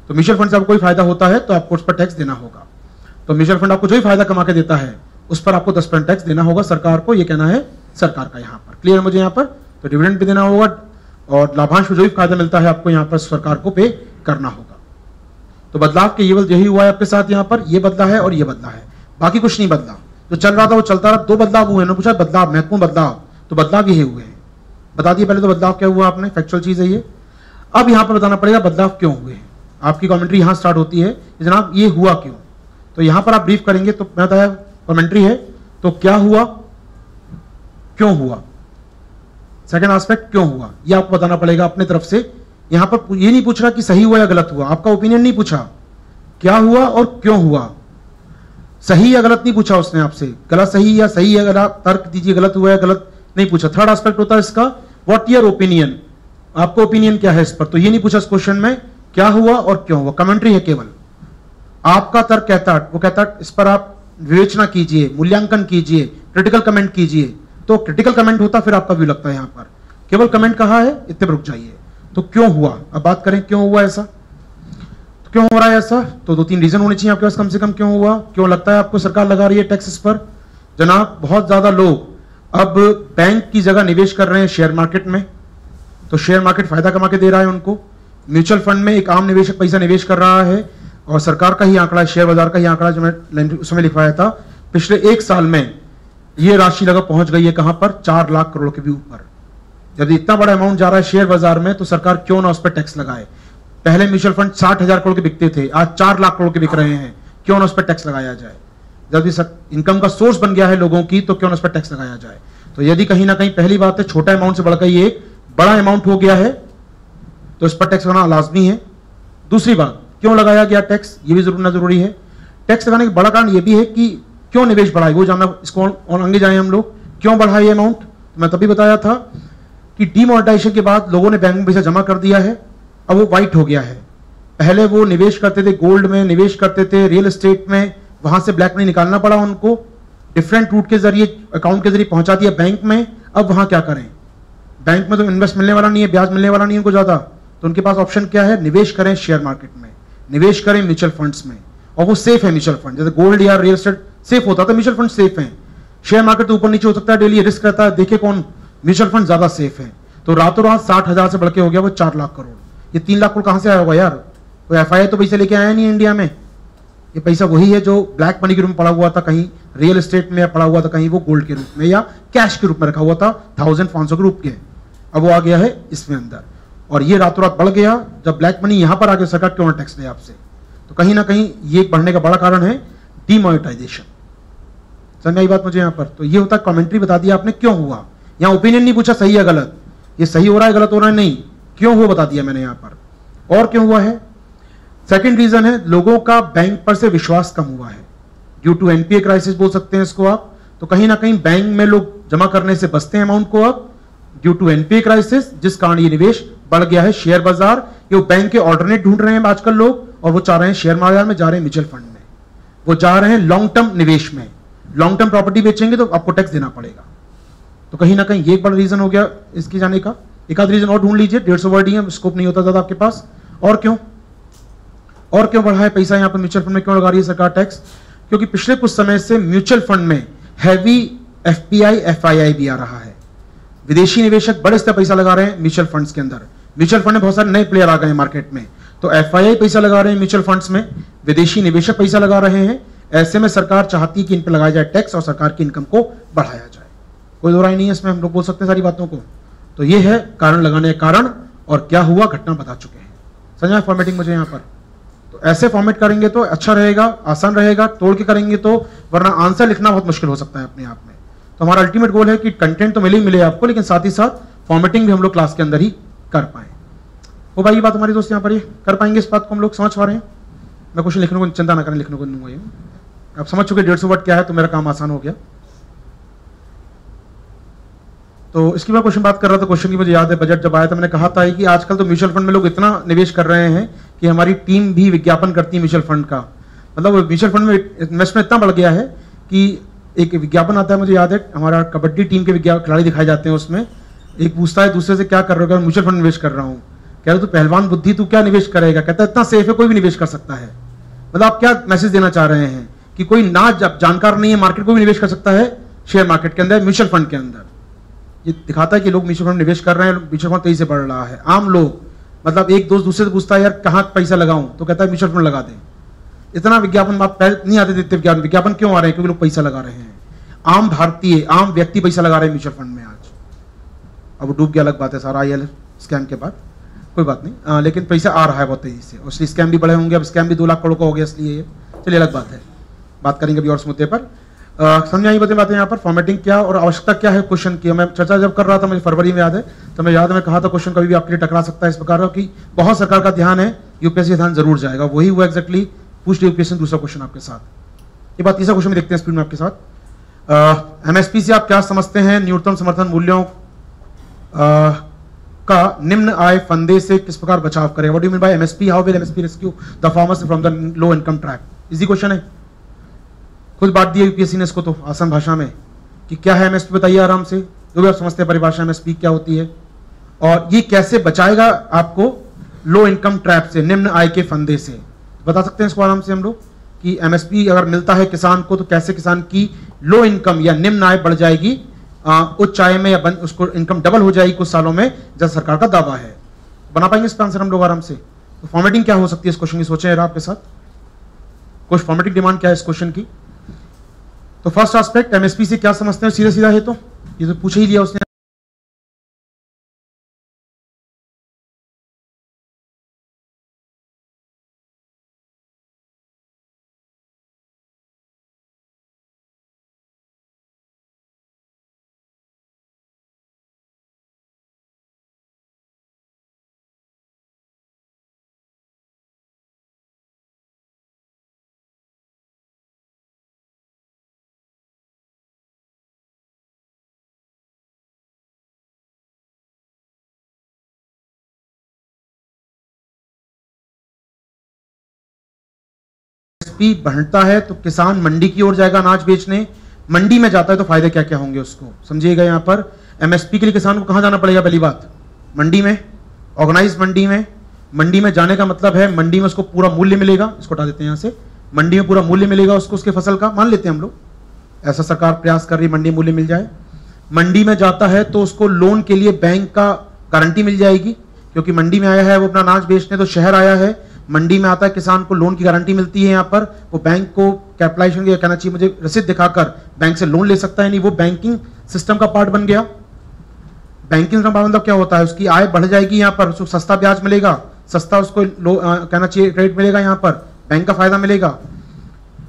तो म्यूचुअल फंड से आपको कोई फायदा होता है तो आपको उस पर टैक्स देना होगा। तो म्यूचुअल फंड आपको जो ही फायदा कमा के देता है उस पर आपको 10% टैक्स देना होगा सरकार को, ये कहना है सरकार का यहाँ पर। क्लियर है मुझे यहाँ पर? तो डिविडेंड भी देना होगा और लाभांश जो भी फायदा मिलता है आपको यहाँ पर सरकार को पे करना होगा। तो बदलाव केवल यही हुआ है आपके साथ यहाँ पर, ये बदला है और ये बदला है, बाकी कुछ नहीं बदला। जो चल रहा था वो चलता रहा। 2 बदलाव हुए हैं, पूछा बदलाव महत्वपूर्ण बदलाव, तो बदलाव ये हुए हैं। बता दिए पहले तो बदलाव क्या हुआ आपने, फैक्चुअल चीज है ये। अब यहाँ पर बताना पड़ेगा बदलाव क्यों हुए हैं। आपकी कमेंट्री यहाँ स्टार्ट होती है जनाब ये हुआ क्यों, तो यहाँ पर आप ब्रीफ करेंगे। तो मैं बताया कमेंट्री है तो क्या हुआ, क्यों हुआ, सेकंड एस्पेक्ट क्यों हुआ, ये आपको बताना पड़ेगा अपने तरफ से। यहां पर ये नहीं पूछ रहा कि सही हुआ या गलत हुआ, आपका ओपिनियन नहीं पूछा, क्या हुआ और क्यों हुआ, सही या गलत नहीं पूछा उसने आपसे, गलत सही या सही या गलत तर्क दीजिए, गलत हुआ या गलत नहीं पूछा। थर्ड एस्पेक्ट होता है इसका व्हाट योर ओपिनियन, आपका ओपिनियन क्या है इस पर, तो ये नहीं पूछा इस क्वेश्चन में क्या हुआ और क्यों हुआ, कमेंट्री है केवल। आपका तर्क कहता है, वो कहता है इस पर आप विवेचना कीजिए, मूल्यांकन कीजिए, क्रिटिकल कमेंट कीजिए। तो क्रिटिकल कमेंट होता फिर आपका व्यू लगता है यहाँ पर, केवल कमेंट कहा है इतने पर रुक जाइए। तो क्यों हुआ, अब बात करें क्यों हुआ ऐसा, तो क्यों हो रहा है ऐसा, तो 2-3 रीजन होने चाहिए आपके पास कम से कम। क्यों हुआ, क्यों लगता है आपको सरकार लगा रही है टैक्स इस पर। जनाब बहुत ज्यादा लोग अब बैंक की जगह निवेश कर रहे हैं शेयर मार्केट में, तो शेयर मार्केट फायदा कमा के दे रहा है उनको। म्यूचुअल फंड में एक आम निवेशक पैसा निवेश कर रहा है, और सरकार का ही आंकड़ा, शेयर बाजार का ही आंकड़ा जो मैं उसमें लिखवाया था, पिछले 1 साल में ये राशि लगभग पहुंच गई है कहां पर, 4 लाख करोड़ के भी ऊपर। जब इतना बड़ा अमाउंट जा रहा है शेयर बाजार में तो सरकार क्यों ना उस पर टैक्स लगाए। पहले म्यूचुअल फंड 60,000 करोड़ के बिकते थे, आज 4 लाख करोड़ के बिक रहे हैं, क्यों ना उस पर टैक्स लगाया जाए। जब इनकम का सोर्स बन गया है लोगों की तो क्यों ना उस पर टैक्स लगाया जाए। तो यदि कहीं ना कहीं पहली बात है छोटा अमाउंट से बढ़कर ये एक बड़ा अमाउंट हो गया है तो इस पर टैक्स लगाना लाजमी है। दूसरी बात, क्यों लगाया गया टैक्स, ये भी जरूरी है। टैक्स लगाने का बड़ा कारण ये भी है कि क्यों निवेश बढ़ा है वो जानना, इसको और आगे जाए हम लोग, क्यों बढ़ा ये अमाउंट। तो मैं तभी बताया था कि डीमोनेटाइजेशन के बाद लोगों ने बैंक में पैसा जमा कर दिया है, अब वो वाइट हो गया है। पहले वो निवेश करते थे, गोल्ड में निवेश करते थे, रियल एस्टेट में, वहां से ब्लैक मनी निकालना पड़ा उनको, डिफरेंट रूट के जरिए, अकाउंट के जरिए पहुंचा दिया बैंक में। अब वहां क्या करें, बैंक में तो इन्वेस्ट मिलने वाला नहीं है, ब्याज मिलने वाला नहीं है उनको ज्यादा, तो उनके पास ऑप्शन क्या है, निवेश करें शेयर मार्केट में, निवेश करें म्यूचुअल फंड्स में, और वो सेफ है म्यूचुअल फंड। जैसे गोल्ड या रियल एस्टेट सेफ होता था, म्यूचुअल फंड सेफ है। शेयर मार्केट तो ऊपर नीचे हो सकता है, डेली रिस्क रहता है, देखिए कौन, म्यूचुअल फंड ज्यादा सेफ है। तो रातों रात 60,000 से बढ़ के हो गया वो 4 लाख करोड़। ये 3 लाख करोड़ कहां से आया होगा यार, कोई एफआईआई तो पैसा लेके आया नहीं इंडिया में। ये पैसा वही है जो ब्लैक मनी के रूप में पड़ा हुआ था, कहीं रियल एस्टेट में पड़ा हुआ था, कहीं वो गोल्ड के रूप में या कैश के रूप में रखा हुआ था 1500 के रूप के, अब वो आ गया है इसमें अंदर। और ये रातों रात बढ़ गया जब ब्लैक मनी यहां पर आ गया, सरकार क्यों टैक्स ले आपसे। तो कहीं ना कहीं ये बढ़ने का बड़ा कारण है डीमोनेटाइजेशन। समझ आई बात मुझे यहां पर। तो ये होता है कमेंट्री बता दिया आपने क्यों हुआ, यहां ओपिनियन नहीं पूछा सही या गलत, ये सही हो रहा है गलत हो रहा है नहीं, क्यों हुआ बता दिया मैंने यहां पर। और क्यों हुआ है, सेकंड रीजन है लोगों का बैंक पर से विश्वास कम हुआ है, ड्यू टू एनपीए क्राइसिस बोल सकते हैं इसको आप। तो कहीं ना कहीं बैंक में लोग जमा करने से बचते हैं अमाउंट को अब, ड्यू टू एनपीए क्राइसिस, जिस कारण ये निवेश बढ़ गया है शेयर बाजार। ये बैंक के ऑल्टरनेट ढूंढ रहे हैं आजकल लोग, और वो चाह रहे हैं शेयर बाजार में, जा रहे हैं म्यूचुअल फंड में, वो जा रहे हैं लॉन्ग टर्म निवेश में। लॉन्ग टर्म प्रॉपर्टी बेचेंगे तो आपको टैक्स देना पड़ेगा। तो कहीं ना कहीं ये एक बड़ा रीजन हो गया इसकी जाने का। एक आध रीजन और ढूंढ लीजिए, 150 वर्ड ही है, स्कोप नहीं होता ज्यादा आपके पास। और क्यों बढ़ा है पैसा यहाँ पर म्यूचुअल फंड में, क्यों लगा रही है सरकार टैक्स, क्योंकि पिछले कुछ समय से म्यूचुअल फंड में हैवी एफपीआई एफआईआई भी आ रहा है। विदेशी निवेशक बड़े स्तर पैसा लगा रहे हैं म्यूचुअल फंड्स के अंदर। म्यूचुअल फंड में बहुत सारे नए प्लेयर आ गए हैं मार्केट में, तो एफआईआई पैसा लगा रहे हैं म्यूचुअल फंड्स में, विदेशी निवेशक पैसा लगा रहे हैं। ऐसे में सरकार चाहती है कि इन पर लगाया जाए टैक्स और सरकार की इनकम को बढ़ाया जाए। कोई दो राय नहीं है इसमें, हम लोग बोल सकते हैं सारी बातों को। तो ये है कारण लगाने का कारण, और क्या हुआ घटना बता चुके हैं। समझा फॉर्मेटिंग मुझे यहाँ पर। तो ऐसे फॉर्मेट करेंगे तो अच्छा रहेगा, आसान रहेगा, तोड़ के करेंगे तो, वरना आंसर लिखना बहुत मुश्किल हो सकता है अपने आप में। तो हमारा अल्टीमेट गोल है कि कंटेंट तो मिले आपको, लेकिन साथ ही साथ फॉर्मेटिंग भी हम लोग क्लास के अंदर ही कर पाए। वो भाई बात हमारी दोस्त यहाँ पर ये कर पाएंगे, इस बात को हम लोग समझ पा रहे हैं। मैं क्वेश्चन लिखने को चिंता ना करें, लिखने को दूंगा ये। आप समझ चुके 150 वर्ड क्या है, तो मेरा काम आसान हो गया। तो इसकी मैं क्वेश्चन बात कर रहा था, क्वेश्चन की मुझे याद है बजट जब आया था मैंने कहा था कि आजकल तो म्यूचुअल फंड में लोग इतना निवेश कर रहे हैं कि हमारी टीम भी विज्ञापन करती है म्यूचुअल फंड का। मतलब म्यूचुअल फंड में इन्वेस्टमेंट इतना बढ़ गया है कि एक विज्ञापन आता है, मुझे याद है, हमारा कबड्डी टीम के खिलाड़ी दिखाए जाते हैं, उसमें एक पूछता है दूसरे से क्या कर रहे हो, म्यूचुअल फंड निवेश कर रहा हूँ। कह रहे तू पहलवान बुद्धि, तू क्या निवेश करेगा? कहता है इतना सेफ है, कोई भी निवेश कर सकता है। मतलब आप क्या मैसेज देना चाह रहे हैं कि कोई ना जानकार नहीं है मार्केट को भी निवेश कर सकता है, शेयर मार्केट के अंदर, म्यूचुअल फंड के अंदर। ये दिखाता है कि लोग म्यूचुअल फंड निवेश कर रहे हैं, म्यूचुअल फंड तेजी से बढ़ रहा है। आम लोग, मतलब एक दोस्त दूसरे से पूछता है यार कहाँ पैसा लगाऊं, तो कहता है म्यूचुअल फंड लगा दे। इतना विज्ञापन आप पहले नहीं आते देते, विज्ञापन क्यों आ रहे हैं? क्योंकि लोग पैसा लगा रहे हैं। आम भारतीय, आम व्यक्ति पैसा लगा रहे हैं म्यूचुअल फंड में आज। अब डूब गया अलग बात है सारा IL स्कैम के बाद, कोई बात नहीं, लेकिन पैसा आ रहा है बहुत तेजी से, और इसलिए स्कैम भी बड़े होंगे। अब स्कैम भी 2 लाख करोड़ का हो गया, इसलिए ये चलिए अलग बात है, बात करेंगे अभी और इस मुद्दे पर। समझाइए बताइए बातें यहाँ पर, फॉर्मेटिंग क्या और आवश्यकता क्या है क्वेश्चन की। मैं चर्चा जब कर रहा था, मुझे फरवरी में याद है, तो मैं कहा था क्वेश्चन कभी भी आपके लिए टकरा सकता है इस प्रकार का कि बहुत सरकार का ध्यान है, यूपीएससी ध्यान जरूर जाएगा। वही हुआ एग्जैक्टली, पूछ लिया यूपीएससी दूसरा क्वेश्चन आपके साथ। ये बात तीसरा क्वेश्चन में देखते हैं स्पीड में आपके साथ। MSP से आप क्या समझते हैं? न्यूनतम समर्थन मूल्यों का निम्न आय फंदे से किस प्रकार बचाव करें? What do you mean by MSP? How will MSP rescue the farmers from the low income trap? Easy question है, खुद बात दी है यूपीएससी ने इसको तो आसान भाषा में कि क्या है MSP, बताइए आराम से, जो भी आप समझते हैं परिभाषा MSP क्या होती है, और ये कैसे बचाएगा आपको लो इनकम ट्रैप से, निम्न आय के फंदे से। बता सकते हैं इसको आराम से हम लोग कि MSP अगर मिलता है किसान को तो कैसे किसान की लो इनकम या निम्न आय बढ़ जाएगी, उच्च आय में, या उसको इनकम डबल हो जाएगी कुछ सालों में, जैसा सरकार का दावा है। बना पाएंगे इसका आंसर हम लोग आराम से? तो फॉर्मेटिंग क्या हो सकती है इस क्वेश्चन की, सोचें आपके साथ, कुछ फॉर्मेटिंग डिमांड क्या है इस क्वेश्चन की। तो फर्स्ट एस्पेक्ट, MSP से क्या समझते हैं? सीधा सीधा है, तो ये तो पूछ ही लिया उसने। MSP बढ़ता है तो किसान मंडी की ओर जाएगा अनाज बेचने, मंडी में जाता है तो फायदे क्या क्या होंगे उसको समझिएगा। यहाँ पर MSP के लिए किसान को कहाँ जाना पड़ेगा? पहली बात, मंडी में, ऑर्गेनाइज मंडी में। मंडी में जाने का मतलब है मंडी में उसको पूरा मूल्य मिलेगा, इसको हटा देते हैं यहाँ से, मंडी में पूरा मूल्य मिलेगा उसको उसके फसल का, मान लेते हैं हम लोग, ऐसा सरकार प्रयास कर रही है मंडी मूल्य मिल जाए। मंडी में जाता है तो उसको लोन के लिए बैंक का गारंटी मिल जाएगी, क्योंकि मंडी में आया है वो अपना अनाज बेचने, तो शहर आया है, मंडी में आता है, किसान को लोन की गारंटी मिलती है। यहाँ पर वो बैंक को कैपिटलाइजेशन कहना चाहिए मुझे, रसीद दिखाकर बैंक से लोन ले सकता है, नहीं वो बैंकिंग सिस्टम का पार्ट बन गया। बैंकिंग सिस्टम का मतलब क्या होता है? उसकी आय बढ़ जाएगी, यहाँ पर उसको सस्ता ब्याज मिलेगा, सस्ता उसको कहना चाहिए क्रेडिट मिलेगा, यहाँ पर बैंक का फायदा मिलेगा।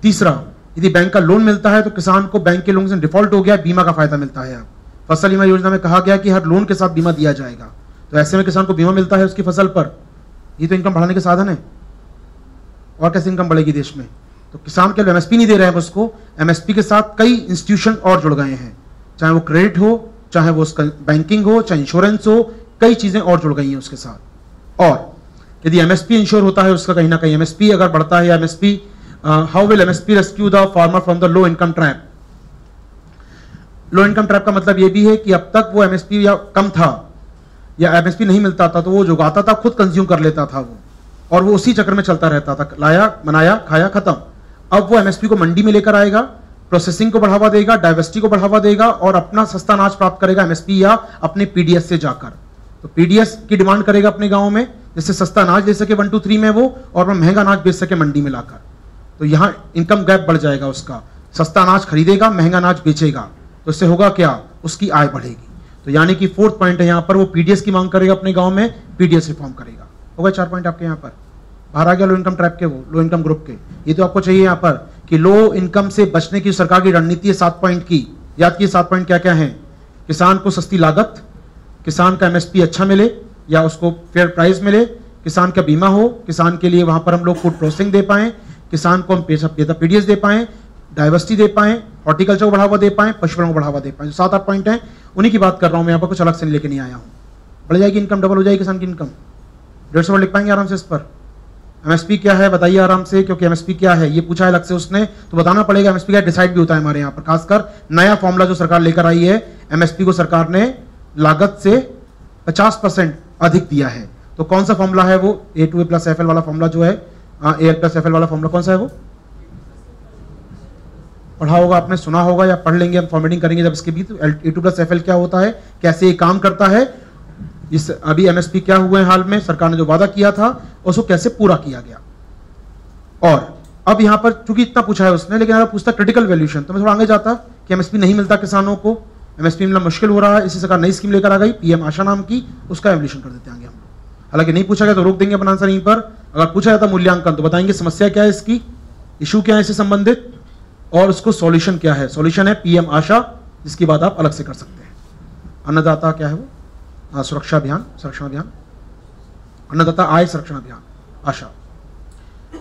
तीसरा, यदि बैंक का लोन मिलता है तो किसान को बैंक के लोन से डिफॉल्ट हो गया, बीमा का फायदा मिलता है। फसल बीमा योजना में कहा गया कि हर लोन के साथ बीमा दिया जाएगा, तो ऐसे में किसान को बीमा मिलता है उसकी फसल पर। ये तो इनकम बढ़ाने के साधन है, और कैसे इनकम बढ़ेगी देश में? तो किसान के MSP नहीं दे रहे हैं उसको, MSP के साथ कई इंस्टीट्यूशन और जुड़ गए हैं, चाहे वो क्रेडिट हो, चाहे वो उसका बैंकिंग हो, चाहे इंश्योरेंस हो, कई चीजें और जुड़ गई हैं उसके साथ। और यदि MSP इंश्योर होता है उसका कहीं ना कहीं, MSP अगर बढ़ता है, या MSP how will MSP rescue the farmer from the low income trap? Low income trap का मतलब ये भी है कि अब तक वो MSP या कम था या MSP नहीं मिलता था, तो वो जो उगाता था खुद कंज्यूम कर लेता था वो, और वो उसी चक्कर में चलता रहता था, लाया बनाया खाया खत्म। अब वो MSP को मंडी में लेकर आएगा, प्रोसेसिंग को बढ़ावा देगा, डाइवर्सिटी को बढ़ावा देगा, और अपना सस्ता अनाज प्राप्त करेगा MSP या अपने PDS से जाकर। तो PDS की डिमांड करेगा अपने गाँव में, जिससे सस्ता अनाज ले सके 1 2 3 में वो, और महंगा अनाज बेच सके मंडी में लाकर। तो यहाँ इनकम गैप बढ़ जाएगा उसका, सस्ता अनाज खरीदेगा, महंगा अनाज बेचेगा, तो इससे होगा क्या? उसकी आय बढ़ेगी। तो यानी कि 4th पॉइंट है यहाँ पर, वो PDS की मांग करेगा अपने गांव में, PDS रिफॉर्म करेगा। हो गए 4 पॉइंट आपके यहाँ पर, बाहर आ गया लो इनकम ट्रैप के, वो लो इनकम ग्रुप के। ये तो आपको चाहिए यहाँ पर कि लो इनकम से बचने की सरकार की रणनीति है 7 पॉइंट की। याद कीजिए 7 पॉइंट क्या क्या है? किसान को सस्ती लागत, किसान का MSP अच्छा मिले या उसको फेयर प्राइस मिले, किसान का बीमा हो, किसान के लिए वहां पर हम लोग फूड प्रोसेसिंग दे पाएं, किसान को हम PDS दे पाएं, डाइवर्सिटी दे पाएं, हॉर्टिकल्चर को बढ़ावा दे पाएं, पशुपालन को बढ़ावा दे पाएं। 7 8 पॉइंट हैं, उन्हीं की बात कर रहा हूं मैं यहाँ पर, कुछ अलग से लेके नहीं आया हूं। बढ़ जाएगी इनकम, डबल हो जाएगी किसान की इनकम। 150 वर्ड लिख पाएंगे आराम से इस पर? एमएसपी क्या है बताइए आराम से, क्योंकि एमएसपी क्या है ये पूछा है अलग से उसने, तो बताना पड़ेगा। एमएसपी क्या डिसाइड भी होता है हमारे यहाँ पर, खासकर नया फॉर्मूला जो सरकार लेकर आई है, एमएसपी को सरकार ने लागत से 50% अधिक दिया है। तो कौन सा फॉर्मूला है वो? A2A+FL वाला फॉर्मूला जो है, AL+FL वाला फॉर्मूला कौन सा है वो? पढ़ा होगा आपने, सुना होगा, या पढ़ लेंगे हम, फॉर्मेटिंग करेंगे जब इसके भी। तो A2+FL क्या होता है, कैसे ये काम करता है, इस अभी एमएसपी क्या हुए हैं हाल में, सरकार ने जो वादा किया था उसको कैसे पूरा किया गया। और अब यहां पर चूंकि इतना पूछा है उसने, लेकिन अगर पूछता क्रिटिकल वैल्यूएशन तो मैं थोड़ा आगे जाता कि एमएसपी नहीं मिलता किसानों को, एमएसपी मिलना मुश्किल हो रहा है, इसी सरकार नई स्कीम लेकर आ गई पीएम आशा नाम की, उसका एवोल्यूशन कर देते हैं आगे हम लोग। हालांकि नहीं पूछा गया तो रोक देंगे अपन आंसर यहीं पर। अगर पूछा जाता मूल्यांकन तो बताएंगे समस्या क्या है इसकी, इशू क्या है इससे संबंधित, और उसको सॉल्यूशन क्या है। सॉल्यूशन है पीएम आशा, जिसकी बात आप अलग से कर सकते हैं। अन्नदाता क्या है वो? सुरक्षा अभियान, संरक्षण अभियान, अन्नदाता आय संरक्षण अभियान, आशा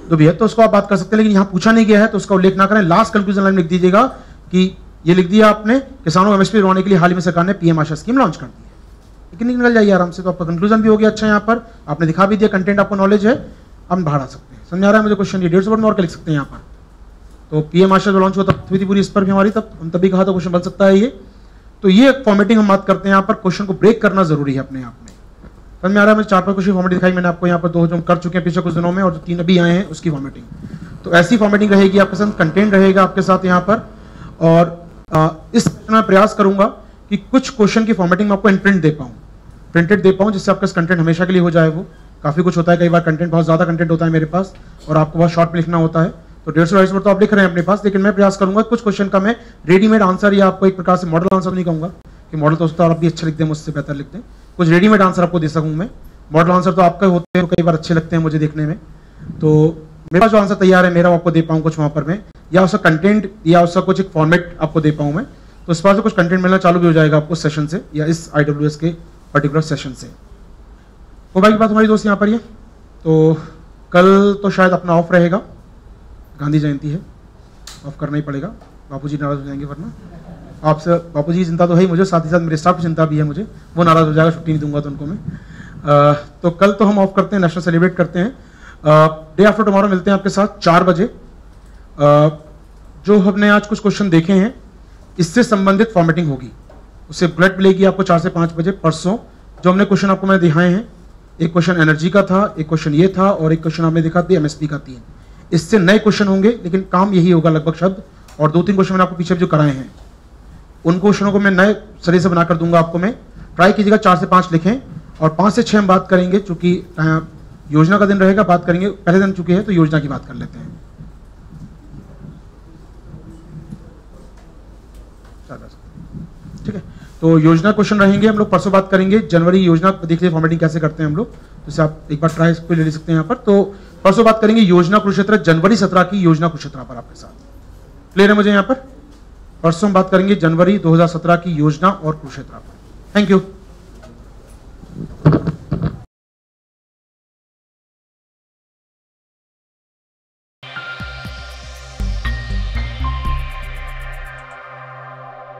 जो भी है, तो उसको आप बात कर सकते हैं। लेकिन यहां पूछा नहीं गया है तो उसका उल्लेख ना करें। लास्ट कंक्लूजन लाइन लिख दीजिएगा कि ये लिख दिया आपने, किसानों को एमएसपी दिलवाने के लिए हाल ही में सरकार ने पीएम आशा स्कीम लॉन्च कर दी है। लेकिन निकल जाइए आराम से, तो आपका कंक्लूजन भी हो गया। अच्छा, यहाँ पर आपने दिखा भी दिया, कंटेंट आपको नॉलेज है, हम बढ़ा सकते हैं। समझ आ रहा है मुझे क्वेश्चन? ये 150 वर्ड में और क्या लिख सकते हैं यहाँ पर। तो पीएम आशा जो लॉन्च हुआ तब हुई थी पूरी इस पर भी हमारी, तब हम तभी कहा था क्वेश्चन बन सकता है ये। तो ये फॉर्मेटिंग हम बात करते हैं यहाँ पर, क्वेश्चन को ब्रेक करना जरूरी है अपने आप में। समझ में आ रहा है? मैं 4-5 क्वेश्चन फॉर्मेटिंग दिखाई मैंने आपको यहाँ पर, 2 जो हम कर चुके हैं पिछले कुछ दिनों में, और जो 3 अभी आए हैं उसकी फॉर्मेटिंग। तो ऐसी फॉर्मेटिंग रहेगी आपके साथ, कंटेंट रहेगा आपके साथ यहाँ पर। और इस मैं प्रयास करूंगा कि कुछ क्वेश्चन की फॉर्मेटिंग मैं आपको इन प्रिंट दे पाऊँ, प्रिंटेड दे पाऊँ, जिससे आपका कंटेंट हमेशा के लिए हो जाए। वो काफी कुछ होता है, कई बार कंटेंट बहुत ज्यादा कंटेंट होता है मेरे पास और आपको बहुत शॉर्ट में लिखना होता है। तो 150 वर्ड तो आप लिख रहे हैं अपने पास, लेकिन मैं प्रयास करूंगा कुछ क्वेश्चन का मैं रेडीमेड आंसर, या आपको एक प्रकार से मॉडल आंसर नहीं कहूंगा कि मॉडल तो उसका आप भी अच्छा लिखते हैं, मुझसे बेहतर लिखते हैं, कुछ रेडीमेड आंसर आपको दे सकूं मैं। मॉडल आंसर तो आपके होते हैं, कई बार अच्छे लगते हैं मुझे देखने में, तो मेरे पास जो आंसर तैयार है मेरा आपको दे पाऊँ कुछ वहां पर मैं, या उसका कंटेंट या उसका कुछ एक फॉर्मेट आपको दे पाऊँ मैं। तो इस पास से कुछ कंटेंट मिलना चालू भी हो जाएगा आपको सेशन से, या इस IWS के पर्टिकुलर सेशन से। हो भाई की बात हमारी दोस्त यहाँ पर ये। तो कल तो शायद अपना ऑफ रहेगा, गांधी जयंती है, ऑफ करना ही पड़ेगा, बापूजी नाराज हो जाएंगे वरना। आपसे बापूजी की चिंता तो है ही मुझे, साथ ही साथ मेरे स्टाफ की चिंता भी है मुझे, वो नाराज हो जाएगा, छुट्टी नहीं दूंगा तो उनको मैं। तो कल तो हम ऑफ करते हैं, नेशनल सेलिब्रेट करते हैं। डे आफ्टर टुमारो मिलते हैं आपके साथ 4 बजे। जो हमने आज कुछ क्वेश्चन देखे हैं इससे संबंधित फॉर्मेटिंग होगी, उससे बुलेट मिलेगी आपको 4 से 5 बजे। परसों जो हमने क्वेश्चन आपको मैंने दिखाए हैं, एक क्वेश्चन एनर्जी का था, एक क्वेश्चन ये था, और एक क्वेश्चन आपने दिखा दिया एमएसपी का 3। इससे नए क्वेश्चन होंगे, लेकिन काम यही होगा लगभग शब्द। और 2-3 क्वेश्चन मैंने आपको पीछे जो कराए हैं उन क्वेश्चनों को मैं नए सिरे से बनाकर दूंगा आपको मैं। ट्राई कीजिएगा 4 से 5 लिखें, और 5 से 6 हम बात करेंगे, चूंकि योजना का दिन रहेगा, बात करेंगे। पहले दिन चुके हैं तो योजना की बात कर लेते हैं। ठीक है, तो योजना क्वेश्चन रहेंगे, हम लोग परसों बात करेंगे। जनवरी योजना देख लीजिए फॉर्मेटिंग कैसे करते हैं हम लोग, जैसे आप एक बार ट्राई को ले सकते हैं यहाँ पर। तो परसों बात करेंगे योजना कुरुक्षेत्र, जनवरी 17 की योजना कुरुक्षेत्र पर आपके साथ। क्लियर है मुझे यहाँ पर? परसों बात करेंगे जनवरी 2017 की योजना और कुरुक्षेत्र पर। Thank you.